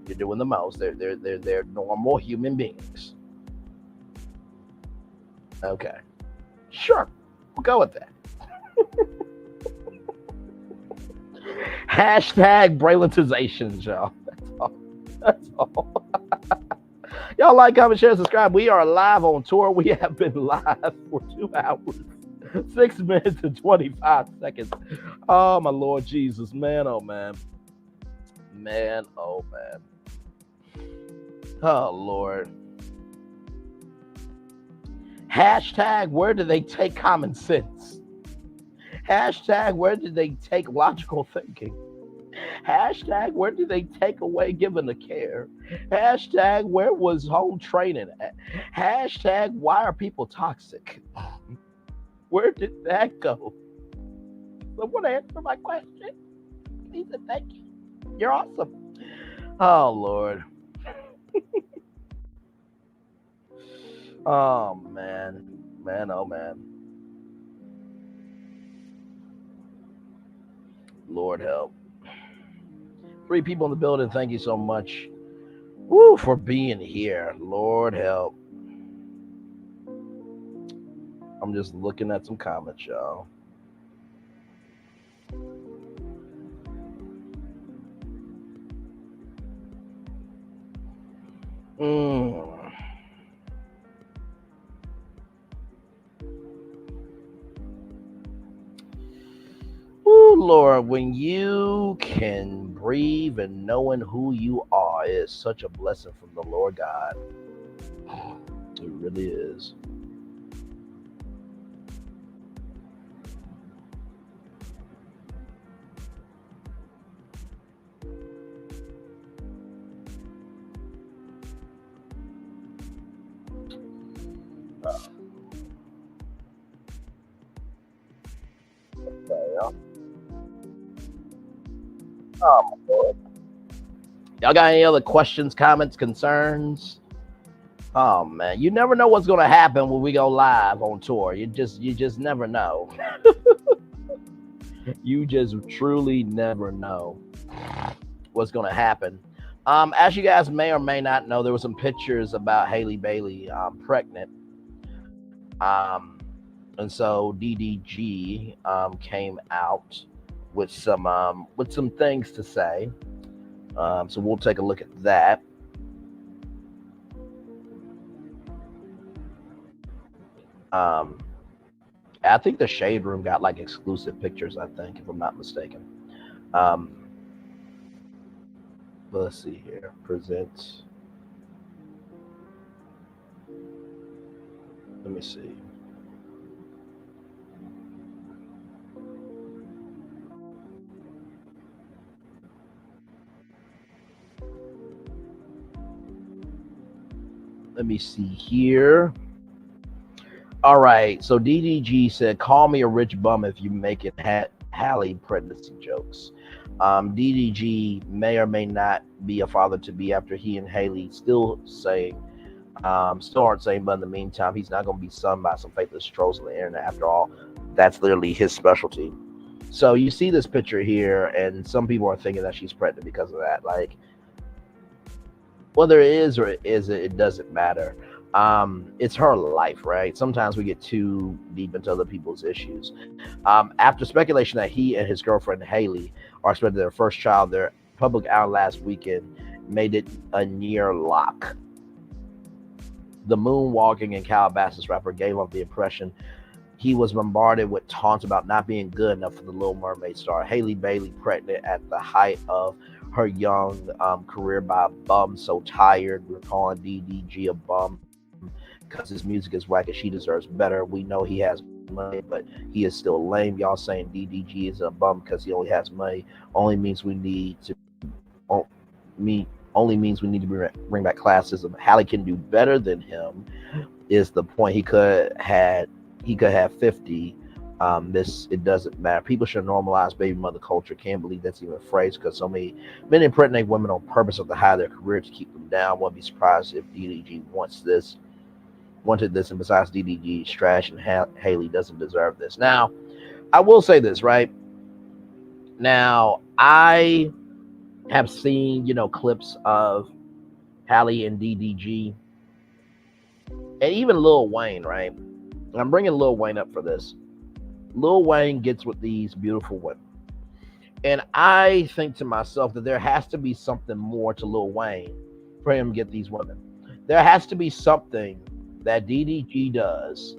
You're doing the most. They're normal human beings. Okay. Sure. We'll go with that. Hashtag Braylontizations, y'all. That's all. Y'all like, comment, share, subscribe. We are live on tour. We have been live for 2 hours, 6 minutes and 25 seconds. Oh, my Lord Jesus. Man, oh, man. Man, oh, man. Oh, Lord. Hashtag, where do they take common sense? Hashtag, where do they take logical thinking? Hashtag, where do they take away giving the care? Hashtag, where was home training at? Hashtag, why are people toxic? Where did that go? Someone answer my question? Please and thank you. You're awesome. Oh, Lord. Oh, man. Man, oh, man. Lord help. 3 people in the building. Thank you so much. Woo, for being here. Lord help. I'm just looking at some comments, y'all. Ooh, Lord, when you can breathe and knowing who you are is such a blessing from the Lord God. It really is. Oh, my Lord. Y'all got any other questions, comments, concerns? Oh, man, you never know what's gonna happen when we go live on tour. You just never know. You just truly never know what's gonna happen. As you guys may or may not know, there were some pictures about Haley Bailey pregnant. And so DDG came out with some things to say. So we'll take a look at that. I think the Shade Room got like exclusive pictures, I think, if I'm not mistaken. Let's see here. Present. Let me see. Let me see here. All right. So DDG said, call me a rich bum if you make it Hallie pregnancy jokes. DDG may or may not be a father to be after he and Haley still aren't saying, but in the meantime, he's not going to be sunned by some faithless trolls on the internet. After all, that's literally his specialty. So you see this picture here, and some people are thinking that she's pregnant because of that. Like, whether it is or it isn't, it doesn't matter. It's her life, right? Sometimes we get too deep into other people's issues. After speculation that he and his girlfriend Haley are expecting their first child, their public outing last weekend made it a near lock. The moonwalking and Calabasas rapper gave off the impression he was bombarded with taunts about not being good enough for the Little Mermaid star. Haley Bailey pregnant at the height of her young career by a bum so tired. We're calling DDG a bum because his music is whack and she deserves better. We know he has money, but he is still lame. Y'all saying DDG is a bum because he only has money only means we need to bring back classism. Hallie can do better than him is the point. He could have 50. It doesn't matter. People should normalize baby mother culture. Can't believe that's even a phrase because so many men impregnate women on purpose of the high of their career to keep them down. Won't be surprised if DDG wanted this, and besides DDG's trash and Haley doesn't deserve this. Now, I will say this, right? Now, I have seen, clips of Hallie and DDG and even Lil Wayne, right? And I'm bringing Lil Wayne up for this. Lil Wayne gets with these beautiful women. And I think to myself that there has to be something more to Lil Wayne for him to get these women. there has to be something that DDG does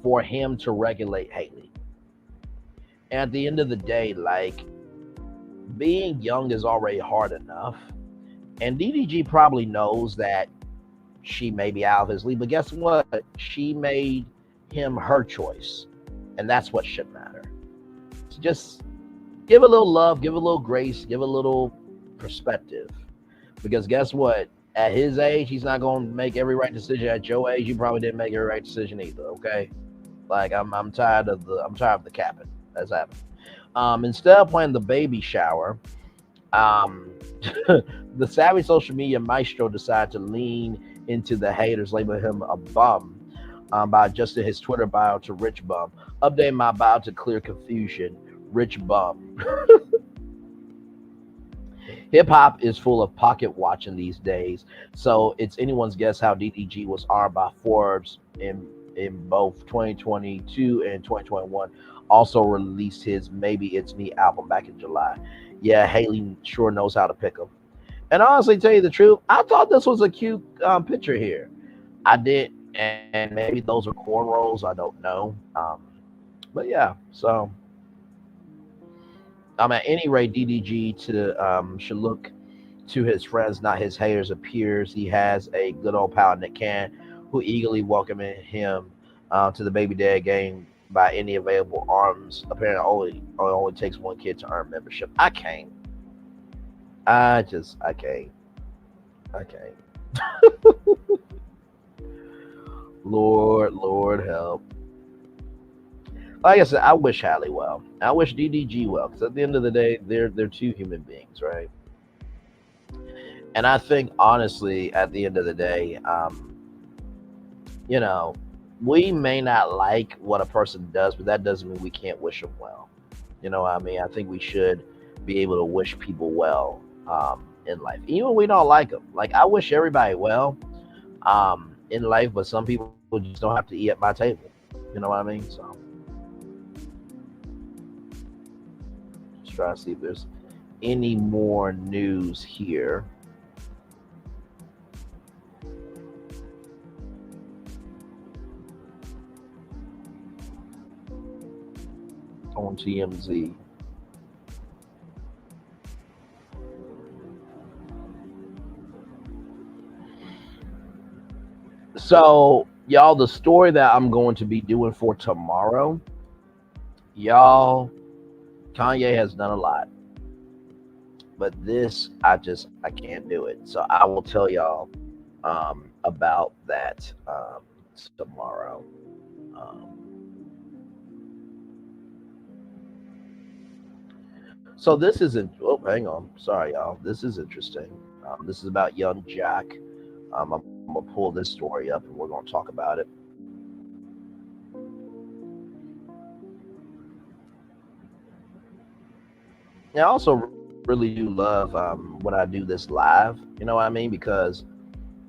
for him to regulate Haley. And at the end of the day, like, being young is already hard enough. And DDG probably knows that she may be out of his league, but guess what? She made him her choice. And that's what should matter. So just give a little love, give a little grace, give a little perspective. Because guess what? At his age, he's not going to make every right decision. At your age, you probably didn't make every right decision either. Okay, like I'm tired of the capping that's happening. Instead of playing the baby shower, the savvy social media maestro decided to lean into the haters, labeling him a bum by adjusting his Twitter bio to rich bum. Update my bio to clear confusion. Rich bum. Hip hop is full of pocket watching these days, so it's anyone's guess how DDG was armed by Forbes in both 2022 and 2021. Also released his Maybe It's Me album back in July. Yeah, Haley sure knows how to pick them. And honestly, tell you the truth, I thought this was a cute picture here. I did, and maybe those are cornrows. I don't know. But yeah, so. At any rate, DDG should look to his friends, not his haters. Appears he has a good old pal, Nick Cannon, who eagerly welcoming him to the baby dad game by any available arms. Apparently, only takes one kid to earn membership. I can't. I can't. Lord help. Like I said, I wish Hallie well. I wish DDG well, because at the end of the day, they're two human beings, right? And I think, honestly, at the end of the day, we may not like what a person does, but that doesn't mean we can't wish them well. You know what I mean? I think we should be able to wish people well in life, even when we don't like them. Like, I wish everybody well in life, but some people just don't have to eat at my table. You know what I mean? So. Try to see if there's any more news here. On TMZ. So, y'all, the story that I'm going to be doing for tomorrow, y'all, Kanye has done a lot, but this, I can't do it. So I will tell y'all about that tomorrow. So this isn't, oh, hang on. Sorry, y'all. This is interesting. This is about young Jack. I'm going to pull this story up and we're going to talk about it. I also really do love when I do this live, you know what I mean? Because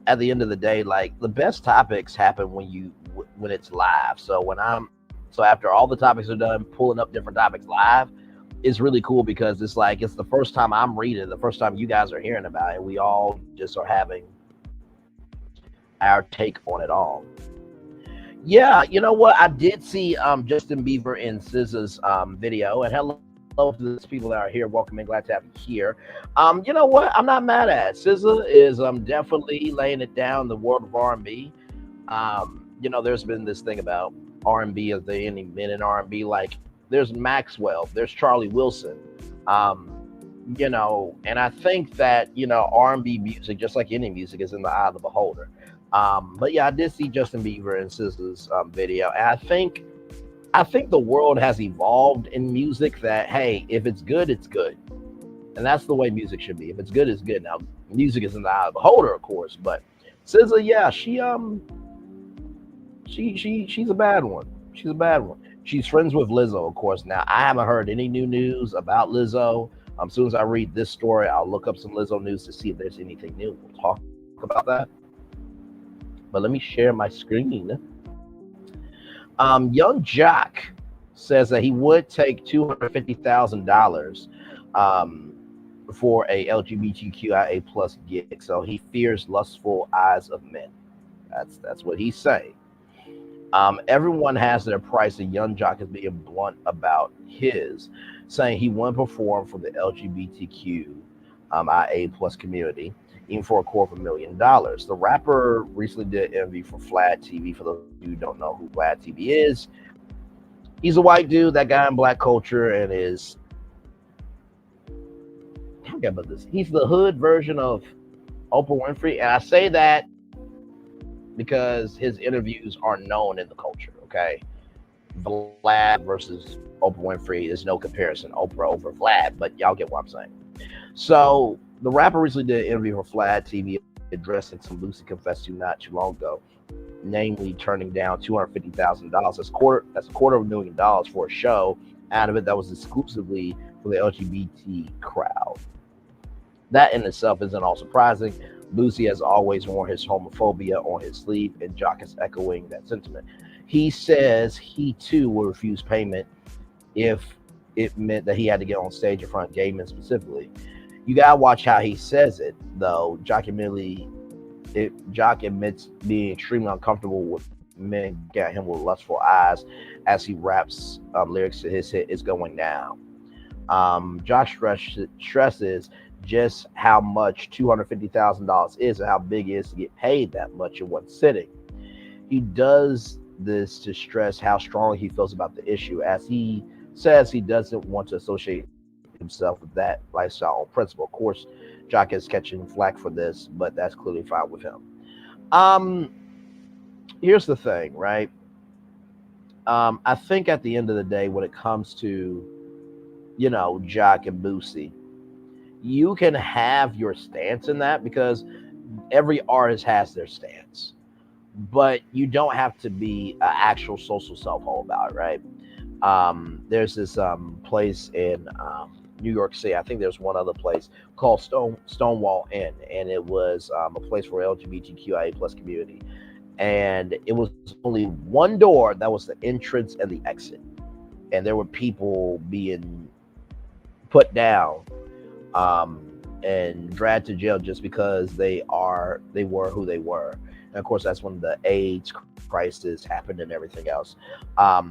at the end of the day, like, the best topics happen when it's live. So after all the topics are done, pulling up different topics live is really cool, because it's like, it's the first time I'm reading, the first time you guys are hearing about it. We all just are having our take on it all. Yeah, you know what? I did see Justin Bieber in SZA's video, and hello to the people that are here. Welcome and glad to have you here. You know what? I'm not mad at it. SZA is definitely laying it down in the world of R&B. There's been this thing about R&B. Is there any men in R&B? Like, there's Maxwell, there's Charlie Wilson. And I think that R&B music, just like any music, is in the eye of the beholder. But yeah, I did see Justin Bieber in SZA's video, and I think the world has evolved in music that, hey, if it's good, it's good. And that's the way music should be. If it's good, it's good. Now, music is in the eye of the beholder, of course, but SZA, yeah, she's a bad one. She's a bad one. She's friends with Lizzo, of course. Now, I haven't heard any new news about Lizzo. As soon as I read this story, I'll look up some Lizzo news to see if there's anything new. We'll talk about that. But let me share my screen. Young Jack says that he would take $250,000 for a LGBTQIA plus gig. So he fears lustful eyes of men. That's what he's saying. Everyone has their price, and Young Jock is being blunt about his, saying he won't perform for the LGBTQIA plus community, even for $250,000. The rapper recently did an interview for Vlad TV. For those of you who don't know who Vlad TV is, he's a white dude, that guy in black culture, and is, I forget about this. He's the hood version of Oprah Winfrey, and I say that because his interviews are known in the culture. Okay, Vlad versus Oprah Winfrey is no comparison. Oprah over Vlad, but y'all get what I'm saying. So the rapper recently did an interview for Vlad TV addressing some Lucy confessed to not too long ago, namely turning down $250,000. That's $250,000 for a show out of it that was exclusively for the LGBT crowd. That in itself isn't all surprising. Lucy has always worn his homophobia on his sleeve, and Jock is echoing that sentiment. He says he too will refuse payment if it meant that he had to get on stage in front of gay men specifically. You gotta watch how he says it, though. Jock admits being extremely uncomfortable with men getting him with lustful eyes as he raps lyrics to his hit "It's Going Down." Jock stresses just how much $250,000 is and how big it is to get paid that much in one sitting. He does this to stress how strong he feels about the issue, as he says he doesn't want to associate himself with that lifestyle on principle. Of course, Jock is catching flack for this, but that's clearly fine with him. Here's the thing, right? I think at the end of the day, when it comes to, Jock and Boosie, you can have your stance in that because every artist has their stance, but you don't have to be an actual social self-hole about it, right? There's this place in New York City. I think there's one other place called Stonewall Inn, and it was a place for LGBTQIA plus community. And it was only one door that was the entrance and the exit, and there were people being put down and dragged to jail just because they were who they were. And of course, that's when the AIDS crisis happened and everything else.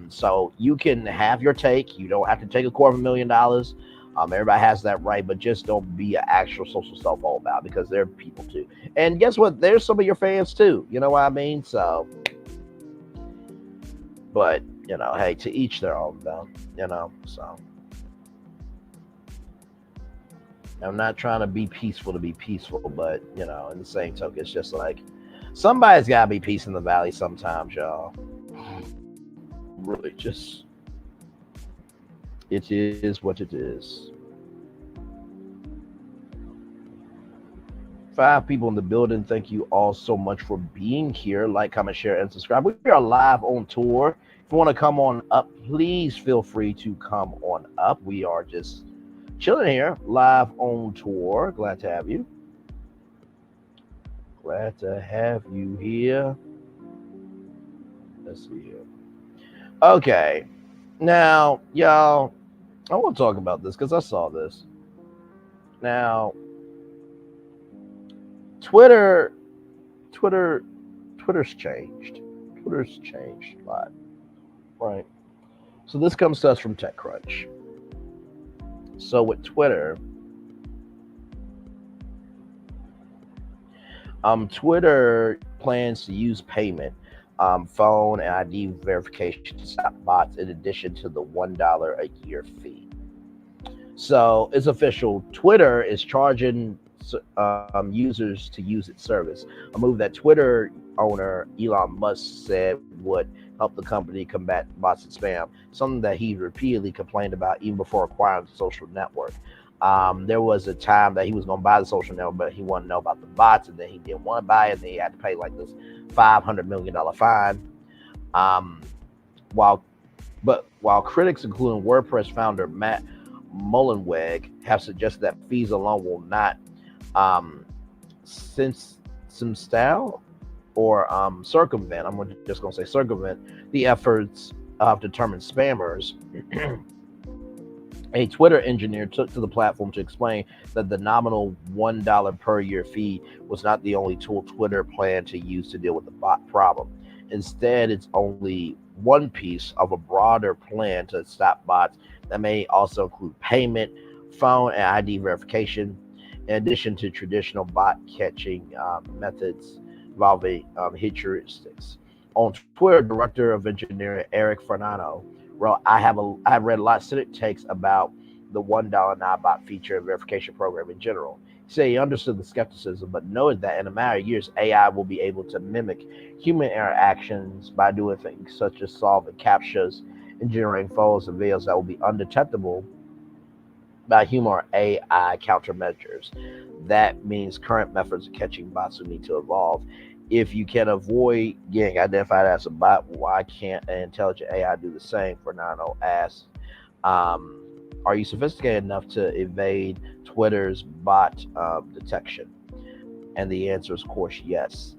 So you can have your take. You don't have to take $250,000. Everybody has that right, but just don't be an actual social self-hole about it, because there are people too. And guess what? There's some of your fans too. You know what I mean? So, but hey, to each their own, though. So. I'm not trying to be peaceful to be peaceful, but in the same token, it's just like somebody's gotta be peace in the valley sometimes, y'all. Really, just it is what it is. 5 people in the building. Thank you all so much for being here. Like, comment, share, and subscribe. We are live on tour. If you want to come on up, please feel free to come on up. We are just chilling here, live on tour. Glad to have you. Glad to have you here. Let's see here. Okay. Now, y'all, I want to talk about this because I saw this. Now, Twitter's changed. Twitter's changed a lot. Right. So this comes to us from TechCrunch. So with Twitter, Twitter plans to use payment, phone and ID verification to stop bots in addition to the $1 a year fee. So it's official. Twitter is charging users to use its service, a move that Twitter owner Elon Musk said would help the company combat bots and spam, something that he repeatedly complained about even before acquiring the social network. There was a time that he was going to buy the social network, but he wanted to know about the bots, and then he didn't want to buy it, and then he had to pay like this $500 million fine. While critics, including WordPress founder Matt Mullenweg, have suggested that fees alone will not since some style or circumvent, I'm just going to say circumvent, the efforts of determined spammers A Twitter engineer took to the platform to explain that the nominal $1 per year fee was not the only tool Twitter planned to use to deal with the bot problem. Instead, it's only one piece of a broader plan to stop bots that may also include payment, phone, and ID verification, in addition to traditional bot catching methods involving heuristics. On Twitter, Director of Engineering Eric Fernando wrote, I've read a lot of cynic takes about the $1 non-bot feature and verification program in general. He said he understood the skepticism, but noted that in a matter of years, AI will be able to mimic human interactions by doing things such as solving captchas and generating photos and videos that will be undetectable by human or AI countermeasures. That means current methods of catching bots will need to evolve. If you can avoid getting identified as a bot, why can't an intelligent AI do the same? Fernando asked, are you sophisticated enough to evade Twitter's bot detection? And the answer is, of course, yes.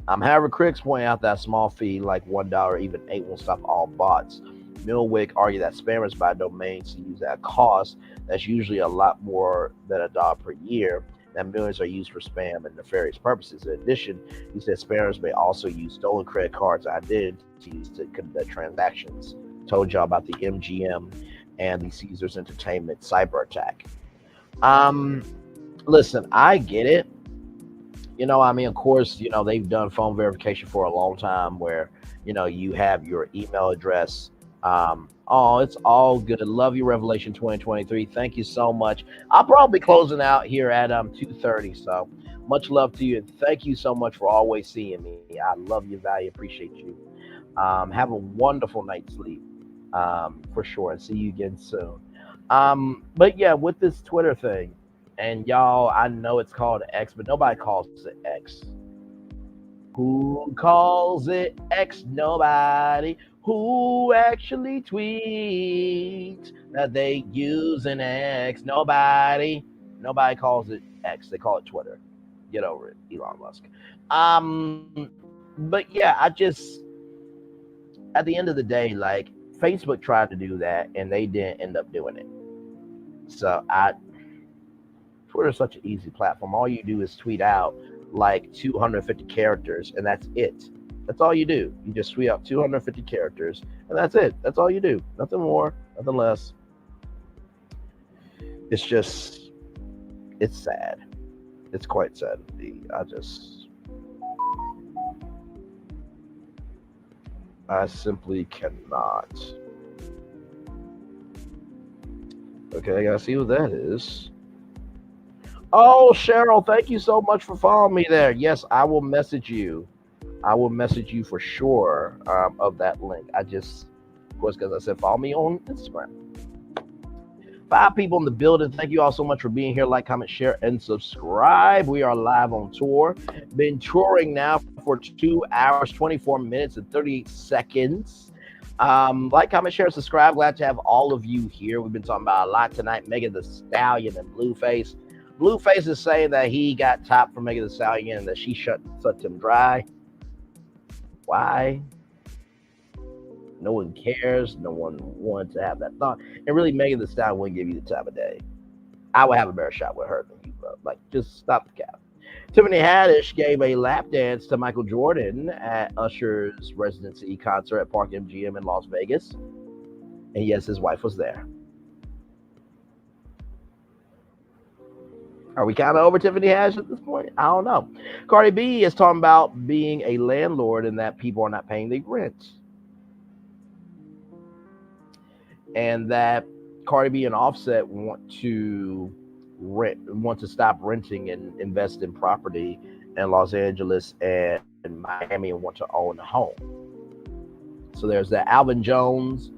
However, critics point out that a small fee like $1 or even $8 won't stop all bots. Millwick argued that spammers buy domains to use at a cost that's usually a lot more than $1 per year, that millions are used for spam and nefarious purposes. In addition, he said spammers may also use stolen credit cards and identities to conduct transactions. Told y'all about the MGM and the Caesars Entertainment cyber attack. Listen, I get it. Of course, they've done phone verification for a long time where, you have your email address. It's all good. Love you, Revelation 2023. Thank you so much. I'll probably be closing out here at 2:30. So much love to you, and thank you so much for always seeing me. I love you, value, appreciate you. Have a wonderful night's sleep, for sure, and see you again soon. But yeah, with this Twitter thing, and y'all, I know it's called X, but nobody calls it X. Who calls it X? Nobody. Who actually tweets that they use an X? Nobody. Nobody calls it X. They call it Twitter. Get over it, Elon Musk. But yeah, at the end of the day, like, Facebook tried to do that and they didn't end up doing it. So Twitter is such an easy platform. All you do is tweet out like 250 characters and that's it. That's all you do. You just tweet out 250 characters, and that's it. That's all you do. Nothing more, nothing less. It's sad. It's quite sad. I simply cannot. Okay, I gotta see what that is. Oh, Cheryl, thank you so much for following me there. Yes, I will message you. I will message you for sure of that link. Of course, because I said follow me on Instagram. 5 people in the building. Thank you all so much for being here. Like, comment, share, and subscribe. We are live on tour. Been touring now for 2 hours, 24 minutes, and 38 seconds. Like, comment, share, subscribe. Glad to have all of you here. We've been talking about a lot tonight. Megan Thee Stallion and Blueface. Blueface is saying that he got top from Megan Thee Stallion and that she sucked him dry. Why? No one cares. No one wanted to have that thought. And really, Megan Thee Stallion wouldn't give you the time of day. I would have a better shot with her than you, bro. Like, just stop the cap. Tiffany Haddish gave a lap dance to Michael Jordan at Usher's residency concert at Park MGM in Las Vegas. And yes, his wife was there. Are we kind of over Tiffany Haddish at this point? I don't know. Cardi B is talking about being a landlord and that people are not paying their rent. And that Cardi B and Offset want to stop renting and invest in property in Los Angeles and Miami and want to own a home. So there's that. Alvin Jones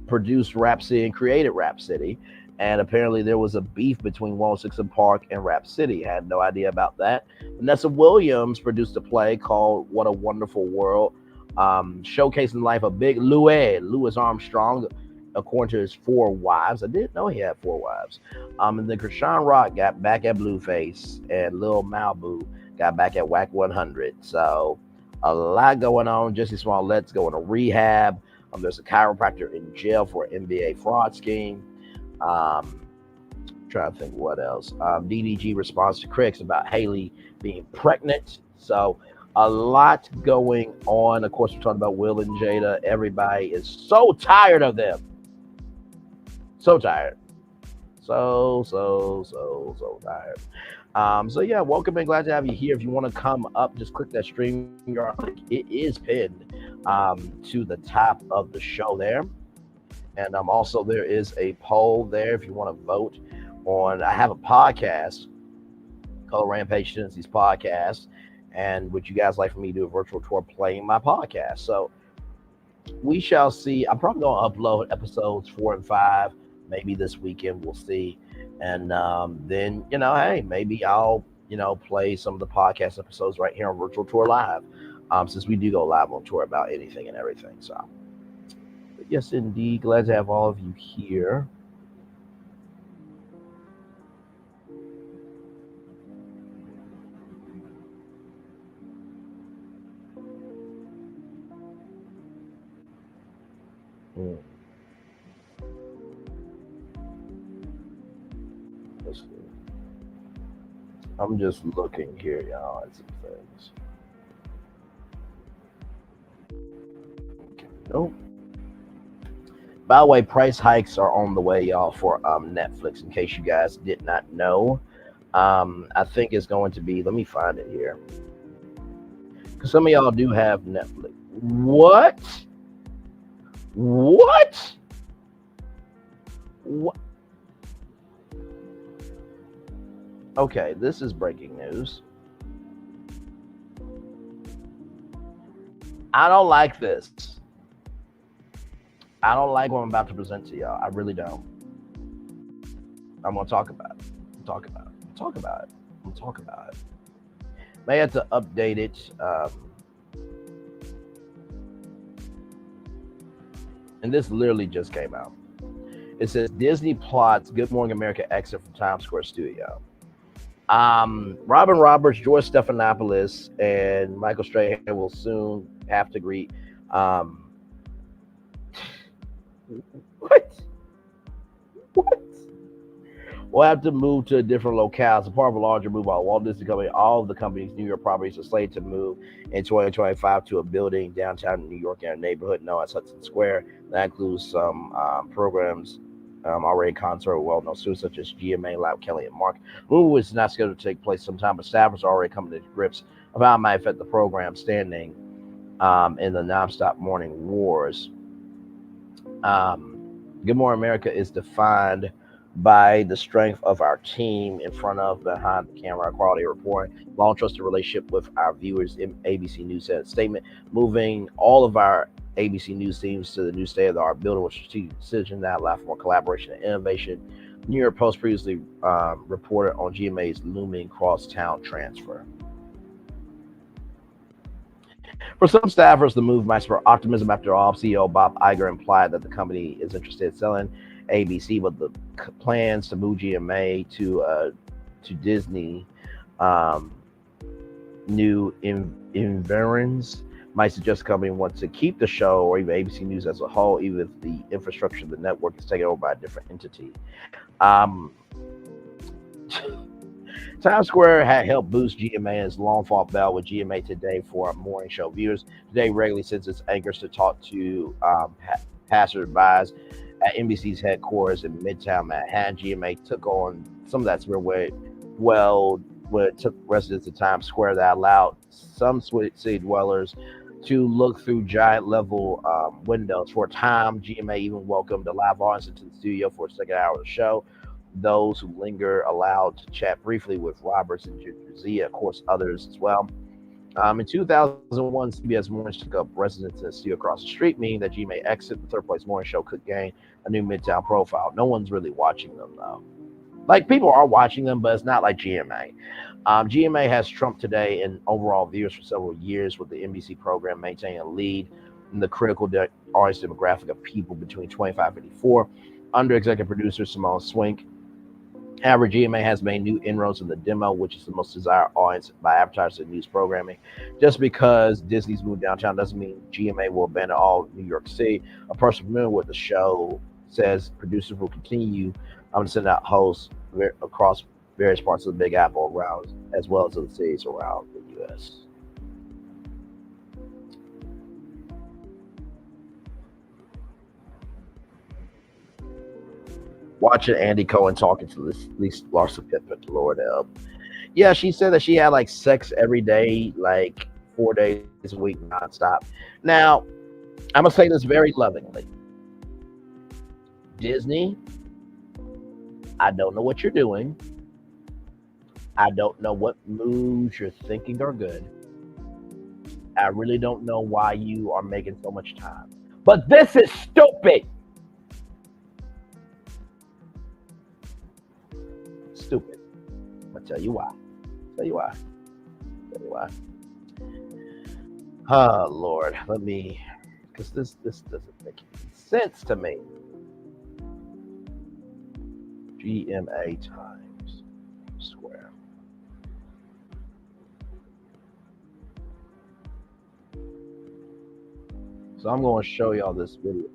produced Rap City and created Rap City. And apparently there was a beef between 106 and Park and Rap City. I had no idea about that. Vanessa Williams produced a play called What a Wonderful World, showcasing the life of Big Louis Armstrong, according to his 4 wives. I didn't know he had 4 wives. And then Chrisean Rock got back at Blueface, and Lil Malibu got back at Whack 100. So a lot going on. Jussie Smollett's going to rehab. There's a chiropractor in jail for an NBA fraud scheme. Trying to think what else. DDG responds to critics about Haley being pregnant. So a lot going on. Of course, we're talking about Will and Jada. Everybody is so tired of them. So tired. So tired. So yeah, welcome and glad to have you here. If you want to come up, just click that stream. It is pinned to the top of the show there. And also there is a poll there if you want to vote on. I have a podcast called Rampage Tendencies Podcast, and would you guys like for me to do a virtual tour playing my podcast? So we shall see. I'm probably going to upload episodes 4 and 5 maybe this weekend. We'll see. And then, hey, maybe I'll, play some of the podcast episodes right here on Virtual Tour Live, since we do go live on tour about anything and everything. So, but yes, indeed. Glad to have all of you here. I'm just looking here, y'all, at some things. Okay, nope. By the way, price hikes are on the way, y'all, for Netflix, in case you guys did not know. I think it's going to be, let me find it here, because some of y'all do have Netflix. What? Okay, this is breaking news. I don't like this. I don't like what I'm about to present to y'all. I really don't. I'm going to talk about it. Talk about it. May have to update it. And this literally just came out. It says Disney plots Good Morning America exit from Times Square studio. Robin Roberts, George Stephanopoulos, and Michael Strahan will soon have to agree. What? We'll have to move to a different locale as a part of a larger move by Walt Disney Company. All of the company's New York properties are slated to move in 2025 to a building downtown New York in a neighborhood known as Hudson Square. That includes some programs already concert with well-known students such as GMA, Lab Kelly, and Mark. Move is not scheduled to take place sometime, but staffers are already coming to grips of how it might affect the program standing in the nonstop morning wars. Good Morning America is defined by the strength of our team in front of, behind the camera, quality reporting, long trusted relationship with our viewers. In ABC News said a statement, moving all of our ABC News teams to the new state-of-the-art building was a strategic decision that allowed for more collaboration and innovation. New York Post previously reported on GMA's looming cross-town transfer. For some staffers, the move might spur optimism. After all, CEO Bob Iger implied that the company is interested in selling ABC, but the plans to move GMA to Disney new environs might suggest the company wants to keep the show or even ABC News as a whole, even if the infrastructure of the network is taken over by a different entity. Times Square had helped boost GMA's long fall bell with GMA Today for morning show viewers. Today regularly sends its anchors to talk to passersby at NBC's headquarters in Midtown Manhattan. GMA took on some of that spirit when it took residents of Times Square that allowed some city dwellers to look through giant level windows. For a time, GMA even welcomed a live audience into the studio for a second hour of the show. Those who linger allowed to chat briefly with Roberts and Zia, of course, others as well. In 2001, CBS Mornings took up residence in a studio across the street, meaning that GMA exit the third place morning show could gain a new Midtown profile. No one's really watching them, though. Like, people are watching them, but it's not like GMA. GMA has trumped Today in overall viewers for several years, with the NBC program maintaining a lead in the critical audience demographic of people between 25 and 54. Under executive producer Simone Swink, however, GMA has made new inroads in the demo, which is the most desired audience by advertisers and news programming. Just because Disney's moved downtown doesn't mean GMA will abandon all New York City. A person familiar with the show says producers will continue to send out hosts across various parts of the Big Apple around, as well as in the cities around the U.S. Watching Andy Cohen talking to Lisa Larson Pippen, Lord help. Yeah, she said that she had like sex every day, like 4 days a week, nonstop. Now, I'm gonna say this very lovingly. Disney, I don't know what you're doing. I don't know what moves you're thinking are good. I really don't know why you are making so much time. But this is stupid. Stupid. I'm gonna tell you why. Tell you why. Oh Lord, let me, because this doesn't make any sense to me. GMA times square. So I'm going to show y'all this video.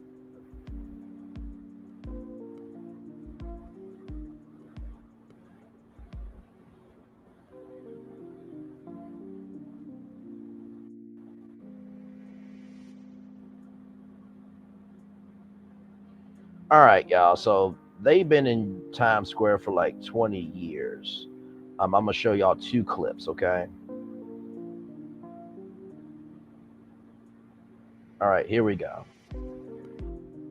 All right, y'all. So they've been in Times Square for like 20 years. I'm going to show y'all 2 clips, okay? All right, here we go.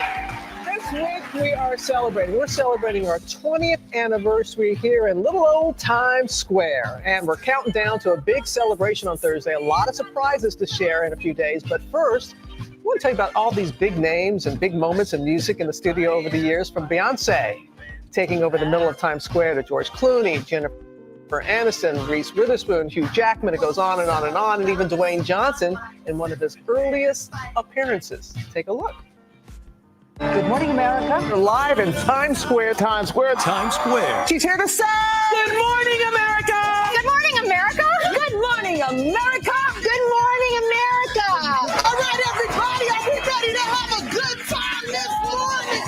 This week we are celebrating. We're celebrating our 20th anniversary here in little old Times Square. And we're counting down to a big celebration on Thursday. A lot of surprises to share in a few days. But first, I want to tell you about all these big names and big moments in music in the studio over the years, from Beyonce taking over the middle of Times Square to George Clooney, Jennifer Aniston, Reese Witherspoon, Hugh Jackman. It goes on and on and on, and even Dwayne Johnson in one of his earliest appearances. Take a look. Good morning, America. We're live in Times Square. Times Square. She's here to say, good morning, America. Good morning, America. Good morning, America. Good morning, America. All right, everybody, are we ready to have a good time this morning?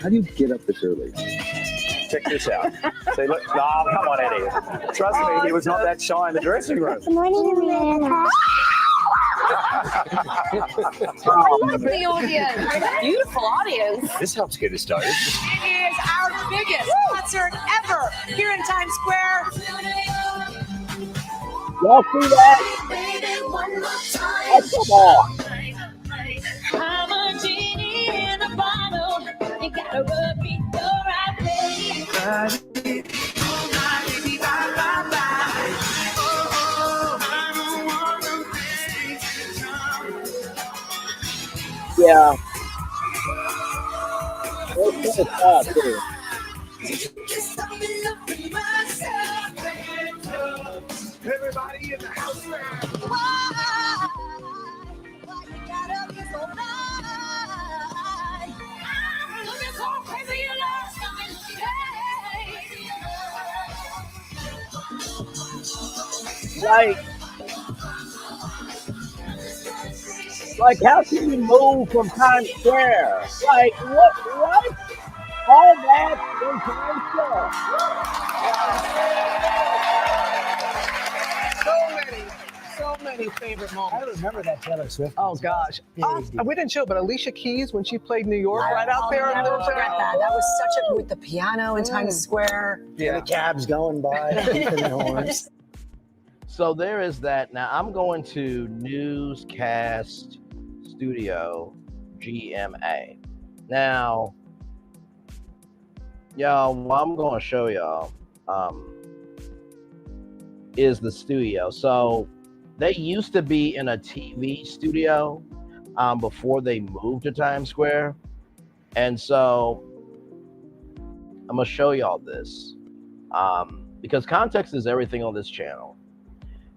How do you get up this early? Check this out. Say, look, no, come on, Eddie. Trust me, he was not that shy in the dressing room. Good morning, America. I love the audience. Beautiful audience. This helps get us started. It is our biggest concert ever here in Times Square. Y'all see that? Oh, come on. I'm a genie in a bottle. You gotta rub me the right way. Yeah. It's kind of sad, too. Everybody in the house now. Why you gotta be so nice? Looking so crazy, you love something. Like, how can you move from Times Square? Like, what? All that in Times Square. So many favorite moments. I remember that Taylor Swift. Oh, gosh. We didn't show, but Alicia Keys, when she played New York, right out there. I'll never forget that. That was such a, with the piano in Times Square. Yeah. The cabs going by, keeping the horns. So there is that. Now I'm going to Newscast Studio GMA. Now, y'all, what I'm going to show y'all is the studio. So they used to be in a TV studio before they moved to Times Square. And so I'm going to show y'all this because context is everything on this channel.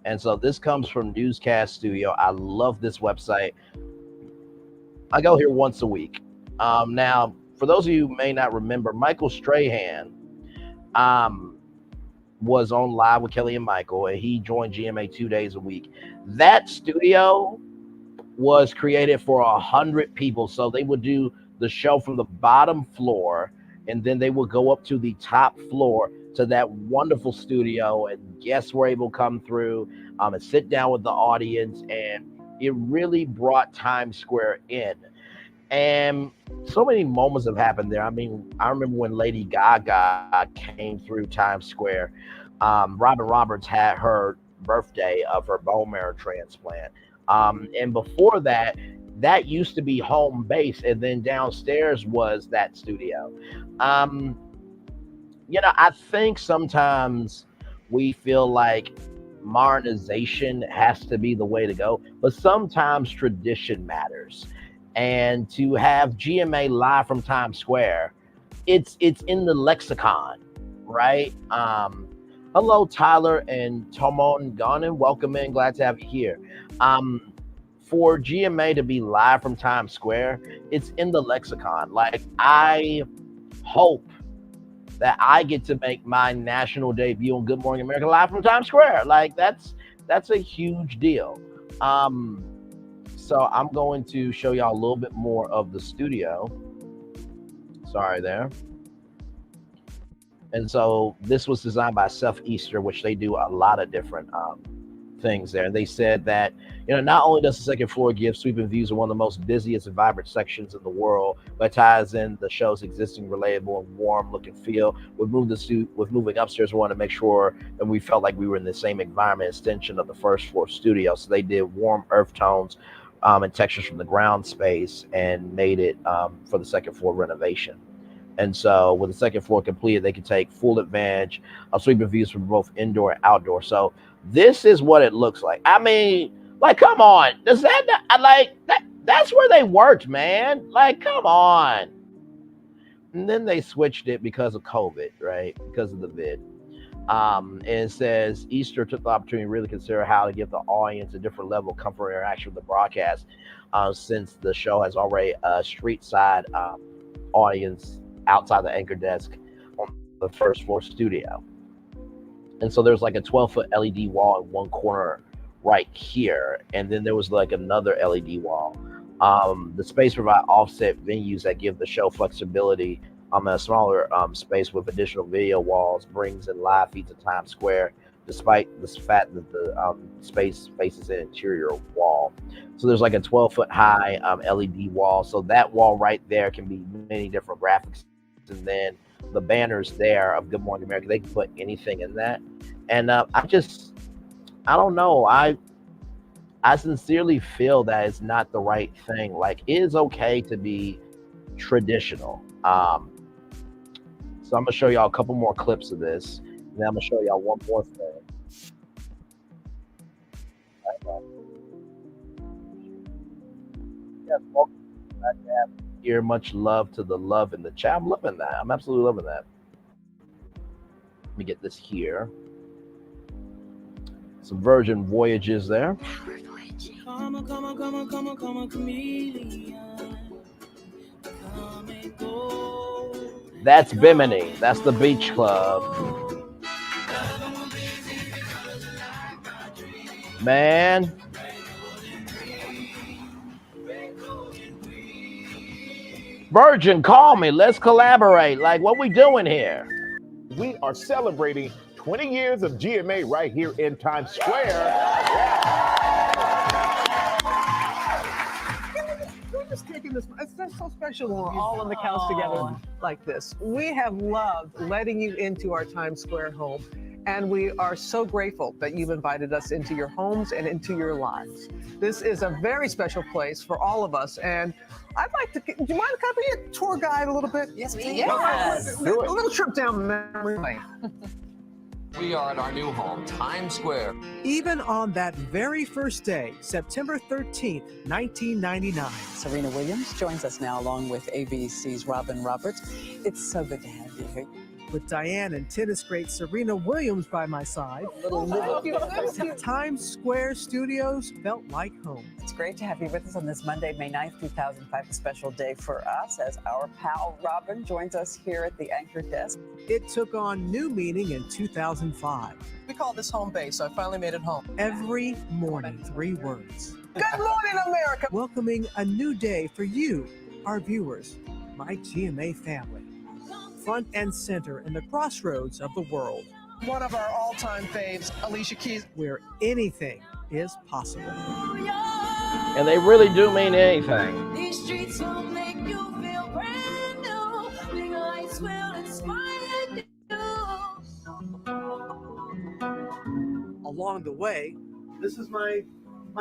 And so this comes from Newscast Studio. I love this website. I go here once a week. Now, for those of you who may not remember, Michael Strahan was on Live with Kelly and Michael, and he joined GMA 2 days a week. That studio was created for 100 people, so they would do the show from the bottom floor, and then they would go up to the top floor to that wonderful studio, and guests were able to come through and sit down with the audience, and it really brought Times Square in. And so many moments have happened there. I mean, I remember when Lady Gaga came through Times Square. Robin Roberts had her birthday of her bone marrow transplant. And before that, that used to be home base, and then downstairs was that studio. You know, I think sometimes we feel like modernization has to be the way to go, but sometimes tradition matters. And to have GMA live from Times Square, it's in the lexicon, right? Hello, Tyler and Tomon Ganen. Welcome in. Glad to have you here. For GMA to be live from Times Square, it's in the lexicon. Like, I hope that I get to make my national debut on Good Morning America live from Times Square. Like, that's a huge deal. So I'm going to show y'all a little bit more of the studio. Sorry there. And so this was designed by Seth Easter, which they do a lot of different things there. And they said that, you know, not only does the second floor give sweeping views of one of the most busiest and vibrant sections in the world, but ties in the show's existing relatable and warm look and feel. With moving upstairs, we wanted to make sure that we felt like we were in the same environment extension of the first floor studio. So they did warm earth tones and textures from the ground space and made it for the second floor renovation. And so with the second floor completed, they could take full advantage of sweeping views from both indoor and outdoor. So this is what it looks like. I mean, like, come on. Does that not, like that? That's where they worked, man. Like, come on. And then they switched it because of COVID, right? Because of the vid. And it says Easter took the opportunity to really consider how to give the audience a different level of comfort and interaction with the broadcast, since the show has already a street side audience outside the anchor desk on the first floor studio. And so there's like a 12-foot LED wall in one corner right here, and then there was like another LED wall. The space provide offset venues that give the show flexibility. A smaller space with additional video walls brings in live feeds of Times Square, despite the fact that the space faces an interior wall. So there's like a 12-foot high LED wall. So that wall right there can be many different graphics. And then the banners there of Good Morning America, they can put anything in that. And I don't know. I sincerely feel that it's not the right thing. Like, it is okay to be traditional. So I'm gonna show y'all a couple more clips of this, and then I'm gonna show y'all one more thing. Yes, welcome back to have here. Much love to the love in the chat. I'm loving that. I'm absolutely loving that. Let me get this here. Some Virgin Voyages there. Come on, chameleon. Come and go. That's Bimini. That's the beach club. Man. Virgin, call me. Let's collaborate. Like, what we doing here? We are celebrating 20 years of GMA right here in Times Square. We're just taking this. It's so special when we're all on the couch together like this. We have loved letting you into our Times Square home, and we are so grateful that you've invited us into your homes and into your lives. This is a very special place for all of us, and I'd like to. Do you mind if I be a tour guide a little bit? Yes, please. Yes. A little trip down memory lane. We are at our new home, Times Square. Even on that very first day, September 13th, 1999. Serena Williams joins us now along with ABC's Robin Roberts. It's so good to have you here. With Diane and tennis great Serena Williams by my side, Times Square Studios felt like home. It's great to have you with us on this Monday, May 9th, 2005, a special day for us as our pal Robin joins us here at the anchor desk. It took on new meaning in 2005. We call this home base, so I finally made it home. Every morning, 3 words. Good morning, America! Welcoming a new day for you, our viewers, my GMA family. Front and center in the crossroads of the world. One of our all-time faves, Alicia Keys. Where anything is possible. And they really do mean anything. These streets will make you feel brand new. Big lights will inspire you. Along the way, this is my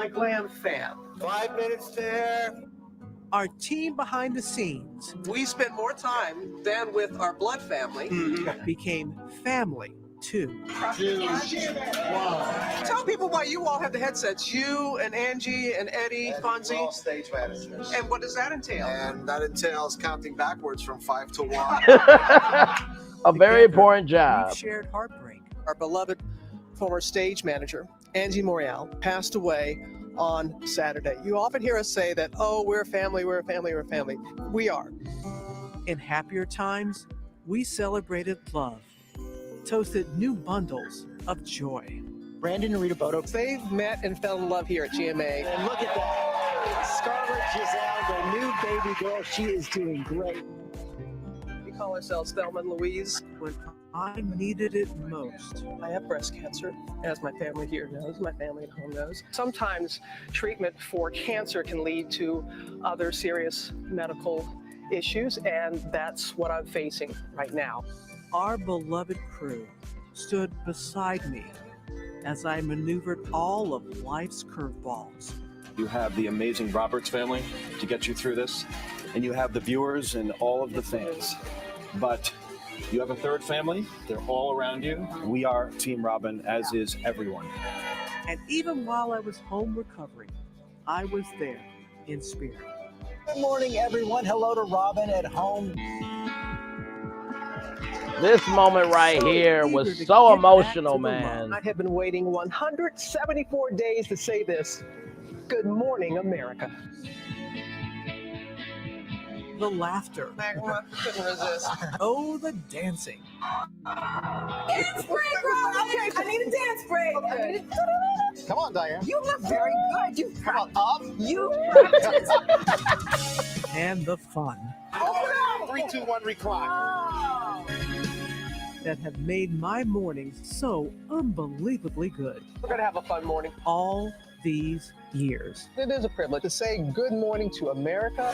glam fam. 5 minutes there. Our team behind the scenes. We spent more time than with our blood family. Became family, too. 2, 1. Tell people why you all have the headsets. You and Angie and Eddie, Fonzie. All stage managers. And what does that entail? And that entails counting backwards from 5 to 1. A very important job. We've shared heartbreak. Our beloved former stage manager, Angie Morial, passed away on Saturday. You often hear us say that, oh, we're a family, we're a family, we're a family. We are. In happier times, we celebrated love, toasted new bundles of joy. Brandon and Rita Bodo, they've met and fell in love here at GMA. And look at that. Scarlett Giselle, the new baby girl, she is doing great. We call ourselves Thelma and Louise. When I needed it most. I have breast cancer, as my family here knows, my family at home knows. Sometimes treatment for cancer can lead to other serious medical issues, and that's what I'm facing right now. Our beloved crew stood beside me as I maneuvered all of life's curveballs. You have the amazing Roberts family to get you through this, and you have the viewers and all of the fans. But you have a third family. They're all around you. We are Team Robin, as is everyone. And even while I was home recovering, I was there in spirit. Good morning, everyone. Hello to Robin at home. This moment right here was so emotional, man. I have been waiting 174 days to say this. Good morning, America. The laughter. Magma, couldn't resist. Oh, the dancing. Dance break, Robin! I need a dance break. Okay. Come on, Diane. You look very good. You practiced. You practiced. And the fun. Oh, no. 3, 2, 1, recline. Oh. That have made my mornings so unbelievably good. We're going to have a fun morning. All these years. It is a privilege to say good morning to America.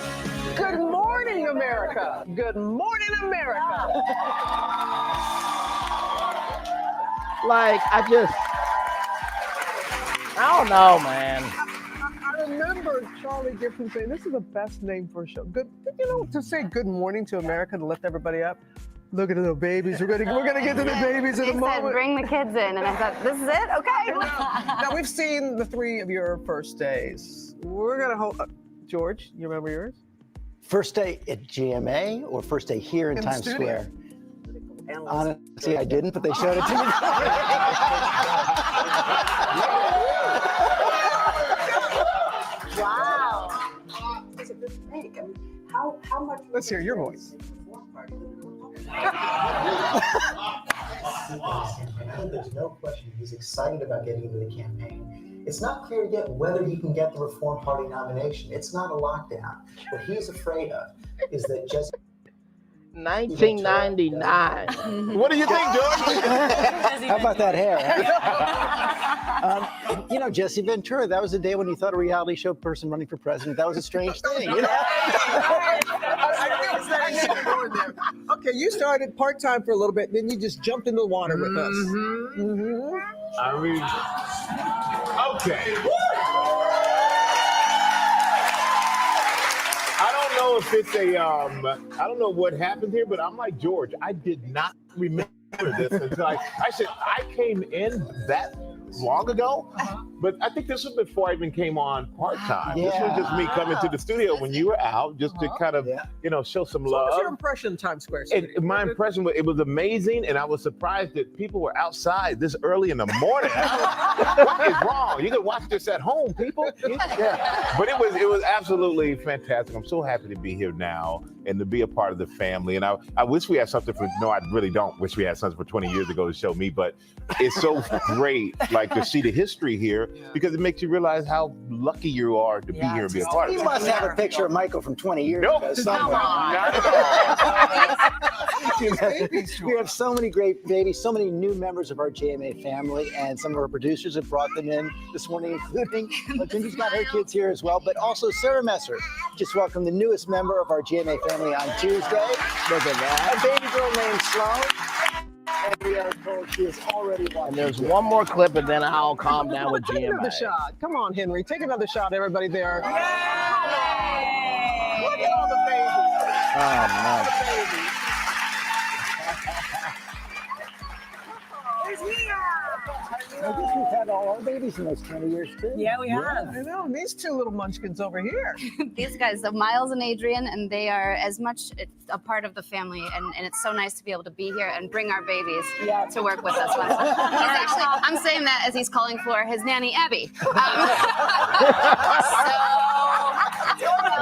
Good morning, America. Good morning, America. Like, I don't know, man. I remember Charlie Gibson saying, this is the best name for a show. Good, to say good morning to America to lift everybody up. Look at the little babies. We're gonna get to the babies in a moment. Said, bring the kids in, and I thought, this is it? Okay. Now we've seen the 3 of your first days. We're gonna hold. George, you remember yours? First day at GMA or first day here in Times Square? Honestly, I didn't, but they showed it to me. Wow. It's a good break. I mean, how much? Let's hear your voice. There's no question he's excited about getting into the campaign. It's not clear yet whether he can get the Reform Party nomination. It's not a lockdown. What he's afraid of is that just 1999. What do you think, George? How about that hair? Jesse Ventura, that was the day when you thought a reality show person running for president, that was a strange thing. Okay, you started part-time for a little bit, then you just jumped into the water with us. I mean, okay. I don't know if it's I don't know what happened here, but I'm like George. I did not remember this until I said I came in that long ago, but I think this was before I even came on part-time. This was just me coming to the studio when you were out, just to kind of, show some love. What was your impression of Times Square? My impression was it was amazing, and I was surprised that people were outside this early in the morning. What is wrong? You can watch this at home, people. Yeah. But it was absolutely fantastic. I'm so happy to be here now and to be a part of the family. And I wish we had something I really don't wish we had something for 20 years ago to show me, but it's so great, to see the history here, because it makes you realize how lucky you are to be here and be a part of it. You must have a picture of Michael from 20 years ago somewhere. Not at all. We have so many great babies, so many new members of our GMA family, and some of our producers have brought them in this morning, including Cindy's got her kids here as well, but also Sarah Messer just welcomed the newest member of our GMA family on Tuesday. Look at that. A baby girl named Sloan. And we are told she is already watching. And there's one more clip, and then I'll calm down with Take GMA. another shot. Come on, Henry. Take another shot, everybody there. Yay! Look at all the babies. Oh, man. I guess we've had all our babies in those 20 years, too. Yeah, we have. I know. These two little munchkins over here. These guys, Miles and Adrian, and they are as much a part of the family, and it's so nice to be able to be here and bring our babies to work with us. I'm saying that as he's calling for his nanny, Abby.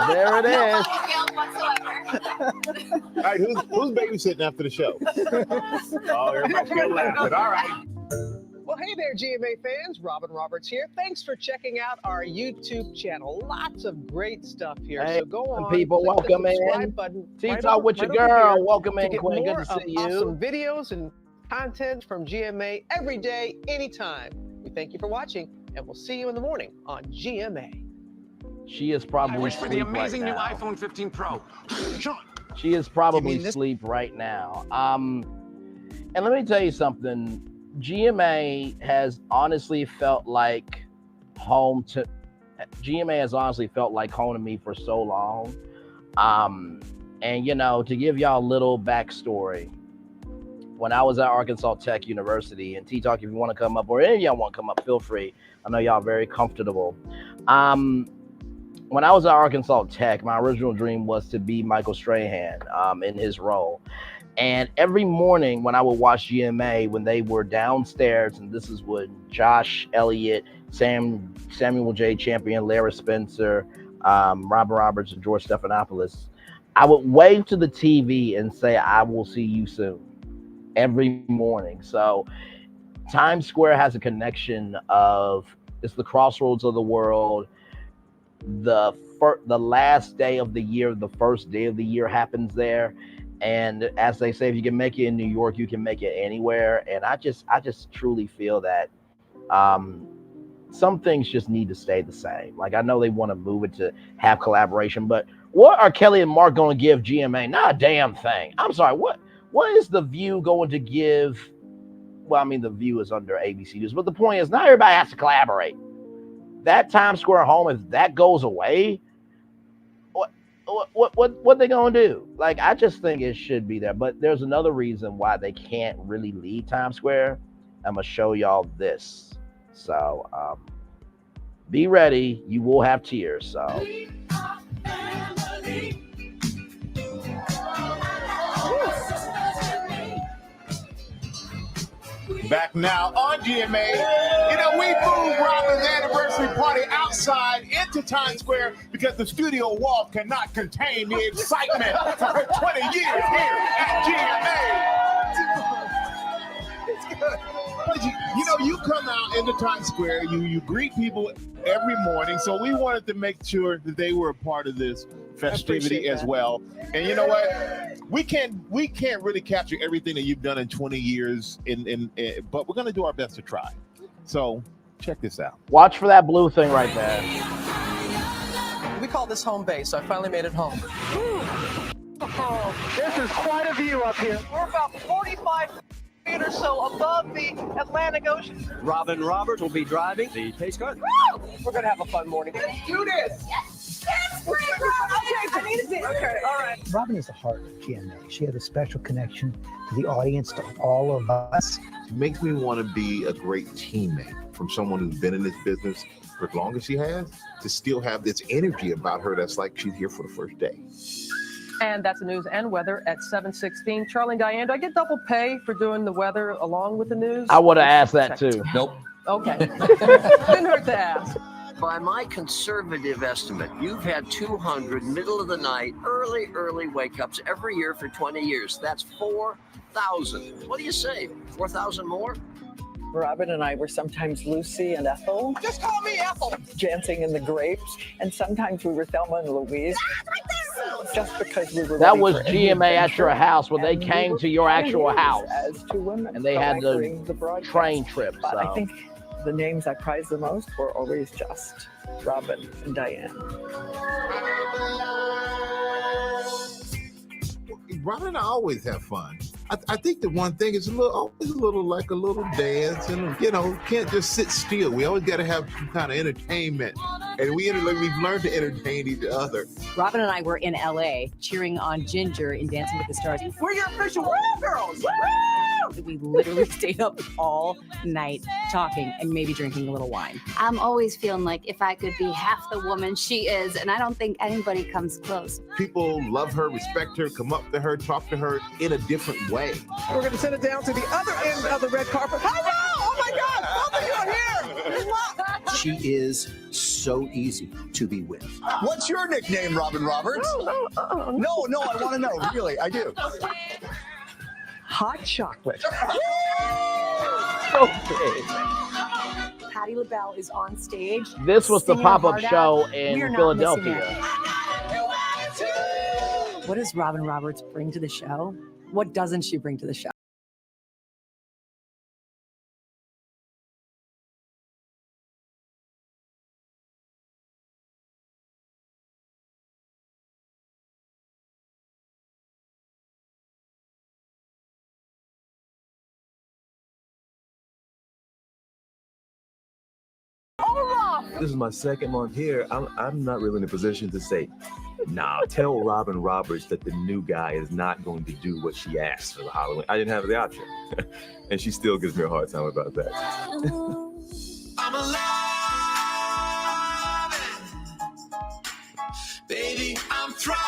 There it is. All right, who's babysitting after the show? Oh, everybody's still laughing. All right. Well, hey there, GMA fans. Robin Roberts here. Thanks for checking out our YouTube channel. Lots of great stuff here. Hey, So go on. people, click the welcome subscribe in. button Tea right Talk over- with your right over girl. here Welcome to in, get Queen. Good more to see of you. Awesome videos and content from GMA every day, anytime. We thank you for watching, and we'll see you in the morning on GMA. She is probably I wish for the asleep amazing right new now. iPhone 15 Pro. Sean. She is probably asleep right now. And let me tell you something. GMA has honestly felt like home to me for so long. And to give y'all a little backstory, when I was at Arkansas Tech University, and T-Talk, if you want to come up, or any of y'all want to come up, feel free. I know y'all very comfortable. When I was at Arkansas Tech, my original dream was to be Michael Strahan in his role. And every morning when I would watch GMA, when they were downstairs, and this is when Josh Elliott, Samuel J. Champion, Larry Spencer, Robin Roberts, and George Stephanopoulos, I would wave to the TV and say, "I will see you soon," every morning. So Times Square has a connection of, it's the crossroads of the world. The last day of the year, the first day of the year happens there. And as they say, if you can make it in New York, you can make it anywhere. And I just truly feel that some things just need to stay the same. Like, I know they want to move it to have collaboration, but what are Kelly and Mark going to give GMA? Not a damn thing. I'm sorry. What is The View going to give? Well, I mean, The View is under ABC News, but the point is, not everybody has to collaborate. That Times Square home, if that goes away, what they gonna do? Like, I just think it should be there. But there's another reason why they can't really leave Times Square. I'm gonna show y'all this. So be ready. You will have tears. So Back now on GMA. We moved Robin's anniversary party outside into Times Square because the studio wall cannot contain the excitement for her 20 years here at GMA. You come out into Times Square, you greet people every morning, so we wanted to make sure that they were a part of this festivity as well. And you know what? We can't really capture everything that you've done in 20 years, but we're gonna do our best to try. So check this out. Watch for that blue thing right there. We call this home base, so I finally made it home. Oh, this is quite a view up here. We're about 45 feet or so above the Atlantic Ocean. Robin Roberts will be driving the pace car. We're gonna have a fun morning. Let's do this. Yes. I need a dance. Okay, all right. Robin is the heart of GMA. She has a special connection to the audience, to all of us. It makes me want to be a great teammate from someone who's been in this business for as long as she has, to still have this energy about her that's like she's here for the first day. And that's the news and weather at 7:16. Charlie and Diane, do I get double pay for doing the weather along with the news? I would have asked that too. Nope. Okay. Didn't hurt to ask. By my conservative estimate, you've had 200 middle of the night, early wake-ups every year for 20 years. That's 4,000. What do you say? 4,000 more? Robin and I were sometimes Lucy and Ethel. Just call me Ethel. Dancing in the Grapes. And sometimes we were Thelma and Louise. Just because we were That ready was for any GMA at your adventure. house where they And we came were to your actual pioneers house. as two women. And they had covering the broadcast. train trip. But I so. think the names I prized the most were always just Robin and Diane. Robin and I always have fun. I think the one thing is always a little dance, and can't just sit still. We always got to have some kind of entertainment, and we've learned to entertain each other. Robin and I were in LA cheering on Ginger in Dancing with the Stars. We're your official woo girls. Woo! We literally stayed up all night talking and maybe drinking a little wine. I'm always feeling like if I could be half the woman she is, and I don't think anybody comes close. People love her, respect her, come up to her, talk to her in a different way. We're going to send it down to the other end of the red carpet. Hello! Oh my God! Both of you are here! She is so easy to be with. What's your nickname, Robin Roberts? No, I want to know. Really, I do. Hot chocolate. Okay. Patti LaBelle is on stage. This was the singing pop-up hard show out. in We are not Philadelphia. missing out. What does Robin Roberts bring to the show? What doesn't she bring to the show? This is my second month here. I'm not really in a position to say, nah, tell Robin Roberts that the new guy is not going to do what she asked for the Halloween. I didn't have the option. And she still gives me a hard time about that. I'm alive, baby, I'm thriving.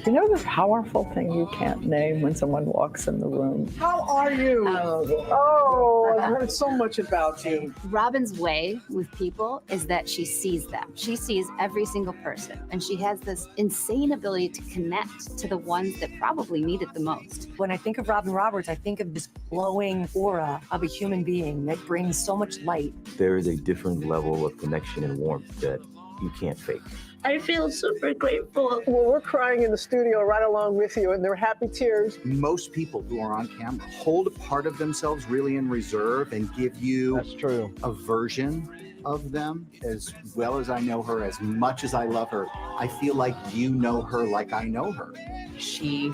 You know the powerful thing you can't name when someone walks in the room? How are you? Oh, I've heard so much about you. Robin's way with people is that she sees them. She sees every single person, and she has this insane ability to connect to the ones that probably need it the most. When I think of Robin Roberts, I think of this glowing aura of a human being that brings so much light. There is a different level of connection and warmth that you can't fake. I feel super grateful. Well, we're crying in the studio right along with you, and they're happy tears. Most people who are on camera hold a part of themselves really in reserve and give you That's true. a version of them. As well as I know her, as much as I love her, I feel like you know her like I know her. She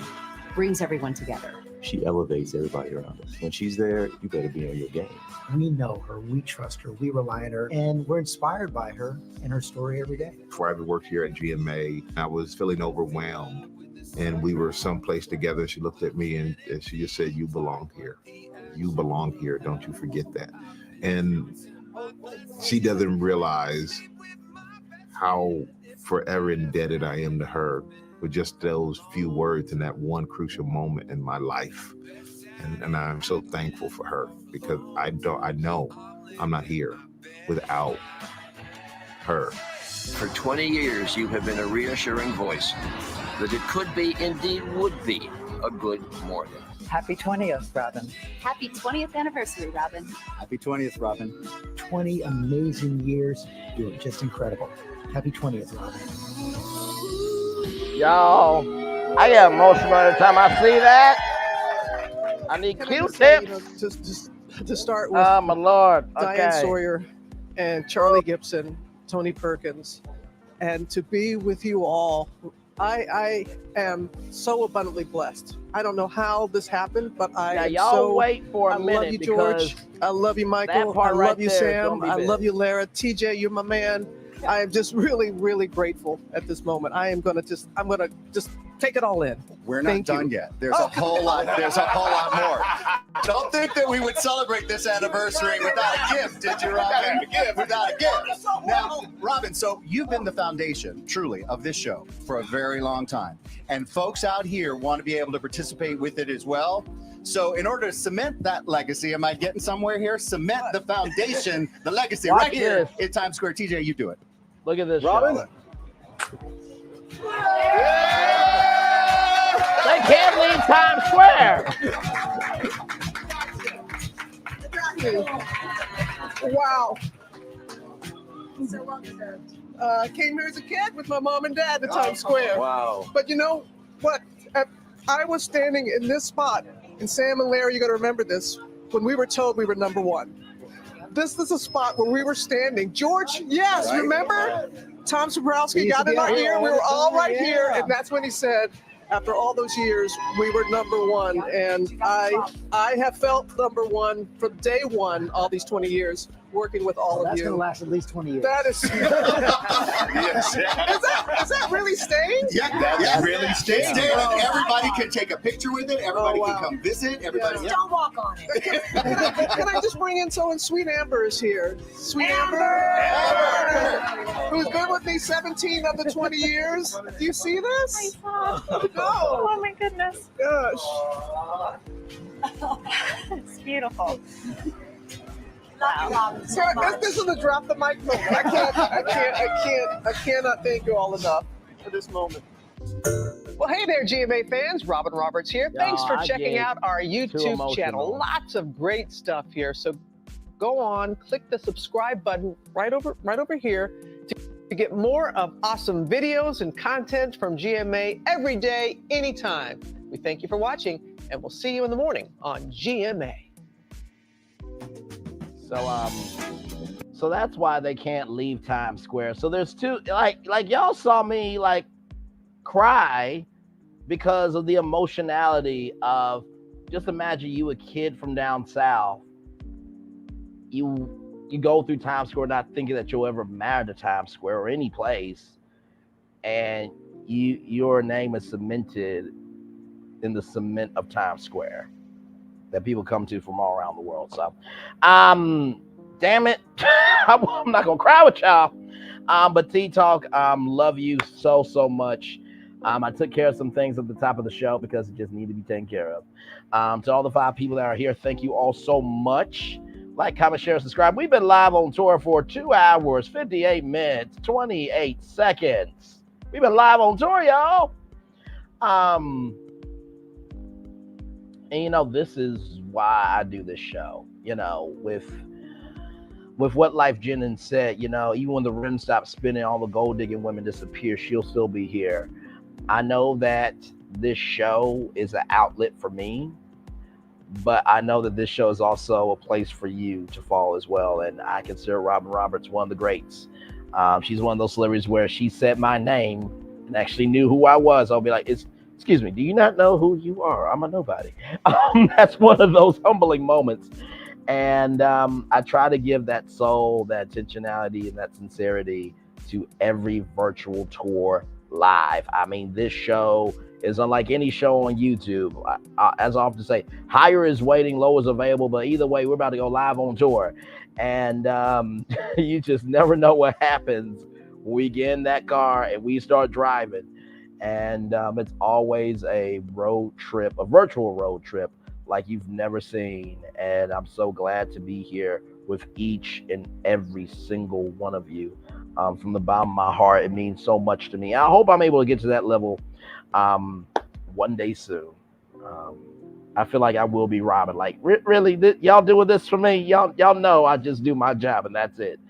brings everyone together. She elevates everybody around us. When she's there, you better be on your game. We know her, we trust her, we rely on her, and we're inspired by her and her story every day. Before I ever worked here at GMA, I was feeling overwhelmed, and we were someplace together. She looked at me and she just said, "You belong here. You belong here. Don't you forget that." And she doesn't realize how forever indebted I am to her with just those few words in that one crucial moment in my life. And I'm so thankful for her, because I know I'm not here without her. For 20 years, you have been a reassuring voice that it could be, indeed would be, a good morning. Happy 20th, Robin. Happy 20th anniversary, Robin. Happy 20th, Robin. 20 amazing years. You're just incredible. Happy 20th, Robin. Y'all, I get emotional every time I see that. I need Q-tips. To start with, Oh, my Lord. Diane Okay. Sawyer and Charlie Gibson, Tony Perkins, and to be with you all, I am so abundantly blessed. I don't know how this happened, but I Now, am y'all so. wait for a I minute love you, George. because I love you, that Michael. I part right love you, there is Sam. gonna be I big. love you, Lara. TJ, you're my man. I am just really, really grateful at this moment. I'm gonna just take it all in. We're not done yet. There's a whole lot. There's a whole lot more. Don't think that we would celebrate this anniversary without a gift, did you, Robin? Without a gift. Now, Robin, so you've been the foundation, truly, of this show for a very long time, and folks out here want to be able to participate with it as well. So in order to cement that legacy, am I getting somewhere here? Cement the foundation, the legacy Watch right here this. in Times Square. TJ, you do it. Look at this, Robin. show. They can't leave Times Square. Wow. So well deserved. Came here as a kid with my mom and dad to Times Square. Wow. But you know what? I was standing in this spot, and Sam and Larry, you're going to remember this, when we were told we were number one. This is a spot where we were standing. George, yes, Right. Remember? Tom Sobrowski got in our ear. We were all right here, and that's when he said, after all those years, we were number one. And I have felt number one from day one, all these 20 years, working with all of That's you. going to last at least 20 years. That is. Yes. Is that really staying? Yeah, that's really staying. Everybody can take a picture with it. Everybody can come visit. Everybody. Yeah. Don't walk on it. Can I just bring in someone? Sweet Amber is here. Sweet Amber. Who's been with me 17 of the 20 years. Do you see this? I saw. No. Oh my goodness. Gosh. It's beautiful. So this is a drop the mic moment. I cannot thank you all enough for this moment. Well, hey there, GMA fans. Robin Roberts here. Thanks for checking out our YouTube channel. Lots of great stuff here. So go on, click the subscribe button right over here to get more of awesome videos and content from GMA every day, anytime. We thank you for watching, and we'll see you in the morning on GMA. So that's why they can't leave Times Square. So there's two, like y'all saw me like cry because of the emotionality of, just imagine you a kid from down south. You go through Times Square not thinking that you'll ever matter to Times Square or any place, and your name is cemented in the cement of Times Square that people come to from all around the world. So, damn it, I'm not gonna cry with y'all. But T-Talk, love you so much. I took care of some things at the top of the show because it just needed to be taken care of. To all the 5 people that are here, thank you all so much. Like, comment, share, subscribe. We've been live on tour for 2 hours, 58 minutes, 28 seconds. We've been live on tour, y'all. And you know, this is why I do this show. You know, with what Life Jennings said, you know, even when the rim stops spinning, all the gold digging women disappear, she'll still be here. I know that this show is an outlet for me, but I know that this show is also a place for you to follow as well. And I consider Robin Roberts one of the greats. She's one of those celebrities where she said my name and actually knew who I was. I'll be like, excuse me, do you not know who you are? I'm a nobody. That's one of those humbling moments. And I try to give that soul, that intentionality, and that sincerity to every virtual tour live. I mean, this show is unlike any show on YouTube. As I often say, higher is waiting, low is available, but either way, we're about to go live on tour. And you just never know what happens when we get in that car and we start driving. And it's always a road trip, a virtual road trip like you've never seen. And I'm so glad to be here with each and every single one of you. From the bottom of my heart, it means so much to me. I hope I'm able to get to that level one day soon. I feel like I will be Robin. Like, really, y'all doing this for me? Y'all know I just do my job and that's it.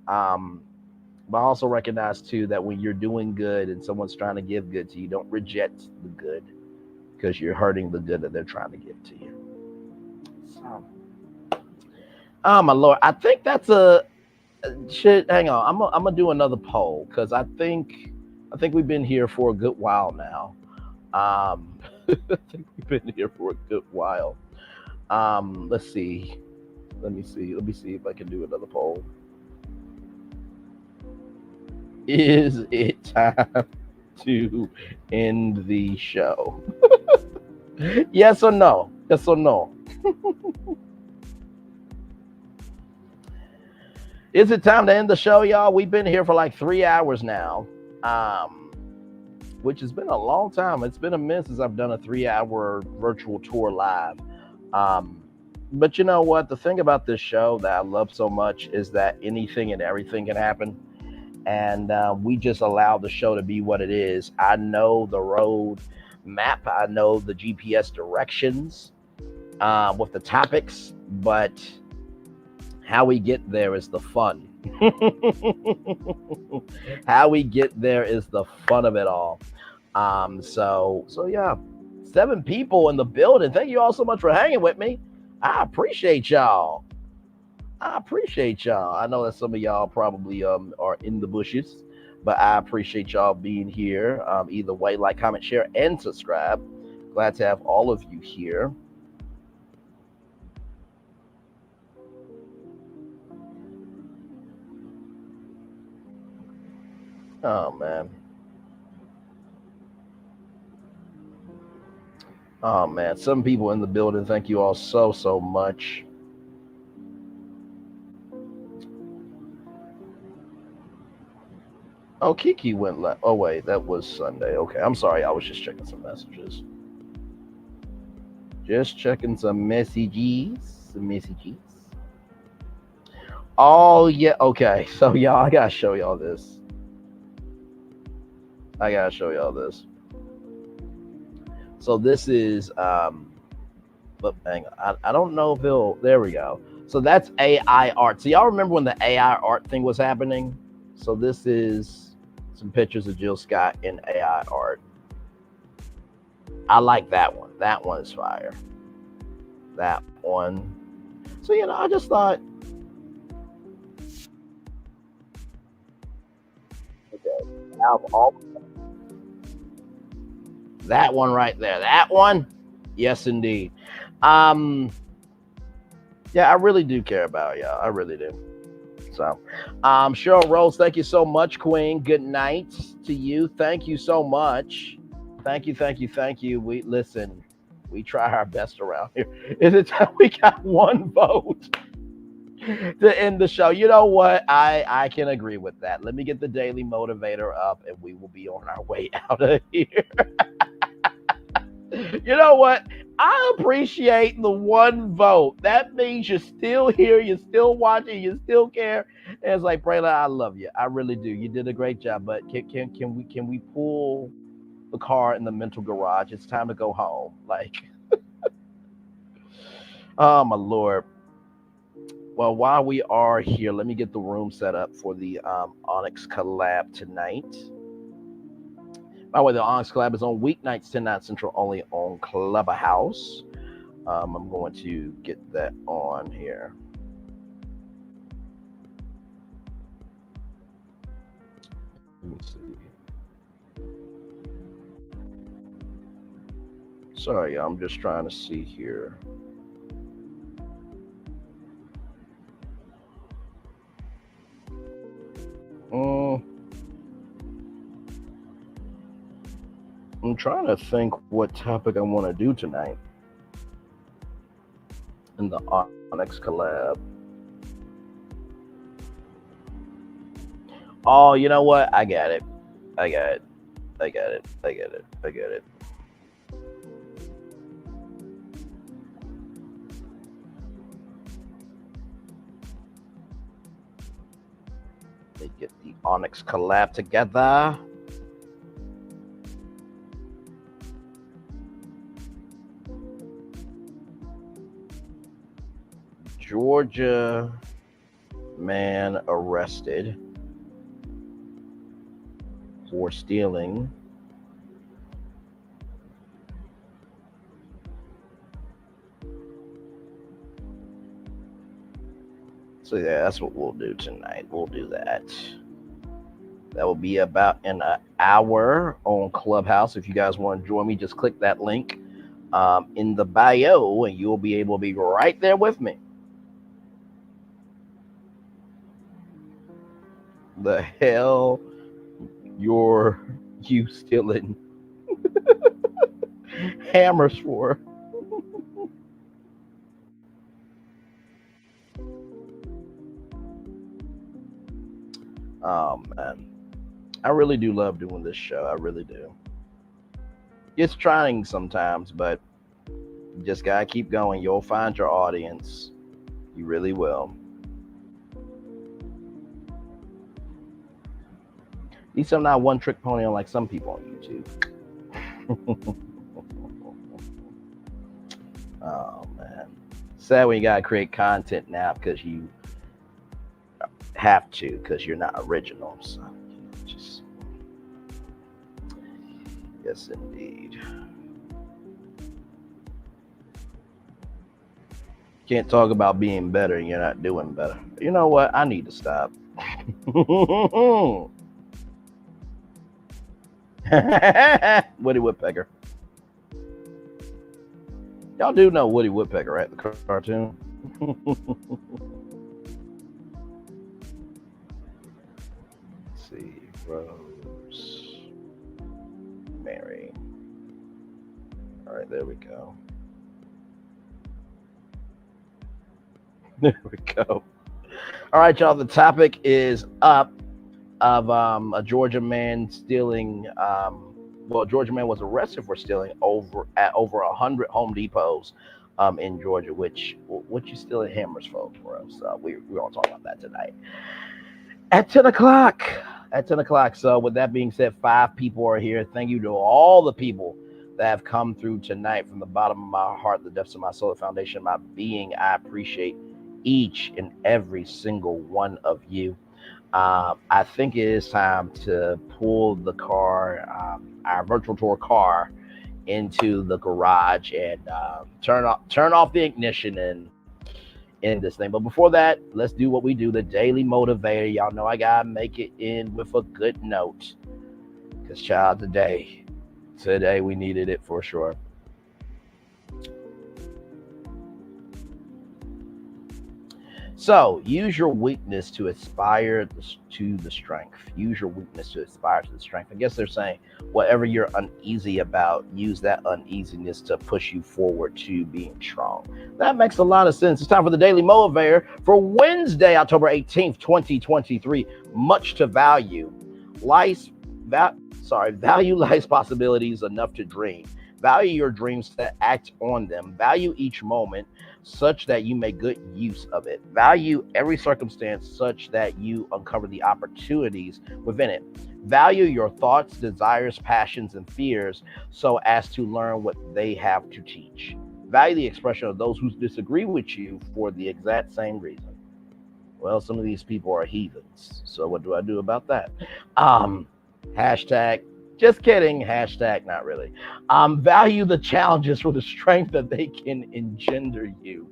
But I also recognize too that when you're doing good and someone's trying to give good to you, don't reject the good, because you're hurting the good that they're trying to give to you. So, oh my Lord, I think that's a shit. Hang on, I'm gonna do another poll because I think we've been here for a good while now. I think we've been here for a good while. Let's see. Let me see if I can do another poll. Is it time to end the show? Yes or no? Yes or no? Is it time to end the show, y'all? We've been here for like 3 hours now, which has been a long time. It's been a minute since I've done a 3-hour virtual tour live. But you know what? The thing about this show that I love so much is that anything and everything can happen. And we just allow the show to be what it is. I know the road map. I know the GPS directions with the topics, but how we get there is the fun. How we get there is the fun of it all. So yeah, 7 people in the building. Thank you all so much for hanging with me. I appreciate y'all. I know that some of y'all probably are in the bushes, but I appreciate y'all being here. Either way, like, comment, share, and subscribe. Glad to have all of you here. Oh man. Oh man, some people in the building. Thank you all so much. Oh, Kiki went left. Oh wait, that was Sunday. Okay, I'm sorry. I was just checking some messages. Oh yeah. Okay. So y'all, I gotta show y'all this. So this is but hang on. I don't know if it'll. There we go. So that's AI art. So y'all remember when the AI art thing was happening? So this is some pictures of Jill Scott in AI art. I like that one. That one is fire. That one. So I just thought. Okay. That one right there. That one. Yes, indeed. Yeah, I really do care about y'all. I really do. So, Cheryl Rose, thank you so much, Queen. Good night to you. Thank you so much. Thank you. We try our best around here. Is it time we got one vote to end the show? You know what? I can agree with that. Let me get the Daily Motivator up and we will be on our way out of here. You know what? I appreciate the one vote. That means you're still here, you're still watching, you still care. And it's like, Brayla, I love you. I really do. You did a great job. But can we pull the car in the mental garage? It's time to go home. Like, oh my Lord. Well, while we are here, let me get the room set up for the Onyx collab tonight. By the way, the Onyx collab is on weeknights, 10/9 Central, only on Clubhouse. I'm going to get that on here. Let me see. Sorry, I'm just trying to see here. I'm trying to think what topic I want to do tonight in the Onyx collab. Oh, you know what? I got it. Let me get the Onyx collab together. Georgia man arrested for stealing so yeah, that's what we'll do tonight. We'll do that. That will be about an hour on Clubhouse. If you guys want to join me, just click that link in the bio and you'll be able to be right there with me. The hell you stealing hammers for? Oh man, I really do love doing this show. I really do. It's trying sometimes, but you just gotta keep going. You'll find your audience. You really will. At least I'm not one trick pony like some people on YouTube. Oh man, sad when you gotta create content now because you have to, because you're not original. So just yes, indeed. Can't talk about being better and you're not doing better. You know what? I need to stop. Woody Woodpecker. Y'all do know Woody Woodpecker, right? The cartoon. Let's see. Rose. Mary. All right, there we go. There we go. All right, y'all. The topic is up of a Georgia man stealing. A Georgia man was arrested for stealing over 100 Home Depots in Georgia. Which what you stealing hammers for? So we're gonna talk about that tonight at 10 o'clock. At 10 o'clock. So with that being said, 5 people are here. Thank you to all the people that have come through tonight from the bottom of my heart, the depths of my soul, the foundation of my being. I appreciate each and every single one of you. I think it is time to pull the car, our virtual tour car, into the garage and turn off the ignition and end this thing. But before that, let's do what we do, the daily motivator. Y'all know I gotta make it in with a good note, because child, today we needed it for sure. So use your weakness to aspire to the strength. Use your weakness to aspire to the strength. I guess they're saying whatever you're uneasy about, use that uneasiness to push you forward to being strong. That makes a lot of sense. It's time for the Daily Motivator for Wednesday, October 18th, 2023. Much to value. Value life's possibilities enough to dream. Value your dreams to act on them. Value each moment such that you make good use of it. Value every circumstance such that you uncover the opportunities within it. Value your thoughts, desires, passions, and fears so as to learn what they have to teach. Value the expression of those who disagree with you for the exact same reason. Well, some of these people are heathens. So what do I do about that? Hashtag just kidding. Hashtag not really. Value the challenges for the strength that they can engender you.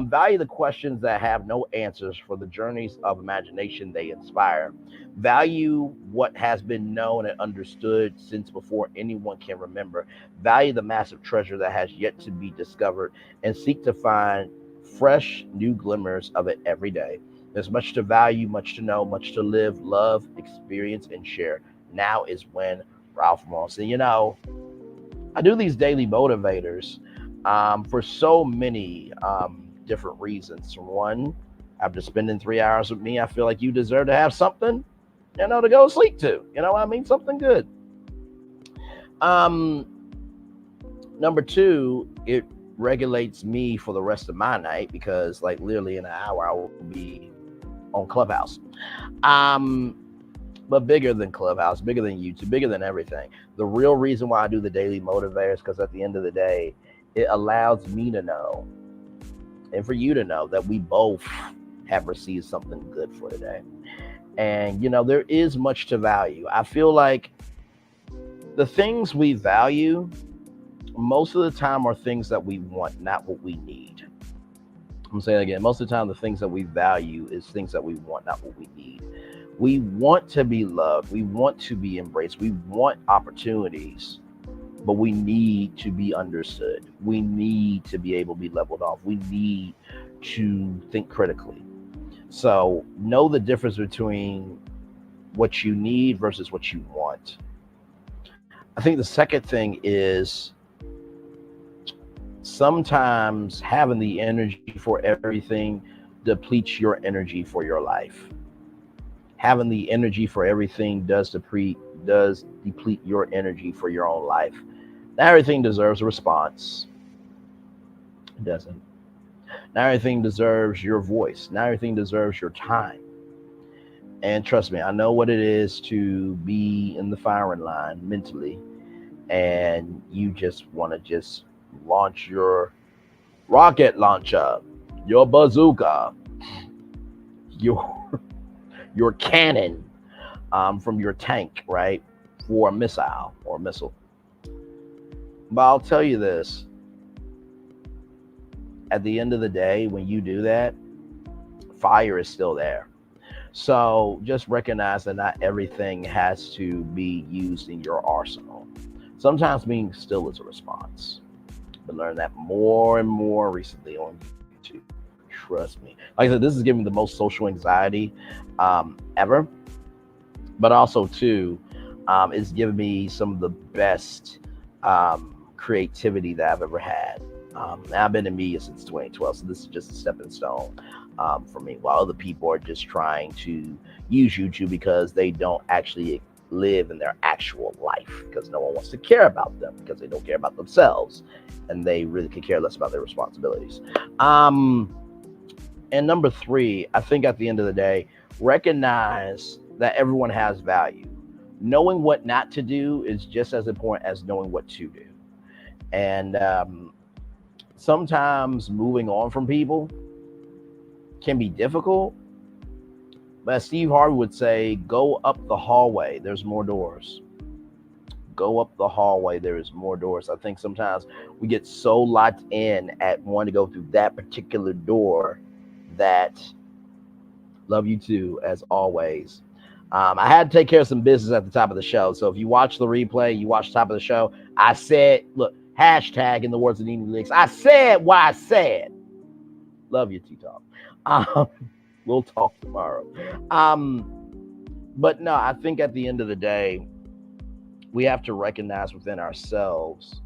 Value the questions that have no answers for the journeys of imagination they inspire. Value what has been known and understood since before anyone can remember. Value the massive treasure that has yet to be discovered and seek to find fresh new glimmers of it every day. There's much to value, much to know, much to live, love, experience, and share. Now is when Ralph Moss. And I do these daily motivators for so many different reasons. One, after spending 3 hours with me, I feel like you deserve to have something, to go to sleep to. You know what I mean? Something good. Number 2, it regulates me for the rest of my night because, like, literally in an hour, I will be on Clubhouse. But bigger than Clubhouse, bigger than YouTube, bigger than everything. The real reason why I do the daily motivators, because at the end of the day, it allows me to know, and for you to know, that we both have received something good for today. And, there is much to value. I feel like the things we value most of the time are things that we want, not what we need. I'm saying again, most of the time, the things that we value is things that we want, not what we need. We want to be loved. We want to be embraced. We want opportunities, but we need to be understood. We need to be able to be leveled off. We need to think critically. So know the difference between what you need versus what you want. I think the second thing is sometimes having the energy for everything depletes your energy for your life. Having the energy for everything does deplete your energy for your own life. Not everything deserves a response. It doesn't. Not everything deserves your voice. Not everything deserves your time. And trust me, I know what it is to be in the firing line mentally, and you just want to just launch your rocket launcher, your bazooka, your cannon from your tank, right, for a missile or a missile. But I'll tell you this, at the end of the day, when you do that, fire is still there. So just recognize that not everything has to be used in your arsenal. Sometimes being still is a response. But learn that more and more recently on YouTube. Trust me. Like I said, this is giving me the most social anxiety ever. But also, too, it's given me some of the best creativity that I've ever had. I've been in media since 2012, so this is just a stepping stone for me. While other people are just trying to use YouTube because they don't actually live in their actual life, because no one wants to care about them, because they don't care about themselves, and they really could care less about their responsibilities. And number 3, I think at the end of the day, recognize that everyone has value. Knowing what not to do is just as important as knowing what to do. And sometimes moving on from people can be difficult, but as Steve Harvey would say, go up the hallway, there's more doors. Go up the hallway, there is more doors. I think sometimes we get so locked in at wanting to go through that particular door that, love you too, as always. I had to take care of some business at the top of the show. So if you watch the replay, you watch the top of the show, I said, look, hashtag in the words of Nene Leaks, I said what I said. Love you, T-Talk. We'll talk tomorrow. But no, I think at the end of the day, we have to recognize within ourselves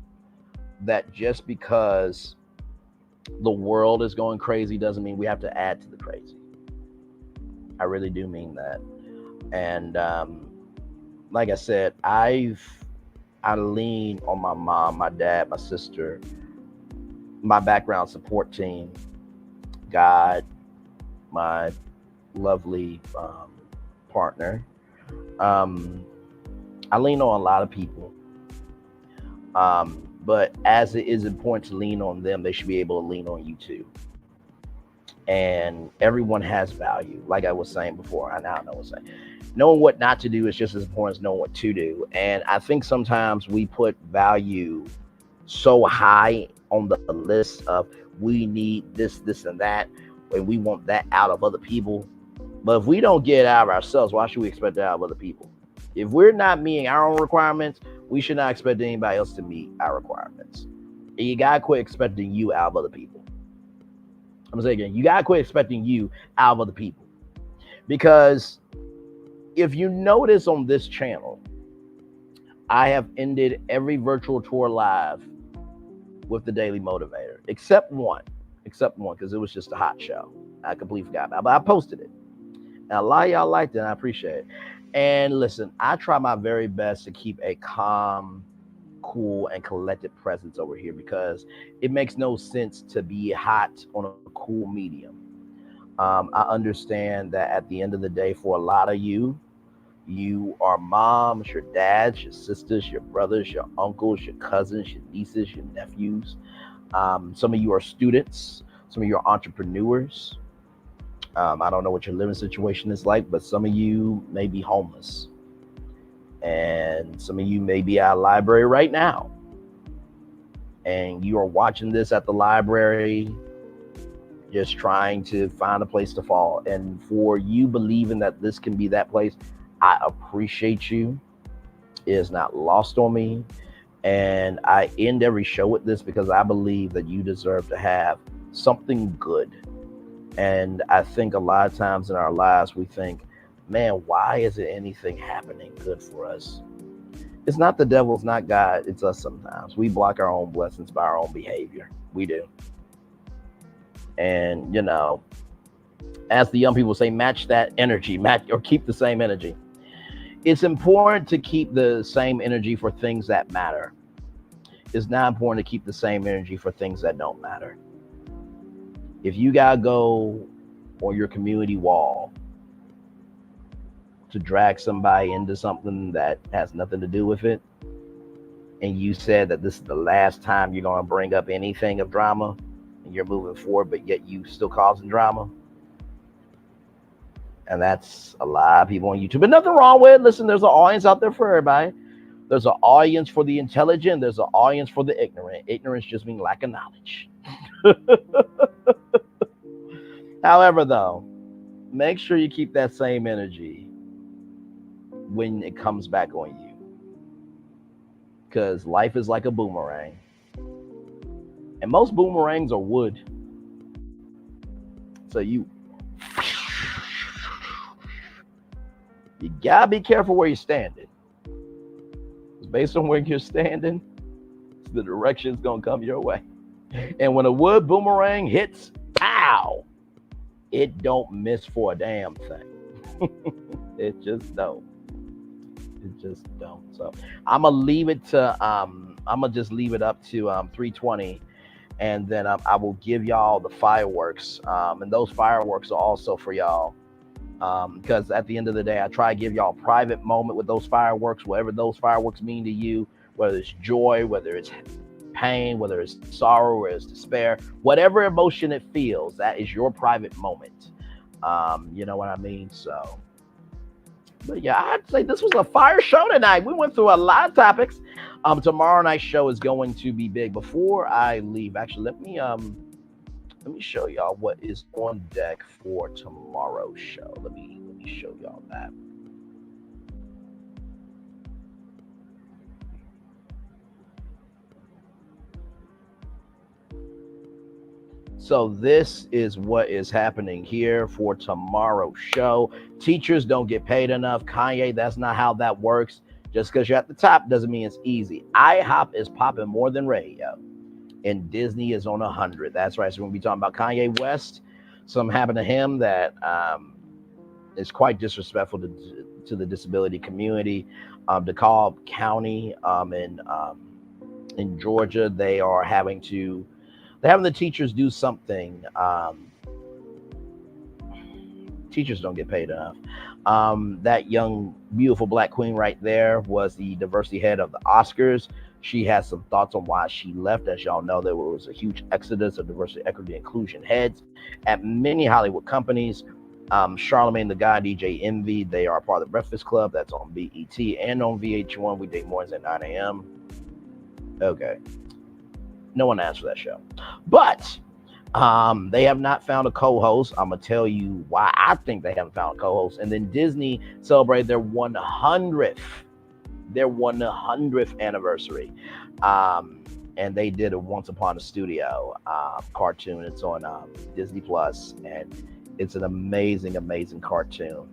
that just because the world is going crazy doesn't mean we have to add to the crazy. I really do mean that. And like I said, I lean on my mom, my dad, my sister, my background support team, God, my lovely partner. I lean on a lot of people. But as it is important to lean on them, they should be able to lean on you too. And everyone has value. Like I was saying before, I now know what I'm saying. Knowing what not to do is just as important as knowing what to do. And I think sometimes we put value so high on the list of we need this, this, and that, and we want that out of other people. But if we don't get it out of ourselves, why should we expect it out of other people? If we're not meeting our own requirements, we should not expect anybody else to meet our requirements. And you gotta quit expecting you out of other people. I'm gonna say again, you gotta quit expecting you out of other people. Because if you notice on this channel, I have ended every virtual tour live with the Daily Motivator, except one, because it was just a hot show. I completely forgot about it, but I posted it. And a lot of y'all liked it, and I appreciate it. And listen, I try my very best to keep a calm, cool, and collected presence over here, because it makes no sense to be hot on a cool medium. I understand that at the end of the day, for a lot of you, you are moms, your dads, your sisters, your brothers, your uncles, your cousins, your nieces, your nephews. Some of you are students. Some of you are entrepreneurs. I don't know what your living situation is like, but some of you may be homeless. And some of you may be at a library right now. And you are watching this at the library, just trying to find a place to fall. And for you believing that this can be that place, I appreciate you. It is not lost on me. And I end every show with this because I believe that you deserve to have something good. And I think a lot of times in our lives, we think man, why isn't anything happening good for us? It's not the devil, it's not God, it's us sometimes. We block our own blessings by our own behavior. We do. And, you know, as the young people say, match that energy, match or keep the same energy. It's important to keep the same energy for things that matter. It's not important to keep the same energy for things that don't matter. If you gotta go on your community wall to drag somebody into something that has nothing to do with it, and you said that this is the last time you're gonna bring up anything of drama, and you're moving forward, but yet you still causing drama, and that's a lot of people on YouTube. But nothing wrong with it. Listen, there's an audience out there for everybody. There's an audience for the intelligent. There's an audience for the ignorant. Ignorance just means lack of knowledge. However, though, make sure you keep that same energy when it comes back on you. Because life is like a boomerang. And most boomerangs are wood. So you gotta be careful where you're standing. Because based on where you're standing, the direction is gonna come your way. And when a wood boomerang hits, pow! It don't miss for a damn thing. It just don't. It just don't. So I'm gonna leave it to I'm gonna just leave it up to 3:20, and then I will give y'all the fireworks. And those fireworks are also for y'all. Because at the end of the day, I try to give y'all a private moment with those fireworks, whatever those fireworks mean to you, whether it's joy, whether it's pain, whether it's sorrow, whether it's despair, whatever emotion it feels, that is your private moment. You know what I mean? So, but yeah, I'd say this was a fire show tonight. We went through a lot of topics. Tomorrow night's show is going to be big. Before I leave, actually, let me show y'all what is on deck for tomorrow's show. Let me show y'all that. So this is what is happening here for tomorrow's show. Teachers don't get paid enough. Kanye, that's not how that works. Just because you're at the top doesn't mean it's easy. IHOP is popping more than radio. And Disney is on 100. That's right. So we're going to be talking about Kanye West. Something happened to him that is quite disrespectful to the disability community. DeKalb County in Georgia, they're having the teachers do something. Teachers don't get paid enough. That young, beautiful black queen right there was the diversity head of the Oscars. She has some thoughts on why she left. As y'all know, there was a huge exodus of diversity, equity, inclusion heads at many Hollywood companies. Charlamagne the God, DJ Envy, they are part of the Breakfast Club. That's on BET and on VH1 weekday mornings at 9 a.m. Okay. No one asked for that show. But they have not found a co-host. I'm going to tell you why I think they haven't found a co-host. And then Disney celebrated their 100th anniversary. And they did a Once Upon a Studio cartoon. It's on Disney Plus, and it's an amazing cartoon.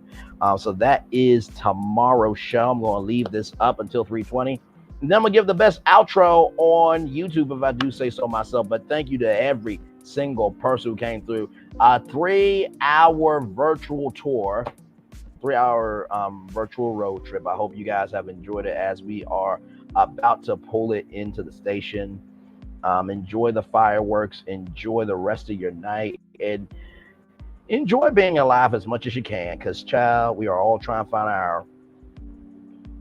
So that is tomorrow's show. I'm going to leave this up until 3:20. And then I'm going to give the best outro on YouTube, if I do say so myself. But thank you to every single person who came through. A 3-hour virtual tour, 3-hour virtual road trip. I hope you guys have enjoyed it as we are about to pull it into the station. Enjoy the fireworks. Enjoy the rest of your night. And enjoy being alive as much as you can. Because, child, we are all trying to find our,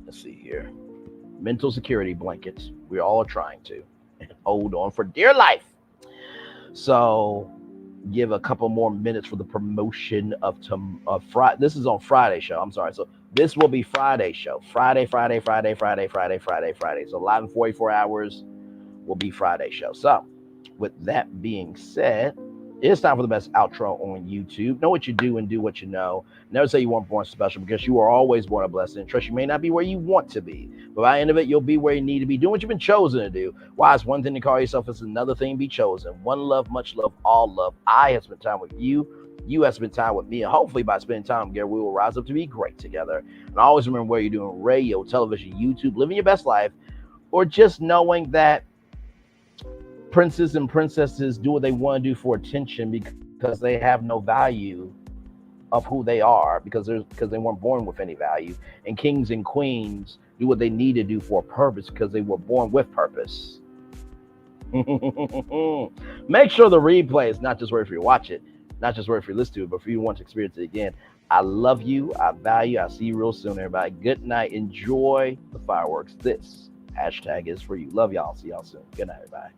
let's see here, mental security blankets. We're all trying to hold on for dear life. So give a couple more minutes for the promotion of Friday. This is on Friday show. I'm sorry. So this will be Friday show. Friday. So live in 44 hours will be Friday show. So with that being said, it's time for the best outro on YouTube. Know what you do and do what you know. Never say you weren't born special, because you are always born a blessing. Trust you may not be where you want to be, but by the end of it, you'll be where you need to be. Doing what you've been chosen to do. Why it's one thing to call yourself, it's another thing to be chosen. One love, much love, all love. I have spent time with you you have spent time with me, and hopefully by spending time together, we will rise up to be great together. And always remember, where you're doing radio, television, YouTube, living your best life, or just knowing that princes and princesses do what they want to do for attention because they have no value of who they are, because they weren't born with any value. And kings and queens do what they need to do for a purpose because they were born with purpose. Make sure the replay is not just worth for you to watch it, not just worth for you to listen to it, but for you to want to experience it again. I love you. I value you. I'll see you real soon, everybody. Good night. Enjoy the fireworks. This hashtag is for you. Love y'all. See y'all soon. Good night, everybody.